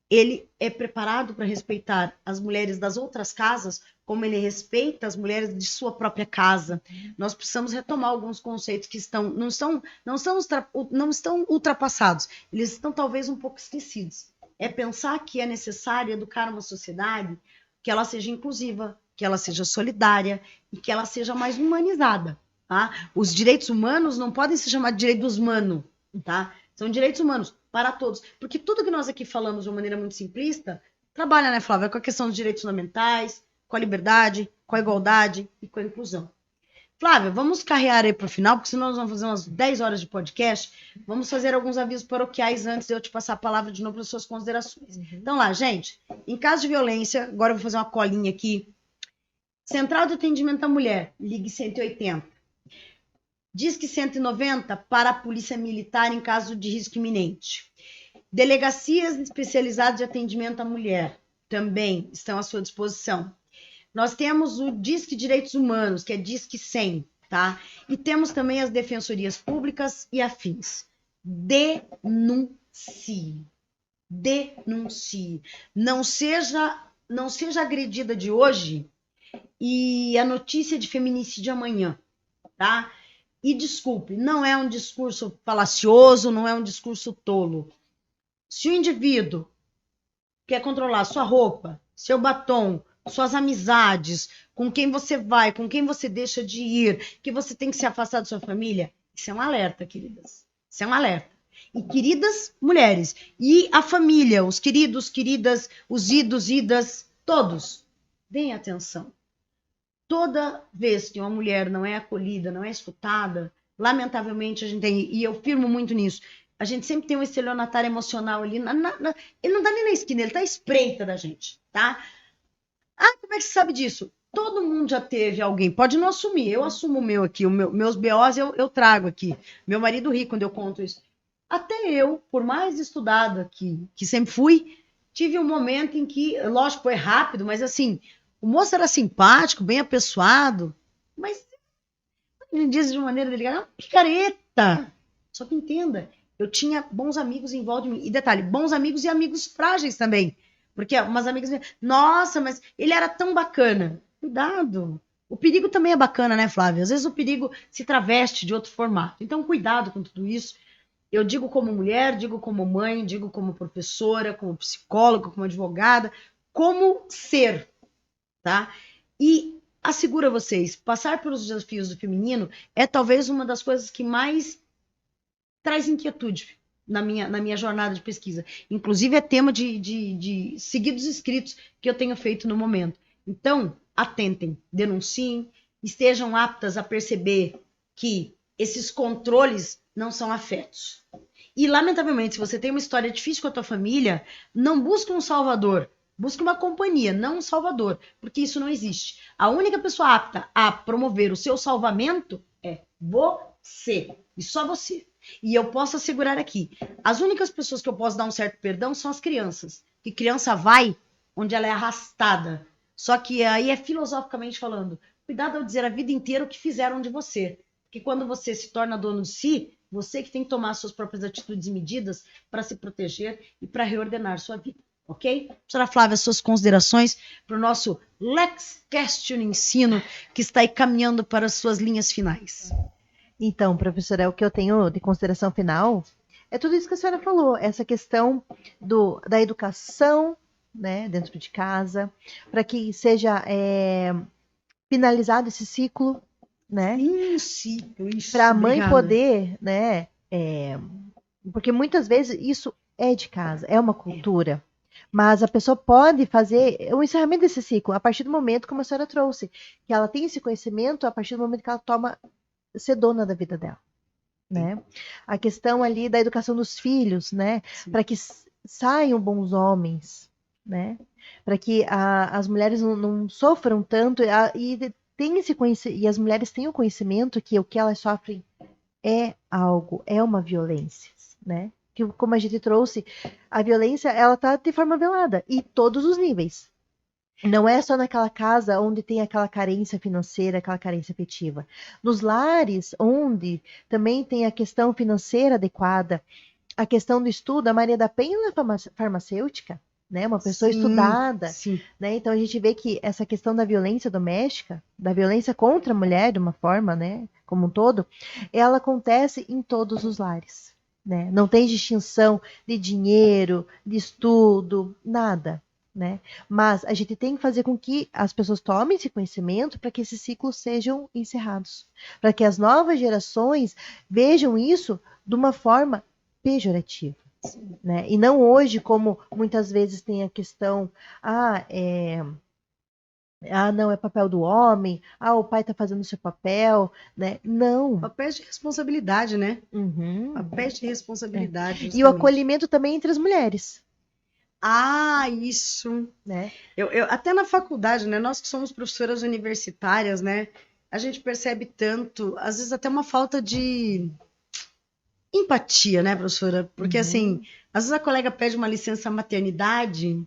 ele é preparado para respeitar as mulheres das outras casas, como ele respeita as mulheres de sua própria casa. Nós precisamos retomar alguns conceitos que não estão ultrapassados, eles estão talvez um pouco esquecidos. É pensar que é necessário educar uma sociedade que ela seja inclusiva, que ela seja solidária e que ela seja mais humanizada. Tá? Os direitos humanos não podem se chamar de direitos humanos, tá? São direitos humanos para todos. Porque tudo que nós aqui falamos de uma maneira muito simplista trabalha, né, Flávia, com a questão dos direitos fundamentais, com a liberdade, com a igualdade e com a inclusão. Flávia, vamos carrear aí para o final, porque senão nós vamos fazer umas 10 horas de podcast. Vamos fazer alguns avisos paroquiais antes de eu te passar a palavra de novo para as suas considerações. Então lá, gente, em caso de violência, agora eu vou fazer uma colinha aqui. Central de Atendimento à Mulher, ligue 180. Disque 190 para a Polícia Militar em caso de risco iminente. Delegacias especializadas de atendimento à mulher também estão à sua disposição. Nós temos o Disque Direitos Humanos, que é Disque 100, tá? E temos também as defensorias públicas e afins. Denuncie. Denuncie. Não seja agredida de hoje e a notícia de feminicídio amanhã, tá? E desculpe, não é um discurso falacioso, não é um discurso tolo. Se o indivíduo quer controlar sua roupa, seu batom, suas amizades, com quem você vai, com quem você deixa de ir, que você tem que se afastar da sua família, isso é um alerta, queridas. Isso é um alerta. E queridas mulheres, e a família, os queridos, queridas, os idos, idas, todos, deem atenção. Toda vez que uma mulher não é acolhida, não é escutada, lamentavelmente a gente tem, e eu firmo muito nisso, a gente sempre tem um estelionatário emocional ali, ele não tá nem na esquina, ele tá à espreita da gente, tá? Ah, como é que você sabe disso? Todo mundo já teve alguém, pode não assumir, eu assumo o meu aqui, meus BOs eu trago aqui, meu marido ri quando eu conto isso. Até eu, por mais estudada que sempre fui, tive um momento em que, lógico, foi rápido, mas assim, o moço era simpático, bem apessoado, mas a gente diz de maneira delicada, uma picareta. Só que entenda, eu tinha bons amigos em volta de mim. E detalhe, bons amigos e amigos frágeis também. Porque umas amigas me nossa, mas ele era tão bacana. Cuidado. O perigo também é bacana, né, Flávia? Às vezes o perigo se traveste de outro formato. Então, cuidado com tudo isso. Eu digo como mulher, digo como mãe, digo como professora, como psicóloga, como advogada, como ser, tá? E asseguro a vocês, passar pelos desafios do feminino é talvez uma das coisas que mais traz inquietude na minha jornada de pesquisa. Inclusive é tema de seguidos escritos que eu tenho feito no momento. Então, atentem, denunciem, estejam aptas a perceber que esses controles não são afetos. E, lamentavelmente, se você tem uma história difícil com a tua família, não busque um salvador, busque uma companhia, não um salvador, porque isso não existe. A única pessoa apta a promover o seu salvamento é você, e só você. E eu posso assegurar aqui, as únicas pessoas que eu posso dar um certo perdão são as crianças, que criança vai onde ela é arrastada. Só que aí é filosoficamente falando, cuidado ao dizer a vida inteira o que fizeram de você, porque quando você se torna dono de si, você que tem que tomar suas próprias atitudes e medidas para se proteger e para reordenar sua vida, ok? Professora Flávia, suas considerações para o nosso LexCast no ensino, que está aí caminhando para as suas linhas finais. Então, professora, o que eu tenho de consideração final é tudo isso que a senhora falou, essa questão da educação, né, dentro de casa, para que seja finalizado esse ciclo, né? Para a mãe poder, né? Porque muitas vezes isso é de casa, é uma cultura. Mas a pessoa pode fazer o encerramento desse ciclo a partir do momento, como a senhora trouxe, que ela tem esse conhecimento a partir do momento que ela toma ser dona da vida dela, né? A questão ali da educação dos filhos, né? Para que saiam bons homens, né? Para que as mulheres não sofram tanto e tem esse e as mulheres têm o conhecimento que o que elas sofrem é uma violência, né? Que como a gente trouxe, a violência ela tá de forma velada e todos os níveis. Não é só naquela casa onde tem aquela carência financeira, aquela carência afetiva. Nos lares onde também tem a questão financeira adequada, a questão do estudo, a Maria da Penha é farmacêutica, né? Uma pessoa Sim, estudada, sim. né? Então a gente vê que essa questão da violência doméstica, da violência contra a mulher, de uma forma, né, como um todo, ela acontece em todos os lares, né? Não tem distinção de dinheiro, de estudo, nada, né? Mas a gente tem que fazer com que as pessoas tomem esse conhecimento para que esses ciclos sejam encerrados, para que as novas gerações vejam isso de uma forma pejorativa. Né? E não hoje, como muitas vezes tem a questão, não, é papel do homem, o pai está fazendo o seu papel, né? Não. Papéis de responsabilidade, né? Uhum. Papéis de responsabilidade, E o justamente. acolhimento também entre as mulheres. Isso. Né? Até na faculdade, né? Nós que somos professoras universitárias, né? A gente percebe tanto, às vezes até uma falta de empatia, né, professora? Porque, assim, às vezes a colega pede uma licença maternidade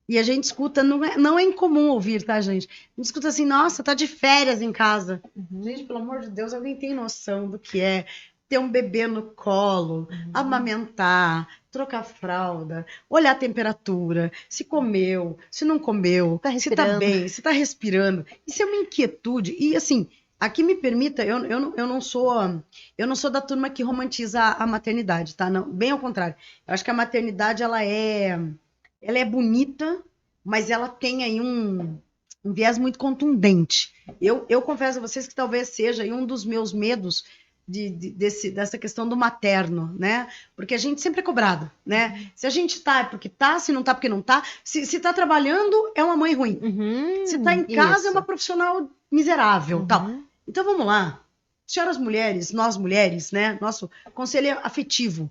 e a gente escuta, não é incomum ouvir, tá, gente? A gente escuta assim, nossa, tá de férias em casa. Gente, pelo amor de Deus, alguém tem noção do que é ter um bebê no colo, amamentar, trocar fralda, olhar a temperatura, se comeu, se não comeu, se tá bem, se tá respirando. Isso é uma inquietude. E, assim, aqui me permita, eu não sou da turma que romantiza a maternidade, tá? Não, bem ao contrário. Eu acho que a maternidade, ela é bonita, mas ela tem aí um viés muito contundente. Eu confesso a vocês que talvez seja aí um dos meus medos dessa questão do materno, né? Porque a gente sempre é cobrado, né? Se a gente tá, é porque tá, se não tá, porque não tá. Se tá trabalhando, é uma mãe ruim. Se tá em casa, é uma profissional miserável, tal. Então vamos lá. Senhoras mulheres, nós mulheres, né? Nosso conselho afetivo.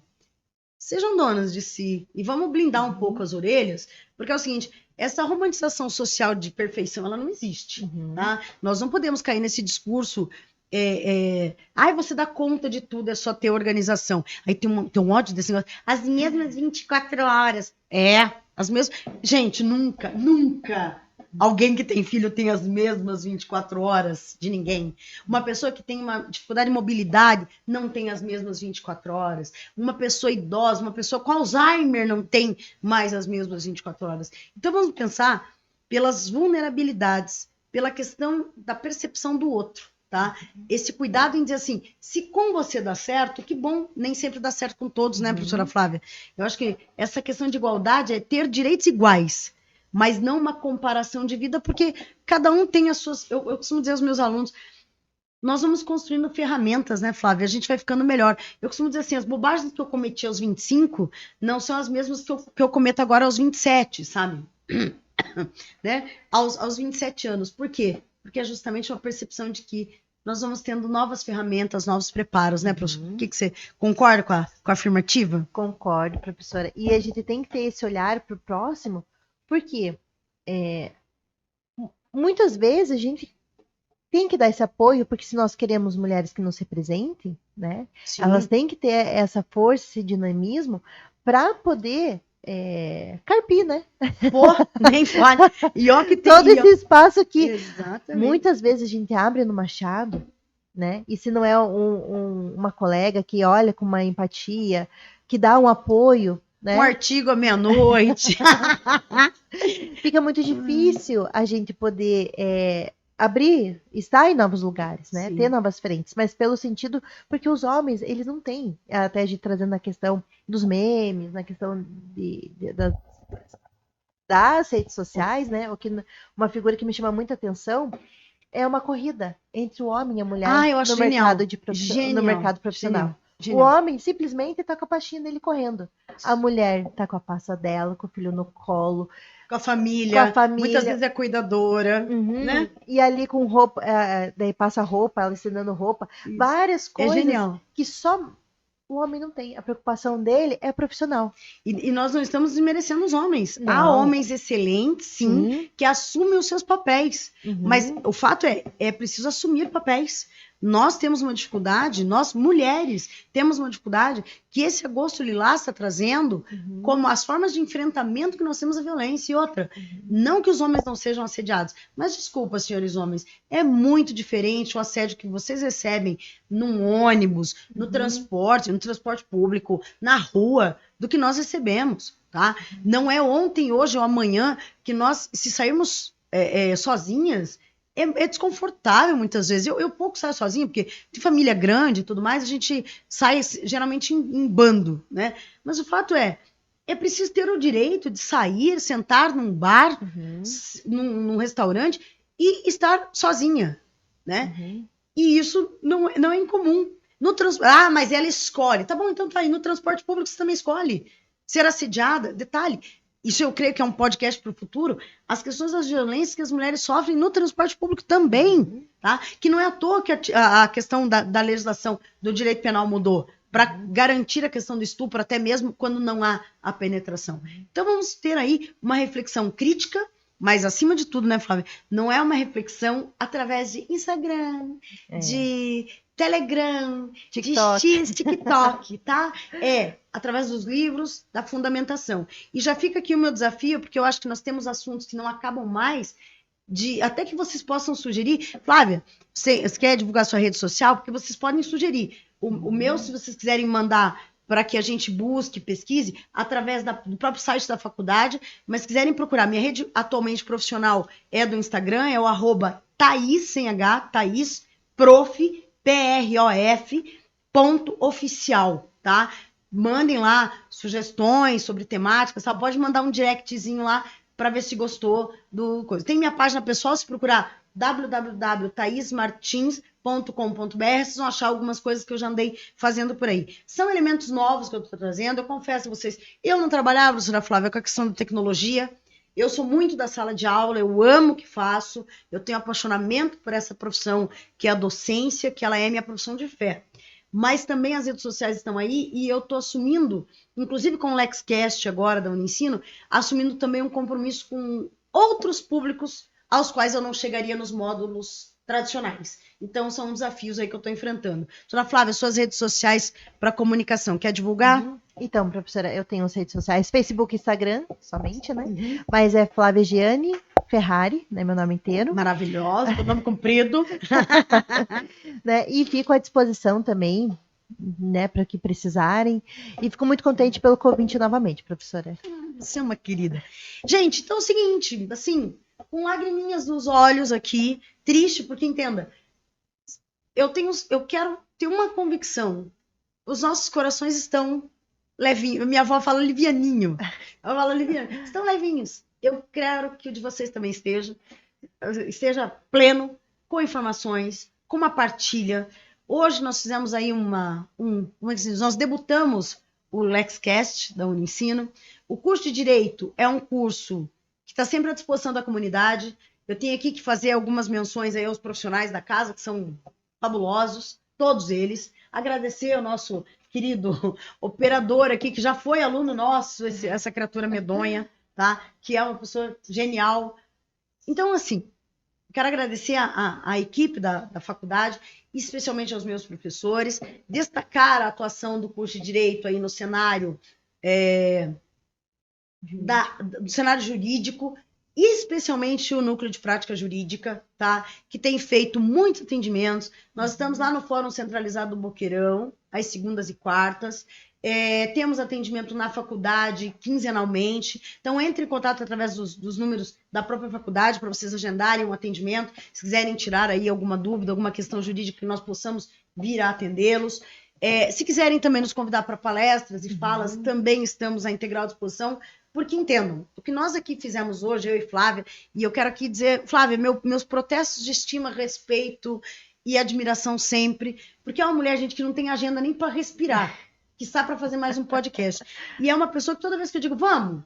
Sejam donas de si e vamos blindar um pouco as orelhas, porque é o seguinte, essa romantização social de perfeição, ela não existe, tá? Nós não podemos cair nesse discurso, você dá conta de tudo, é só ter organização. Aí tem um ódio desse negócio, as mesmas 24 horas. As mesmas... Gente, nunca alguém que tem filho tem as mesmas 24 horas de ninguém. Uma pessoa que tem uma dificuldade de mobilidade não tem as mesmas 24 horas. Uma pessoa idosa, uma pessoa com Alzheimer não tem mais as mesmas 24 horas. Então vamos pensar pelas vulnerabilidades, pela questão da percepção do outro, tá? Esse cuidado em dizer assim, se com você dá certo, que bom, nem sempre dá certo com todos, né, professora Flávia? Eu acho que essa questão de igualdade é ter direitos iguais, mas não uma comparação de vida, porque cada um tem as suas... Eu costumo dizer aos meus alunos, nós vamos construindo ferramentas, né, Flávia? A gente vai ficando melhor. Eu costumo dizer assim, as bobagens que eu cometi aos 25 não são as mesmas que eu cometo agora aos 27, sabe? Né? Aos 27 anos. Por quê? Porque é justamente uma percepção de que nós vamos tendo novas ferramentas, novos preparos, né, professor? O que você concorda com a afirmativa? Concordo, professora. E a gente tem que ter esse olhar para o próximo, porque muitas vezes a gente tem que dar esse apoio, porque se nós queremos mulheres que nos representem, né, elas têm que ter essa força, esse dinamismo, para poder carpir, né? Pô, nem fale. E ó que tem, todo esse espaço que exatamente, muitas vezes a gente abre no Machado, né? E se não é uma colega que olha com uma empatia, que dá um apoio, né? Um artigo à meia-noite. Fica muito difícil a gente poder abrir, estar em novos lugares, né? Sim. Ter novas frentes, mas pelo sentido, porque os homens, eles não têm, até a gente trazendo a questão dos memes, na questão das redes sociais, né? O que, uma figura que me chama muita atenção é uma corrida entre o homem e a mulher no mercado profissional. Genial. O homem simplesmente tá com a pastinha dele correndo. A mulher tá com a pasta dela, com o filho no colo. Com a família. Muitas vezes é cuidadora. Né? E ali com roupa, daí passa roupa, ela ensinando roupa. Isso. Várias coisas que só o homem não tem. A preocupação dele é profissional. E nós não estamos desmerecendo os homens. Não. Há homens excelentes, sim, que assumem os seus papéis. Mas o fato é preciso assumir papéis. Nós temos uma dificuldade, nós mulheres temos uma dificuldade que esse agosto lilás está trazendo como as formas de enfrentamento que nós temos à violência. E outra, não que os homens não sejam assediados, mas desculpa, senhores homens, é muito diferente o assédio que vocês recebem num ônibus, no transporte público, na rua, do que nós recebemos. tá? Não é ontem, hoje ou amanhã que nós, se sairmos sozinhas, é desconfortável muitas vezes. Eu pouco saio sozinha, porque de família grande e tudo mais, a gente sai geralmente em bando, né? Mas o fato é preciso ter o direito de sair, sentar num bar, num restaurante e estar sozinha, né? E isso não é incomum. Mas ela escolhe. Tá bom, então tá aí. No transporte público você também escolhe ser assediada. Detalhe, isso eu creio que é um podcast para o futuro. As questões das violências que as mulheres sofrem no transporte público também, tá? Que não é à toa que a questão da legislação do direito penal mudou para garantir a questão do estupro, até mesmo quando não há a penetração. Então vamos ter aí uma reflexão crítica, mas acima de tudo, né, Flávia? Não é uma reflexão através de Instagram, de Telegram, TikTok. de TikTok, tá? Através dos livros, da fundamentação. E já fica aqui o meu desafio, porque eu acho que nós temos assuntos que não acabam mais, até que vocês possam sugerir. Flávia, você quer divulgar sua rede social? Porque vocês podem sugerir. O meu, se vocês quiserem mandar para que a gente busque, pesquise, através do próprio site da faculdade, mas se quiserem procurar, minha rede atualmente profissional é do Instagram, é o @Thaís, sem H, Thaís, prof, PROF, .oficial, tá? Mandem lá sugestões sobre temáticas, só pode mandar um directzinho lá para ver se gostou do coisa. Tem minha página pessoal, se procurar www.thaismartins.com.br, vocês vão achar algumas coisas que eu já andei fazendo por aí. São elementos novos que eu estou trazendo, eu confesso a vocês, eu não trabalhava, professora Flávia, com a questão da tecnologia, eu sou muito da sala de aula, eu amo o que faço, eu tenho apaixonamento por essa profissão, que é a docência, que ela é minha profissão de fé. Mas também as redes sociais estão aí e eu estou assumindo, inclusive com o LexCast agora da Unicino, assumindo também um compromisso com outros públicos aos quais eu não chegaria nos módulos tradicionais. Então, são desafios aí que eu estou enfrentando. Doutora Flávia, suas redes sociais para comunicação, quer divulgar? Então, professora, eu tenho as redes sociais, Facebook e Instagram, somente, né? Mas é Flávia Gianni Ferrari, né? Meu nome inteiro. Maravilhosa, com o nome comprido. Né? E fico à disposição também, né, para que precisarem. E fico muito contente pelo convite novamente, professora. Você é uma querida. Gente, então é o seguinte, assim, com lagriminhas nos olhos aqui, triste, porque entenda, eu quero ter uma convicção. Os nossos corações estão levinhos. Minha avó fala livianinho. Ela fala livianinho. Estão levinhos. Eu quero que o de vocês também esteja pleno, com informações, com uma partilha. Hoje nós fizemos aí nós debutamos o LexCast da Unicino. O curso de Direito é um curso que está sempre à disposição da comunidade. Eu tenho aqui que fazer algumas menções aí aos profissionais da casa, que são fabulosos, todos eles. Agradecer ao nosso querido operador aqui, que já foi aluno nosso, essa criatura medonha, tá? Que é uma pessoa genial. Então, assim, quero agradecer a equipe da faculdade, especialmente aos meus professores, destacar a atuação do curso de Direito aí no cenário do cenário jurídico, especialmente o núcleo de prática jurídica, tá? Que tem feito muitos atendimentos. Nós estamos lá no Fórum Centralizado do Boqueirão, às segundas e quartas. Temos atendimento na faculdade quinzenalmente. Então, entre em contato através dos números da própria faculdade para vocês agendarem um atendimento. Se quiserem tirar aí alguma dúvida, alguma questão jurídica, que nós possamos vir a atendê-los. Se quiserem também nos convidar para palestras e falas, também estamos à integral disposição. Porque entendam, o que nós aqui fizemos hoje, eu e Flávia, e eu quero aqui dizer, Flávia, meus protestos de estima, respeito e admiração sempre, porque é uma mulher, gente, que não tem agenda nem para respirar, que está para fazer mais um podcast. E é uma pessoa que toda vez que eu digo, vamos.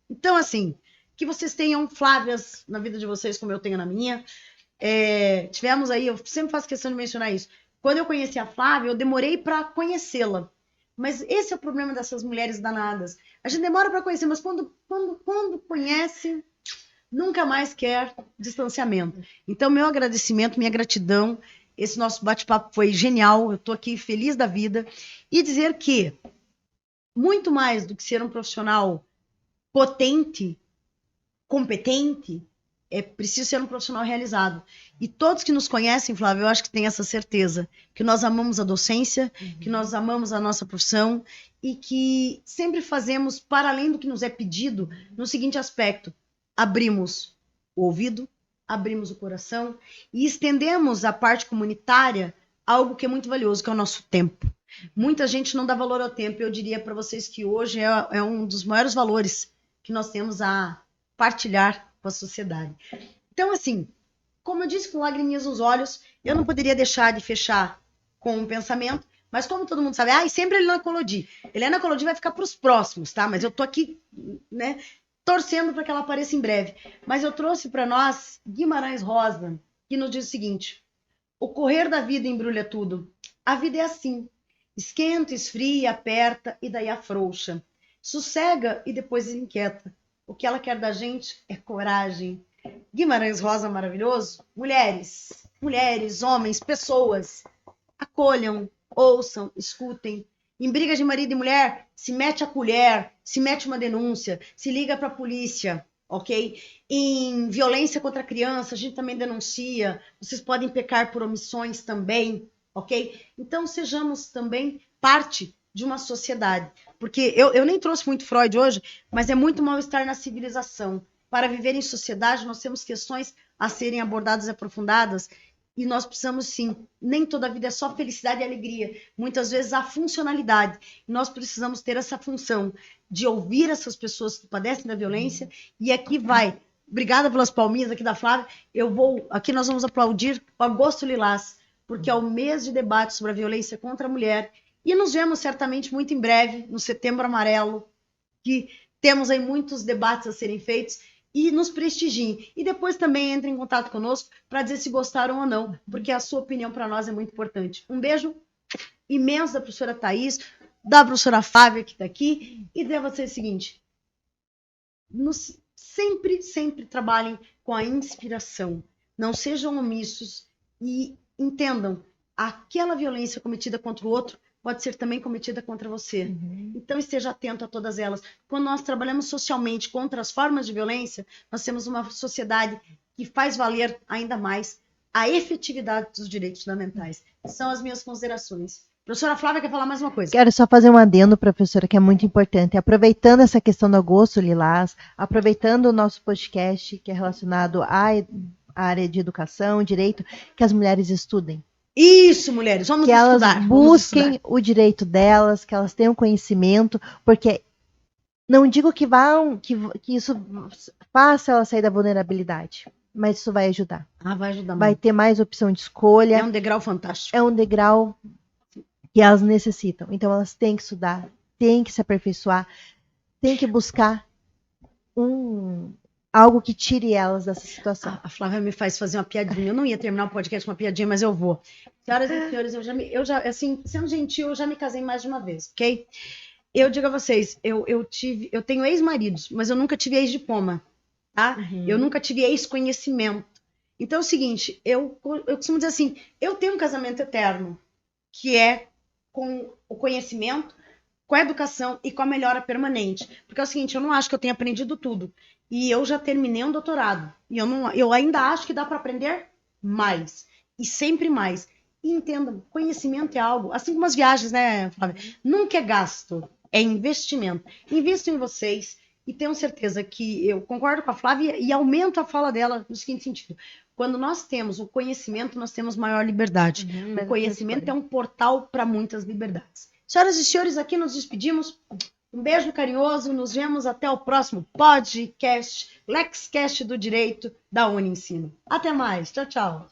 Então, assim, que vocês tenham Flávias na vida de vocês, como eu tenho na minha. Tivemos aí, eu sempre faço questão de mencionar isso, quando eu conheci a Flávia, eu demorei para conhecê-la. Mas esse é o problema dessas mulheres danadas. A gente demora para conhecer, mas quando conhece, nunca mais quer distanciamento. Então, meu agradecimento, minha gratidão. Esse nosso bate-papo foi genial. Eu estou aqui feliz da vida. E dizer que, muito mais do que ser um profissional potente, competente, é preciso ser um profissional realizado. E todos que nos conhecem, Flávio, eu acho que têm essa certeza, que nós amamos a docência, que nós amamos a nossa profissão e que sempre fazemos para além do que nos é pedido no seguinte aspecto: abrimos o ouvido, abrimos o coração e estendemos a parte comunitária algo que é muito valioso, que é o nosso tempo. Muita gente não dá valor ao tempo. Eu diria para vocês que hoje é um dos maiores valores que nós temos a partilhar com a sociedade. Então, assim, como eu disse, com lagriminhas nos olhos, eu não poderia deixar de fechar com um pensamento, mas como todo mundo sabe, e sempre Helena Collodi. Helena Collodi vai ficar para os próximos, tá? Mas eu tô aqui, né, torcendo para que ela apareça em breve. Mas eu trouxe para nós Guimarães Rosa, que nos diz o seguinte: o correr da vida embrulha tudo. A vida é assim. Esquenta, esfria, aperta e daí afrouxa. Sossega e depois inquieta. O que ela quer da gente é coragem. Guimarães Rosa maravilhoso. Mulheres, homens, pessoas, acolham, ouçam, escutem. Em briga de marido e mulher, se mete a colher, se mete uma denúncia, se liga para a polícia, ok? Em violência contra a criança, a gente também denuncia. Vocês podem pecar por omissões também, ok? Então, sejamos também parte de uma sociedade. Porque eu nem trouxe muito Freud hoje, mas é muito mal-estar na civilização. Para viver em sociedade, nós temos questões a serem abordadas e aprofundadas, e nós precisamos, sim, nem toda a vida é só felicidade e alegria. Muitas vezes há funcionalidade. E nós precisamos ter essa função de ouvir essas pessoas que padecem da violência, e aqui vai. Obrigada pelas palminhas aqui da Flávia. Aqui nós vamos aplaudir o Agosto Lilás, porque é o mês de debate sobre a violência contra a mulher. E nos vemos certamente muito em breve, no Setembro Amarelo, que temos aí muitos debates a serem feitos, e nos prestigiem. E depois também entre em contato conosco para dizer se gostaram ou não, porque a sua opinião para nós é muito importante. Um beijo imenso da professora Thaís, da professora Flávia, que está aqui, e dizer a vocês o seguinte: sempre trabalhem com a inspiração. Não sejam omissos e entendam, aquela violência cometida contra o outro pode ser também cometida contra você. Então esteja atento a todas elas. Quando nós trabalhamos socialmente contra as formas de violência, nós temos uma sociedade que faz valer ainda mais a efetividade dos direitos fundamentais. São as minhas considerações. Professora Flávia, quer falar mais uma coisa? Quero só fazer um adendo, professora, que é muito importante. Aproveitando essa questão do Agosto Lilás, aproveitando o nosso podcast, que é relacionado à área de educação, direito, que as mulheres estudem. Isso, mulheres, vamos estudar. Que elas busquem o direito delas, que elas tenham conhecimento, porque não digo que isso faça ela sair da vulnerabilidade, mas isso vai ajudar. Vai ajudar muito. Vai ter mais opção de escolha. É um degrau fantástico. É um degrau que elas necessitam. Então elas têm que estudar, têm que se aperfeiçoar, têm que buscar algo que tire elas dessa situação. A Flávia me faz fazer uma piadinha. Eu não ia terminar o podcast com uma piadinha, mas eu vou. Senhoras e senhores, eu já assim, sendo gentil, eu já me casei mais de uma vez, ok? Eu digo a vocês, eu tenho ex-maridos, mas eu nunca tive ex-diploma, tá? Eu nunca tive ex-conhecimento. Então é o seguinte, eu costumo dizer assim, eu tenho um casamento eterno, que é com o conhecimento, com a educação e com a melhora permanente. Porque é o seguinte, eu não acho que eu tenha aprendido tudo. E eu já terminei um doutorado. E eu ainda acho que dá para aprender mais. E sempre mais. E entendam, conhecimento é algo, assim como as viagens, né, Flávia? Nunca é gasto, é investimento. Invisto em vocês e tenho certeza que eu concordo com a Flávia e aumento a fala dela no seguinte sentido. Quando nós temos o conhecimento, nós temos maior liberdade. O conhecimento é um portal para muitas liberdades. Senhoras e senhores, aqui nos despedimos. Um beijo carinhoso, nos vemos até o próximo podcast, LexCast do Direito da Uniensino. Até mais, tchau, tchau.